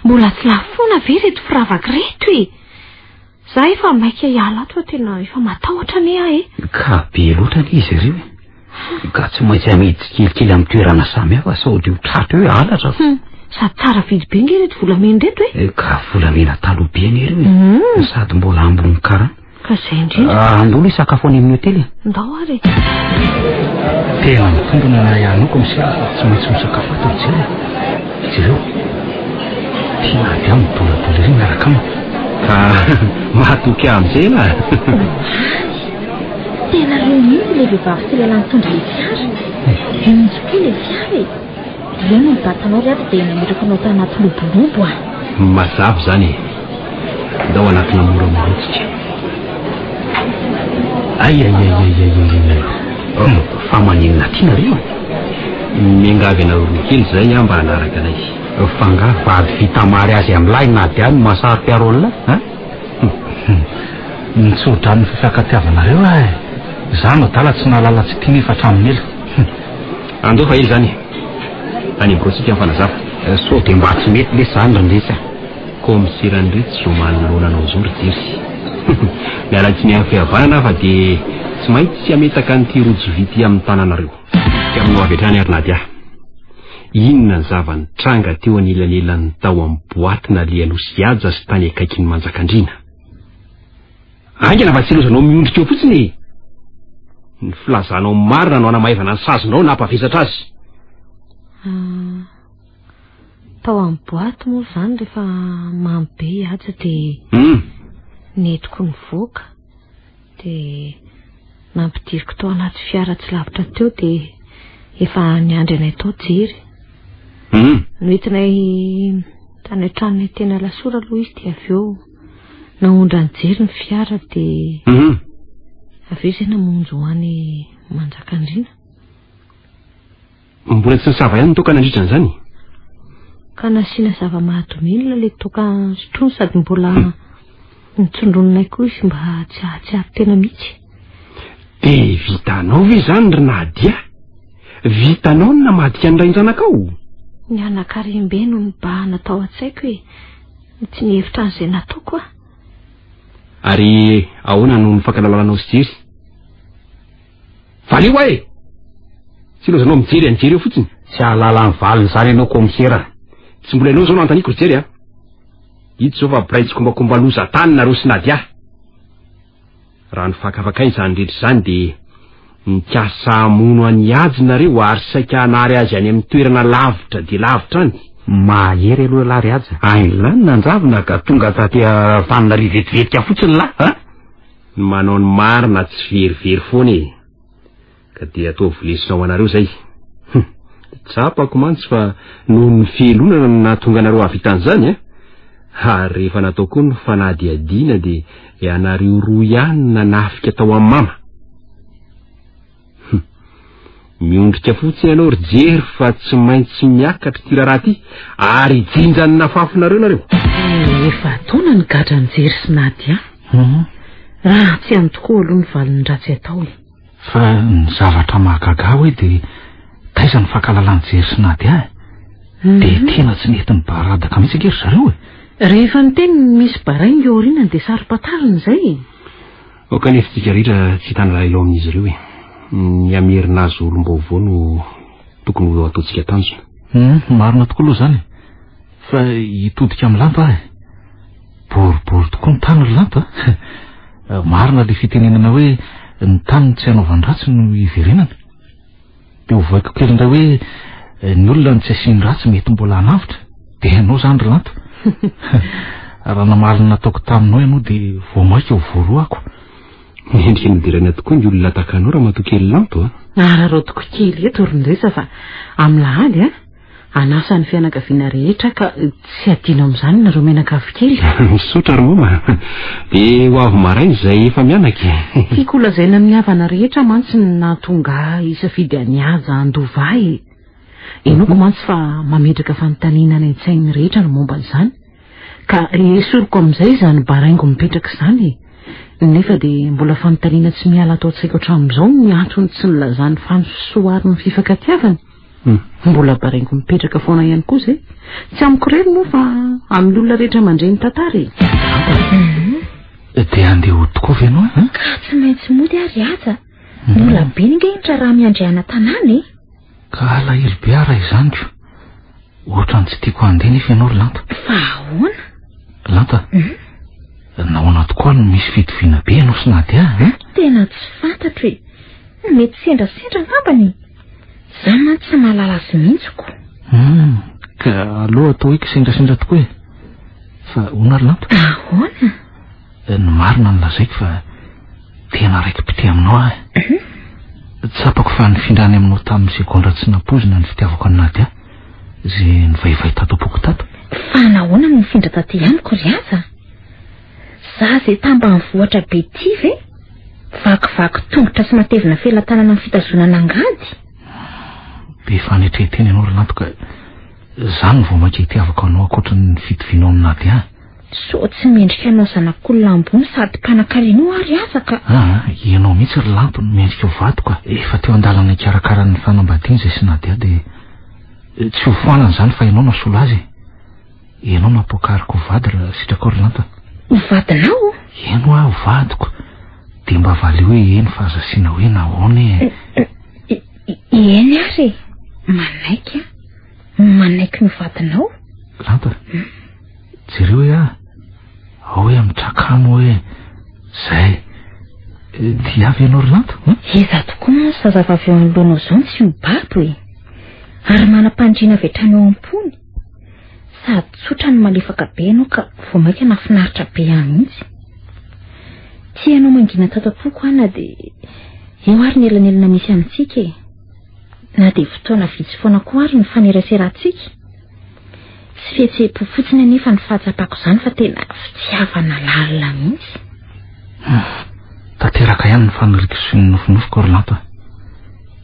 mbola tsy lafona ve reto firavaka reto za efa maika hiala ato tena efa matahotra ne ahy ka be loatra ny izy ireo ka tsy maintsy amiditsy kelikely amin'ny toerana samy hafa sao dia ho tratra hoe alatra sady tsara vidy be nge reto volamena reto ka volamena taloha be any ireo sady mbola ambony karana ka zay indrindra andolo sakafo any amin'ny hotely ndao ary tena mitombona na ianoko misy tsy maintsy misakafo ato jereo jereo tia ady aho midoladola iry miaraka amiko ka mahatoky amin'izay la tena reo mihitsy le vehivavy sy lehilahy nitondra le fiara mihitsy koa le fiara ireo no mibatanao ry ato dia nametraka anao tanaty lobolobo mazava zany ndao anatina moramorotsika Ay. Fa maninona tianareo miangavy anareo kely zay mba hanaraka anay fanga vady vita mary azy am'lahy na dia any mahasarika olona nitsodrany fifankatiavanareo za no dala tsy nalala tsy tiany efa hatramin'ny ela andeo fa ely zany any brosika amin'ny fanazava so dia mba tsy mety le zany randresa komisirandretsy zo manoloana anao zao ry diry miala tsy miany fihavanana fa dia tsy maintsy tsy ametaka nyty rojo vity amin'ny tananareo tiaminao avy hatrany ary nadia inona ny zava-nitranga teo anilanelany tao amin'ny boaty na le alosiaja sy tany akaiky ny manjakandrina angana fa tsy lozanao miondrika eo fotsiny ny filazanao marina no anamaivana ny sazonao na ampavesatra azy tao amin'ny boaty moa zany rehefa mambe aja dia netiko ny voaka dia nampidiriko tao anaty fiara tsy lavitra teo dia efa niandry anay tao jery noentinay tany an-tranonay tena lasora aloha izy dia avy eo naondra ny jery ny fiara dia avy eo izay namonjy ho any manjakandrina mbola tsy nisava ihany toka nandritra an'izany ka nasiana zava-mahadomilona le toka sotrony sady mbola nitsondrononay koa izy mba tsy ary tena mihitsy dia vitanao ve zany ry nadia vitanao ny namadika ny rain-janakao ny anakarimbe no mba natao an-tsaiko hoe tsy nihevitra an'izay nataoko ary ahoana no nifankalalanao sy jery valio ahe tsy lozanao mijery anjery eo fotsiny tsy ahalala ny valiny zany ianao komisera tsy mbola ianao zao no antaniko ry jery ito zao fa piraitsy kombakomba loza tany nareo sy nadia raha nifakafakay zany rehetra zany dia nikasa mono any ady nareo ary saika hanary azy any amin'ny toerana lavitra dia lavitra any mahery aloha lary aja lany nanjavina ka tonga taty tanina vetivetika fotsiny lahy manao ny marina tsy verivery foana ka dia atao volesinao anareo zay tsapako mantsy fa noho ny fielonana nahatonga anareo avitan'izany ary rehefa natao koa ny fanadiadiana dia anareo roa ihany nanafika tao amin'ny mama miondrika fotsiny ianao ry jery fa tsy maintsy miakatra ty raha ty ary jinjany nafafinareo nareo efa ataona ny gadra ny jery sy nadia raha tsy any tokoa aloha ny valiny ratsy atao fa ny zavatra mahagaga hoe dia taiza ny fankalalany jery sy nadia dia tena tsy nety ny baradaka mihitsy akery zareo rehefa ny teny misy barainga eo aoriana dia sarom-patariny izay okanefa rehetra tsy hitana raha ilao amin'izy ireo ny amerina azy olom-baovao no tokony ho ataontsika tanjona marina tokoa aloha zany fa hitodika amin'ny lanto boribory tokoa ny tany ry lanto marina le fitenenana hoe ny tany tsy hanaovandratsy no iverenana dia hovaiko kely indray hoe ny olona ny tsy asiany ratsy mety mbola hanavitra dia ianao zany ry lanto raha namalina nataoko taminao ianao dia voamaika ho voaroako endrika nidirana tokoa ny olona takanao raha matoa kely lanto ararao toko kely eto rindresa fa amin'lahaly anasa ny fianakaviana rehetra ka tsy adino amin'izany nareo mianakavy kely misaotra ry moma dia ho avy marainy izay efa mianaky tiako lazaina amin'ny havana rehetra mantsy ny nahatonga isafidy aniaja andovay enoko mantsy fa mametraka fanontaniana ny an-tsainy rehetra no momba n'izany ka esoriko amin'izay izany baraingo mipetraka izany nefa dia mbola fanontaniana tsy miala atao an-tsaiko hatramin'izao ny antony tsy nilazany fanosoary ny fifankatiavany mbola baraingo mipetraka foana ihany koa izay tsy amiko rery moa fa amin'ny olona rehetra mandreny tantara dia andeha ho tokoa ve ianao ka tsy maintsy mody ary aza mbola be ninga indra raha miandriana tanàna ka alahelo be ara izany ko ohatrany tsy tiako andeha nefa ianao ry lanto fa ahoana lanto nahoana tokoa no misy fitoviana be ianao sy nadia tena tsy fantatro hoe mety sendrasendra ngambany za mantsy sy mahalala azy mihitsiko ka aloha atao hoe kisendrasendra tokoa fa hoana ry lanto ahoana ny marina ny lazaiko fa tena raiky pite aminao tsapako fa nifindrany aminao tamin'ny segondra tsy nampozina ny fitiavako any nadia zay nivaivay tato apoko tato fa nahoana no nifindra taty amiko ry aza za zay tamba ny vohatra be ty ve vakivaky tongotra sy matevina felan-tanana amin'ny fitazonana angady. Be fanetreteny ianao Rolanto ka zany vao manketiavako anao akoatra ny fitovinao aminady a. So tsy mendrika anao zanak'olona ambony sady mpanan-kareno ary azaka. Ianao mihitsy Rolanto mendrika ho vadoka. Efa teo an-dalana ikarakara ny fanambadiana izay sy nadia dia tsy ho foanana zany fa ianao nasolo azy. Ianao napokariko vady raha sitraka Rolanto. Vadinao? Eno aho vadiko. Dia mba valy hoe eny fa azasiana hoe nahoana eny ary manaiky ny vadinao. Rolanto jereo hoe ao hoe amitrakamo hoe zay dia avy ianao Rolanto. Iza tokoa zazavavy eo anoloanao zao tsy ho baby hoe ary manam-pandriana vetrany eo am-pony sady tsotra ny malefaka be ianao ka vao maika nafinaritra be any mihitsy. Tianao mangina tatapoko ana dia eo ary ny elanelana misy amintsika na dia fotoana vitsy foana koa ary ny faneraseratsika. Sy fihetseham-po fotsiny anefa ny fahatsapako izany fa tena fitiavana lalina mihitsy. Tanteraka ihany ny faniriky sy ny nofinofiko Rolanto.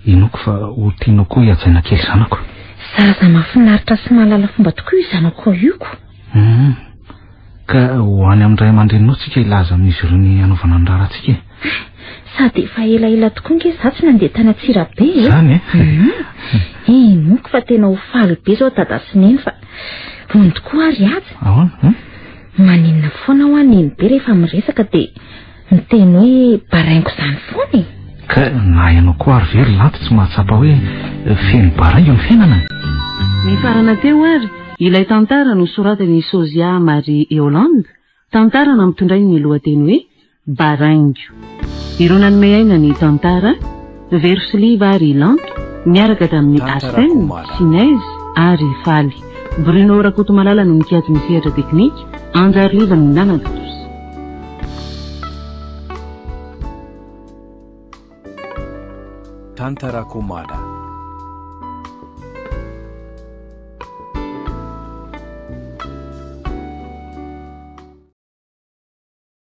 Inoko fa ho tianao koa hiajaina kely zanako. Zaza mahafinaritra sy mahalala fomba tokoa io zanako ioko. Ka ho any amin'ny ray aman-dreninao tsika ilaza amin'izy ireo ny anaovana ny rarantsika. Sady efa elaela tokoa nge za tsy nandeha tany Antsirabe zany inoko fa tena ho faly be zao dada sy neny fa vony tokoa ary aza. Maninona foana ho aneny be rehefa miresaka dia miteny hoe baraingo izany foana. Ka na ianao koa ary very Rolanto tsy mahatsapa hoe feno baraingo ny fiainana. Ny farana teo ary ilay tantara no soratany Sozia Marie Yolande, tantara na mitondray ny lohateny hoe baraingo. Ireo nanome aina ny tantara Versliva ary Lanto miaraka tamin'ny Arsène, Sinez ary Faly. Bruno Rakotomalala no mikajy ny sehatra teknika, Anjary Liva no nanatosi. Tantara Komala.